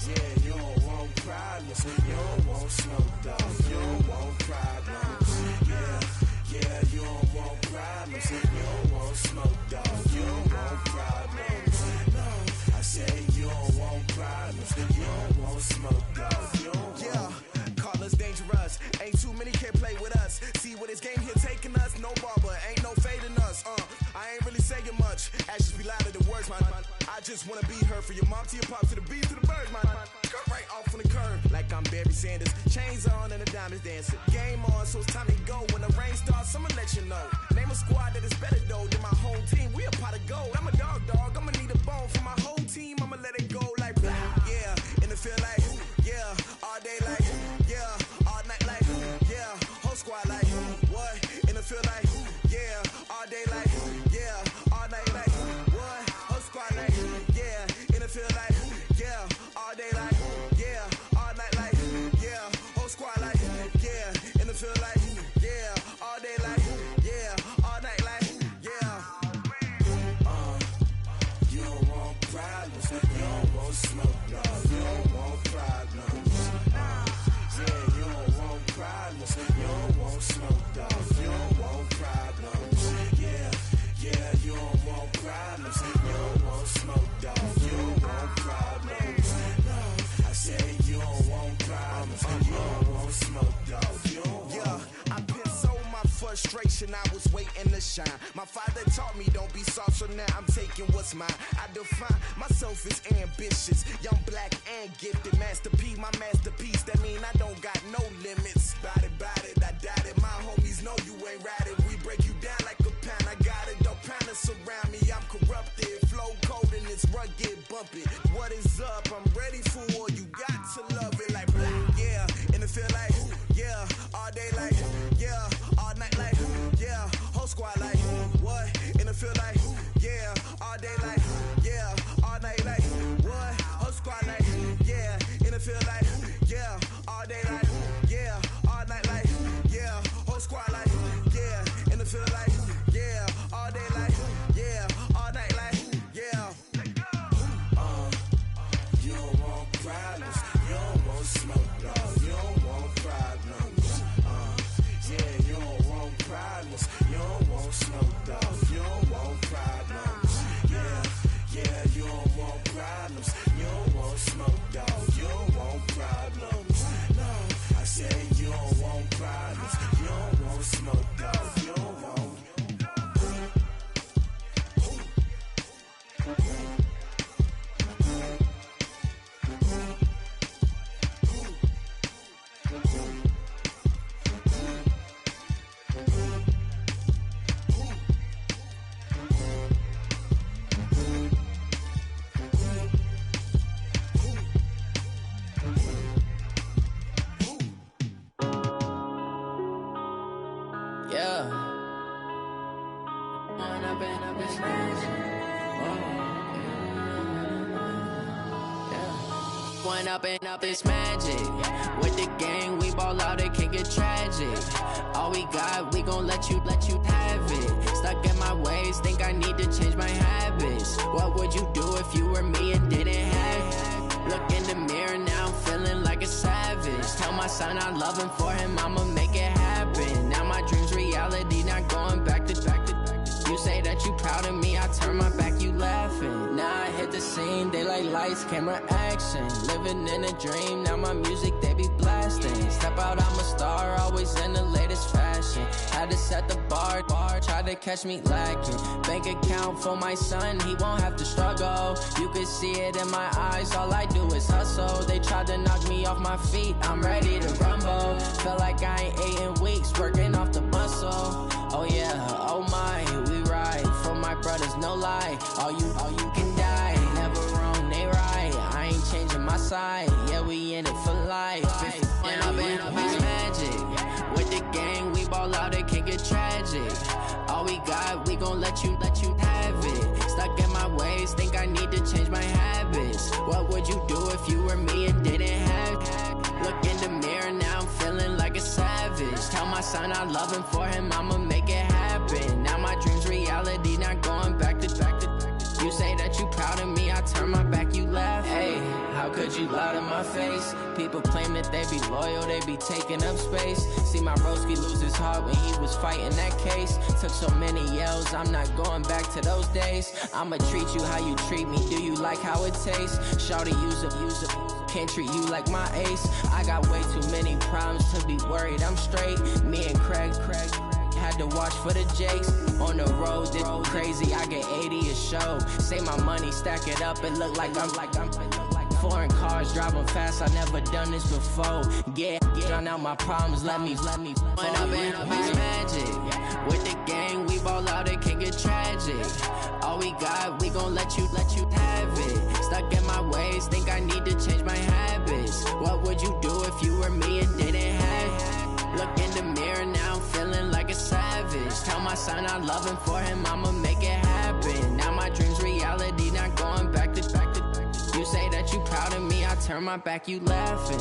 Yeah, you don't want problems. You don't want smoke, dog. You don't want problems. Yeah, you don't want problems. You don't want smoke, dog. You don't want problems. No, I say you don't want problems. You don't want smoke, dog. You don't want. Call us dangerous. Ain't too many can play with us. See where this game here taking us. No barber, ain't no fading us. I ain't really saying much. Actions be louder than words, man. I just wanna be heard from your mom to your pop to the beat to the birds, man. Cut right off on the curb like I'm Barry Sanders. Chains on and the diamonds dancing. Game on, so it's time to go. When the rain starts, I'ma let you know. Name a squad that is better though than my whole team. We a pot of gold. I'm a dog. I'ma need a bone for my whole team. I'ma let it go like yeah. And it feel like yeah. All day like yeah. All night like yeah. Whole squad like what? And it feel like yeah. All day like yeah. All night like what? Whole squad like yeah. And it feel like yeah. All day like yeah. All night like yeah. Whole squad like yeah. And it feel like yeah. All day like yeah. All night like yeah. You don't want problems. You don't want smoke, no. You don't want problems. Yeah, you don't want problems. You don't want smoke, dog. You don't want problems. Yeah, you don't want problems. You don't want smoke, dog. You don't want problems. No, I say you don't want problems. You don't want smoke, dog. You don't want. I've been so my frustration, I was waiting to shine. My father taught me don't be soft, so now I'm taking what's mine. I define myself as ambitious, young, black, and gifted. Master P, my masterpiece. That mean I don't got no limits. Bout it, I doubt it. My homies know you ain't ratted. We break you down like a pound. I got it, don't pound us around me. I'm corrupted, flow cold and it's rugged, bumpy. What is up? I'm ready for war. You got to love it like yeah. And it feel like yeah. All day like yeah. All night like yeah. Whole squad like what? And it feel like yeah. All day like yeah. All night like what? Whole squad like yeah. And it feel like yeah. All day like yeah. All night like yeah. Whole squad like yeah. And it feel like yeah. All day like yeah. All night like yeah. You don't want problems. You don't want smoke, dog. You don't want problems. Yeah, you don't want problems. You don't want smoke, dog. You don't want problems. Yeah, you don't want problems. You don't want smoke, dog. You don't want problems. No, I say you don't want problems. You don't want smoke, dog. You don't want. Up this magic. With the gang, we ball out, it can get tragic. All we got, we gon' let you have it. Stuck in my ways, think I need to change my habits. What would you do if you were me and didn't have it? Look in the mirror now, I'm feeling like a savage. Tell my son I love him, for him I'ma make it happen. Now my dream's reality, not going back to. You say that you proud of me, I turn my back, you laughing. Now I hit the scene, daylight lights, camera action. Living in a dream, now my music, they be blasting. Step out, I'm a star, always in the latest fashion. Had to set the bar, try to catch me lacking. Bank account for my son, he won't have to struggle. You can see it in my eyes, all I do is hustle. They tried to knock me off my feet, I'm ready to rumble. Feel like I ain't ate in weeks, working off the muscle. Oh yeah, oh my, we ride for my brothers, no lie. All you can die, never wrong, they right. I ain't changing my side, yeah, we in it for life. When I've been up, it's magic. With the gang, we ball out, it can get tragic. All we got, we gon' let you have it. Stuck in my ways, think I need to change my habits. What would you do if you were me and didn't have it? Look in the mirror now, I'm feeling like a savage. Tell my son I love him, for him I'ma make it happen. Now my dream's reality, not going back to. you loud in my face. People claim that they be loyal, they be taking up space. See my broski lose his heart when he was fighting that case. Took so many yells, I'm not going back to those days. I'ma treat you how you treat me, do you like how it tastes? Shawty, use up, can't treat you like my ace. I got way too many problems to be worried, I'm straight. Me and Craig had to watch for the Jakes. On the road, this crazy, I get 80 a show. Say my money, stack it up, it look like I'm foreign cars, driving fast, I never done this before. Get drown out my problems, let me When up in a bitch magic. With the gang, we ball out, it can get tragic. All we got, we gon' let you have it. Stuck in my ways, think I need to change my habits. What would you do if you were me and didn't have it? Look in the mirror, now I'm feeling like a savage. Tell my son I love him, for him I'ma make it happen. Now my dream's reality, not going back to. You say that you proud of me, I turn my back, you laughing.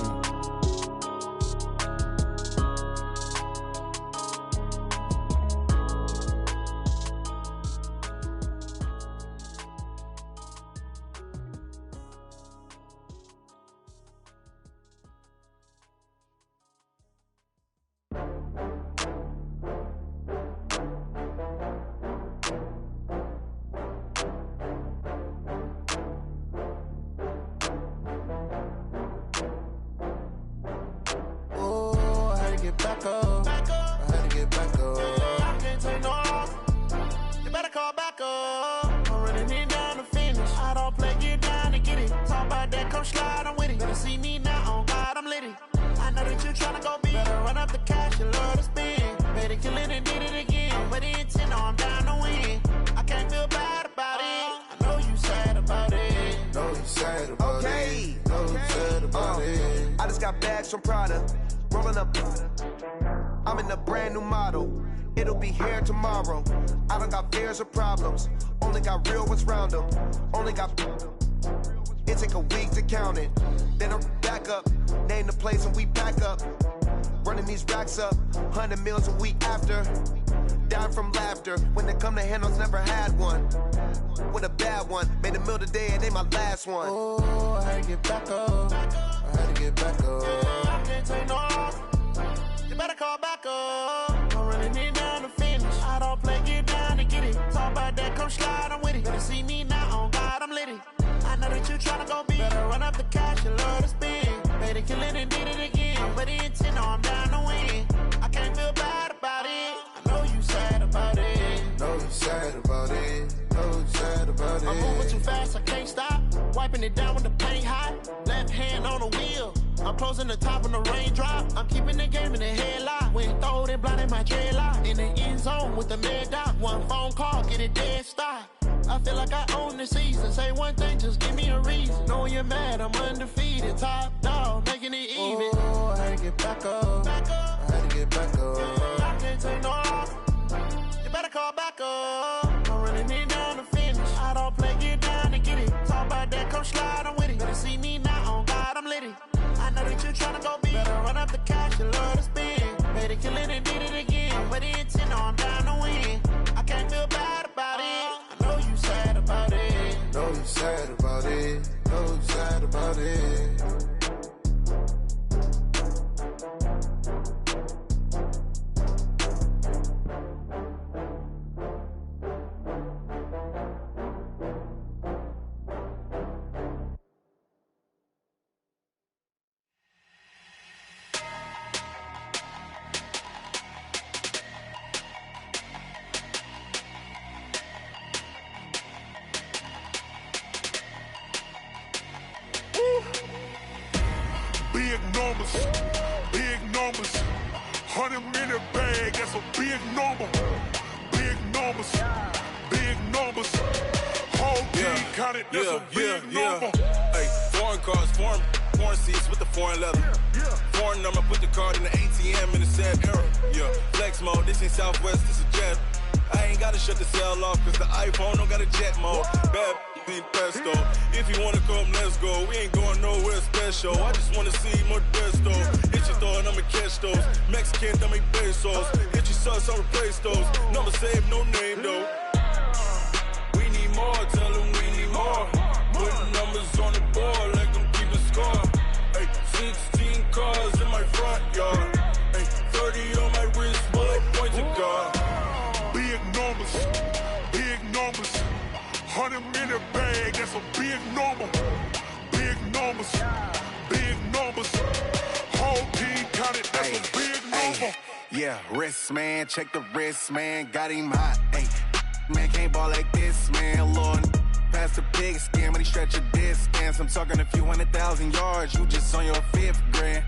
From Prada, rolling up. I'm in a brand new model. It'll be here tomorrow. I don't got fears or problems. Only got real ones round them. Only got. It take a week to count it. Then I'm back up. Name the place and we back up. Running these racks up. 100 meals a week after. Down from laughter. When it come to handles, never had one. With a bad one. Made a meal today, it ain't my last one. Oh, I had to get back up. I had to get back up. I can't take no loss. You better call back up. I'm running it down to finish. I don't play, get down to get it. Talk about that, come slide, I'm with it. Better see me now, on God, I'm litty. I know that you tryna go big. Better run up the cash, you love to spend. Better kill it and did it again. I'm ready intent, no, I'm down to win. I can't feel bad about it. I know you sad about it. Know you sad about it. Know you sad about it. I'm moving too fast, I can't stop. Wiping it down when the paint hot. Left hand on the wheel. I'm closing the top when the raindrop. I'm keeping the game in the headlock. When throwed and blinded my dreadlock. In the end zone with the mad dot. One phone call, get it dead stop. I feel like I own the season. Say one thing, just give me a reason. Knowing you're mad, I'm undefeated. Top dog, making it even. Oh, I had to get back up. I had to get back up. I can't take no loss. You better call back up. I'm running it down to finish. I don't play, get down to get it. Talk about that, come slide, I'm with it. Better see me now, on God, I'm litty. I know that you tryna go big. Better run up the cash, you love to spend. Better kill it and did it again. I'm ready intent, no, I'm down to win. I can't feel bad about it. I know you sad about it. Know you sad about it. Know you sad about it. Big numbers, big numbers. 100-minute bag, that's a big number. Big numbers, big numbers. Whole team counted, that's a big number. Hey, foreign cars, foreign seats with the foreign leather. Foreign number, put the card in the ATM in the sad era. Yeah, flex mode, this ain't Southwest, this is jet. I ain't gotta shut the cell off, cause the iPhone don't got a jet mode. Bad ain't pesto. If you wanna come, let's go. We ain't going nowhere special. I just wanna see more Desto. Hit your thought, I'ma catch those. Mexican, dummy pesos. Hit your sus, I'll replace those. Number save, no name though. We need more, tell them we need more. Putting numbers on the board, like them keep a score. 100-minute bag, that's a big number. Big numbers, big numbers. Whole team counted, that's a big number. Yeah, wrist, man, check the wrist, man, got him hot. Ay, man, can't ball like this, man, Lord. Past the pig skin, when he stretch a distance. I'm talking a few 100,000 yards, you just on your 5th grand.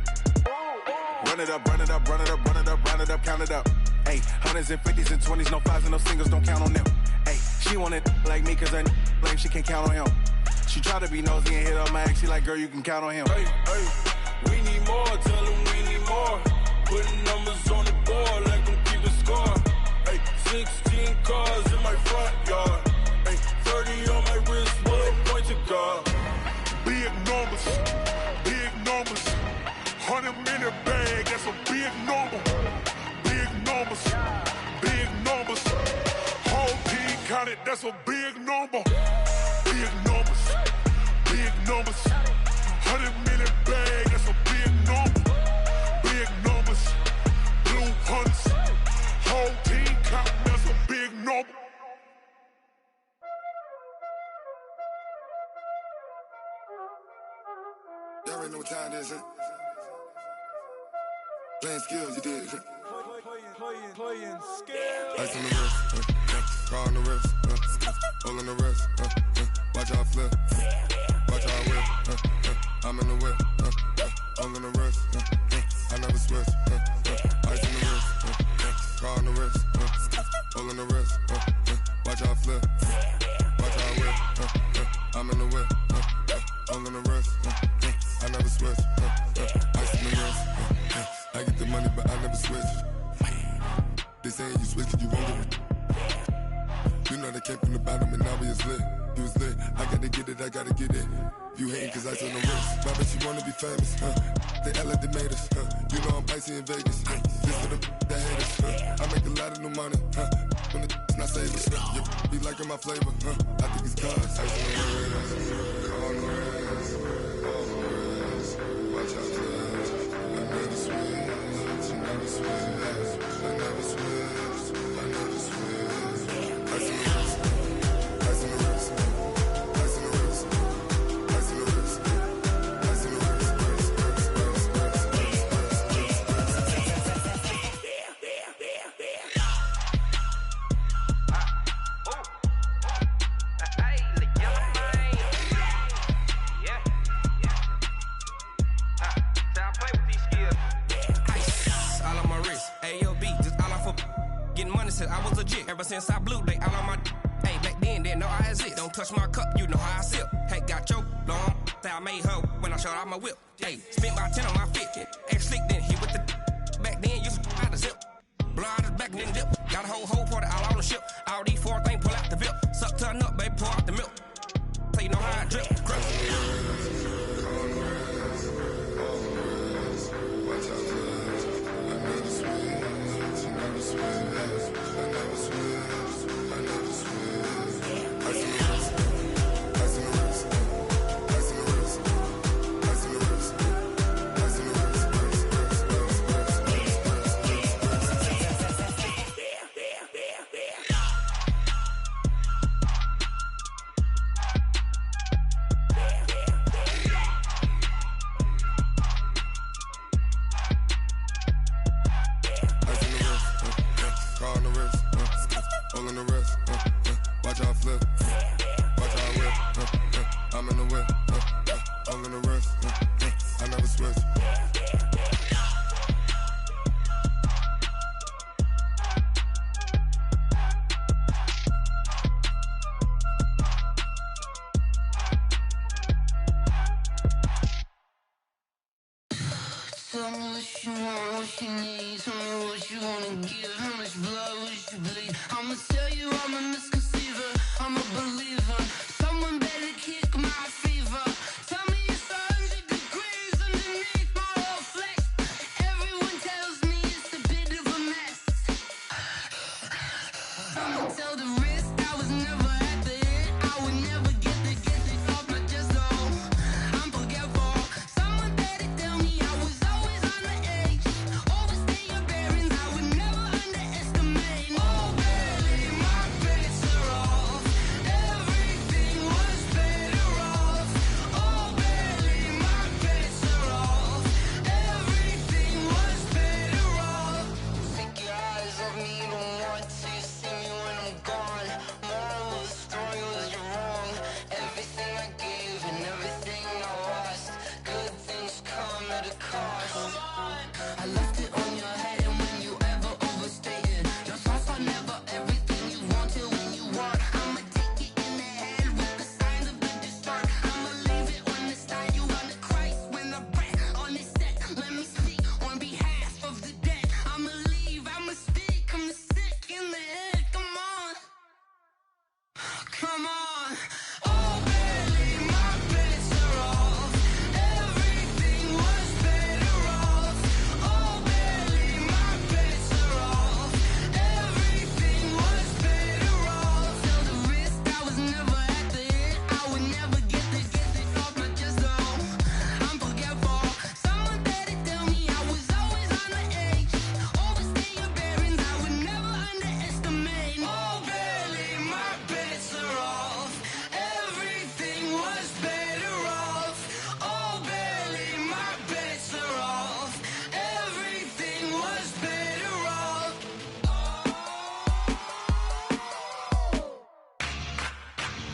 Run it up, run it up, run it up, run it up, run it up, count it up. Ay, hundreds and 50s and 20s, no 5s and no singles, don't count on them. Ay, she want it like me, cause her like she can't count on him. She try to be nosy and hit on my ex, she like, girl, you can count on him. Hey, hey, we need more, tell them we need more. Putting numbers on the board like I'm keeping score. Hey, 16 cars in my front yard. Hey, 30 on my wrist, bullet point to guard. Big numbers, big numbers. 100-minute bag, that's a big number. Big numbers, big numbers. Whole team counted, that's a big number. Big numbers, big numbers. 100-minute bag, that's a big number. Big numbers, blue hunts. Whole team counting, that's a big number. Y'all already know what time it is, huh? Playing skills, you did. Playing skills. Ice on the wrist, car on the wrist, hole in the wrist, watch how I flip, watch how I whip, I'm in the whip, hole in the wrist, I never switch, ice on the wrist, car on the wrist, hole in the wrist, watch how I flip, watch how I whip, I'm in the whip, hole in the wrist, I never switch, ice on the wrist, I get the money but I never switch. They saying you switch cause you won't get it. You know they came from the bottom and now we is lit. You was lit, I gotta get it, I gotta get it. You hating cause ice on the wrist. But I bet you wanna be famous, They act like they made us, You know I'm icy in Vegas, This for the that hate us, I make a lot of new money, When it's not savers, You be liking my flavor, I think it's cause ice on the wrist, on the wrist, on the wrist. Watch out, cuz I never switch, I never switch, I never switch, I never switch. Ice on the wrist, ice on the wrist, ice on the wrist, ice on the wrist, ice on the I was legit ever since I blew they all on my hey back then didn't know I exist. Don't touch my cup, you know how I sip. Hey, got your long that I made her when I showed out my whip. Hey, spent about 10 on my fit. Ex slick then hit with the back then used to out the zip. Blow out his back then dip. Got a whole party all on the ship. All these 4 things pull out the VIP. Suck turn up, baby, pour out the milk. So you know how I drip. Crush. Tell me what you want, what you need. Tell me what you wanna give. How much blood would you bleed? I'ma tell you I'm a misconceiver. I'm a believer. Someone better kick my fever. Tell me it's 100 degrees underneath my whole flesh. Everyone tells me it's a bit of a mess. I'ma tell the risk I was never at the end. I would never get this off my chest though. I'm forgetful. Someone better tell me I was always on the edge. Overstay your bearings, I would never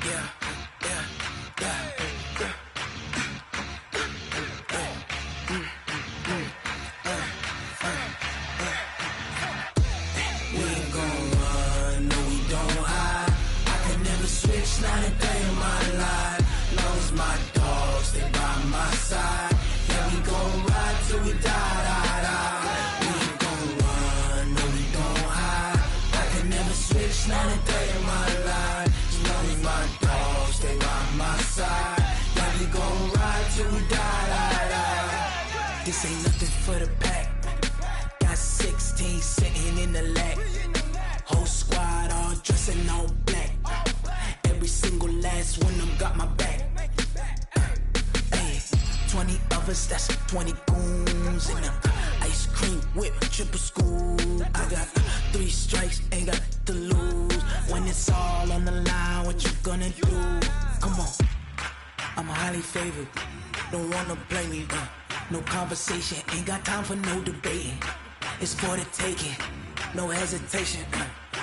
We ain't gon' run, no we don't hide. I can never switch, not a day in my life. Long as my dogs stay by my side. Yeah, we gon' ride till we die, die, die. We ain't gon' run, no we don't hide. I can never switch, not a day in my life. As long as my dogs stay by my side. Yeah, we gon' ride till we die, die, die. This ain't nothing for the pack. Got 16 sitting in the lap. Whole squad all dressing all black. Every single last one of them got my back. Hey, 20 of us, that's 20 goons in them. Ice cream whip, triple scoop. I got 3 strikes, ain't got to lose. When it's all on the line, what you gonna do? Come on, I'm highly favored. Don't wanna blame me. No conversation, ain't got time for no debating. It's for the taking, no hesitation.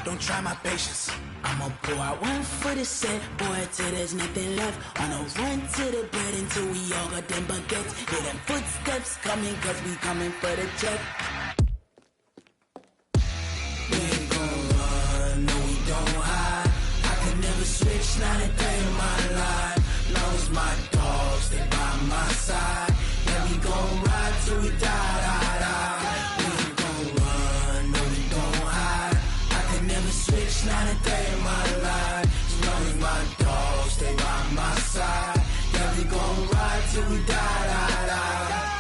Don't try my patience. I'ma pour out one for the set, boy, till there's nothing left. On a run to the bread until we all got them baguettes. Hear them footsteps coming, cause we coming for the check. We ain't gon' run, no we don't hide. I can never switch, not a day in my life. Long as my dogs stay by my side. Yeah, we gon' ride till we die, die, die. We ain't gon' run, no we don't hide. I can never switch, not a day in my life. As long as my dogs stay by my side. Yeah, we gon' ride till we die, die, die.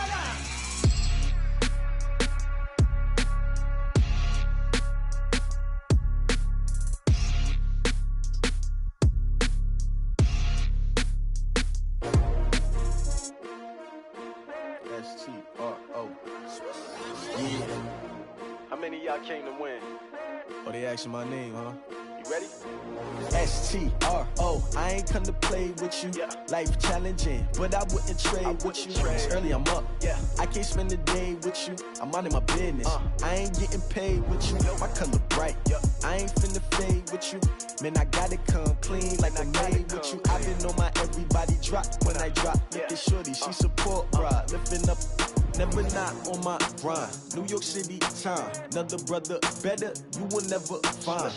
S-T-R-O. Yeah. How many of y'all came to win? Oh, they asking my name, huh? You ready? S-T-R-O. I ain't come to play with you. Yeah. Life challenging, but I wouldn't trade with you. It's early, I'm up. Yeah. I can't spend the day with you. I'm minding my business. I ain't getting paid with you. My color bright. I ain't finna fade with you. Man, I gotta come clean like I made with you. I've been on my everybody drop when I drop. Look at shorty, she support, bruh. Lifting up, never not on my grind. New York City time, another brother better, you will never find.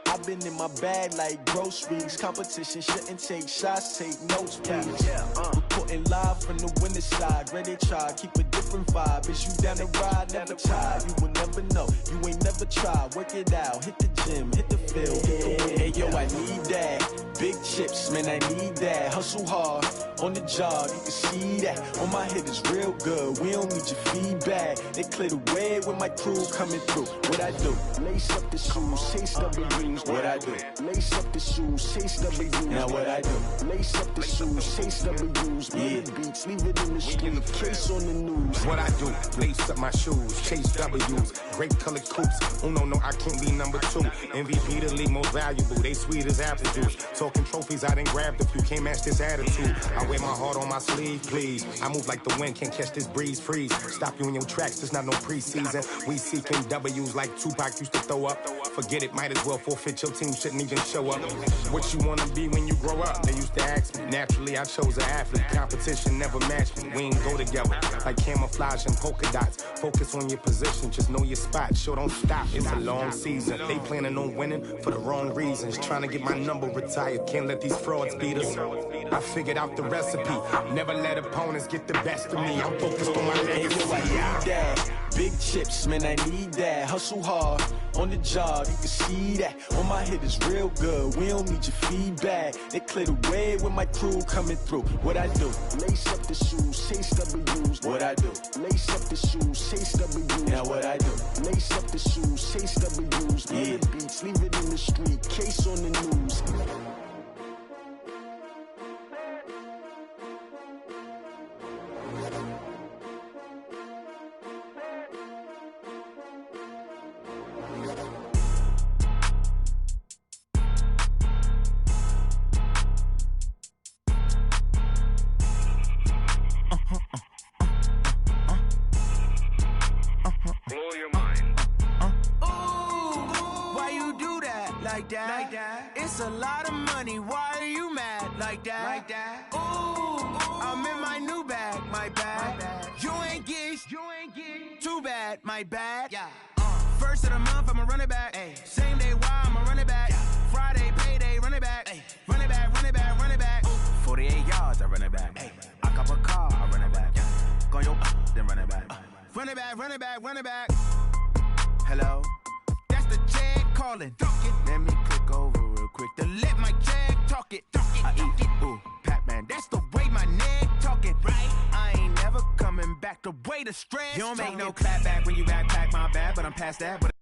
I've been in my bag like groceries. Competition shouldn't take shots, take notes, please. Reporting live from the winning side. Ready to try, keep a different vibe. Is you down the ride, never try. You will never know, you ain't never tried. Work it out, hit the gym, hit the field, hit the win. Hey yo, I need that. Big chips, man, I need that. Hustle hard, on the job, you can see that. On my head is real good, we don't need your feedback. They clear the way with my crew coming through. What I do? Lace up the shoes, chase W's. What I do? Lace up the shoes, chase W's. Now what I do? Lace up the shoes, chase W's. Yeah. Beats, leave it in the street, case on the news. What I do? Lace up my shoes, chase W's. Great colored coops. Oh no, I can't be number 2. MVP the league most valuable. They sweet as apple juice. Talking trophies, I done grabbed a few. Can't match this attitude. I wear my heart on my sleeve, please. I move like the wind, can't catch this breeze, freeze. Stop you in your tracks, there's not no preseason. We seeking W's like Tupac used to throw up. Forget it, might as well forfeit. Your team shouldn't even show up. What you wanna be when you grow up? They used to ask me. Naturally, I chose an athlete. Competition never matched me. We ain't go together like camouflage and polka dots. Focus on your position, just know your spot. Sure, don't stop. It's a long season. They planning on winning for the wrong reasons. Trying to get my number retired. Can't let these frauds beat us. I figured out the recipe. Never let opponents get the best of me. I'm focused on my legacy. I need that. Big chips, man, I need that. Hustle hard, on the job, you can see that. On my head is real good, we don't need your feedback. They clear the way with my crew coming through. What I do? Lace up the shoes, chase W's. What I do? Lace up the shoes, chase W's. Now what I do? Lace up the shoes, chase W's. Yeah. Beats, leave it in the street, case on the news. Like like that. It's a lot of money, why are you mad like that? Ooh, I'm in my new bag, my bad. You ain't get too bad, my bad. First of the month, I'ma run it back. Same day, why I'ma run it back. Friday, payday, run it back. Run it back, run it back, run it back. 48 yards, I run it back. I cop a car, I run it back. Go your then run it back. Run it back, run it back, run it back. Hello? That's the jag calling. Let me click over real quick to let my jag talk it. I eat it, ooh, Pac-Man. That's the way my neck talking. Right? I ain't never coming back the way the stress. You don't make no clap back when you backpack my bad, but I'm past that. But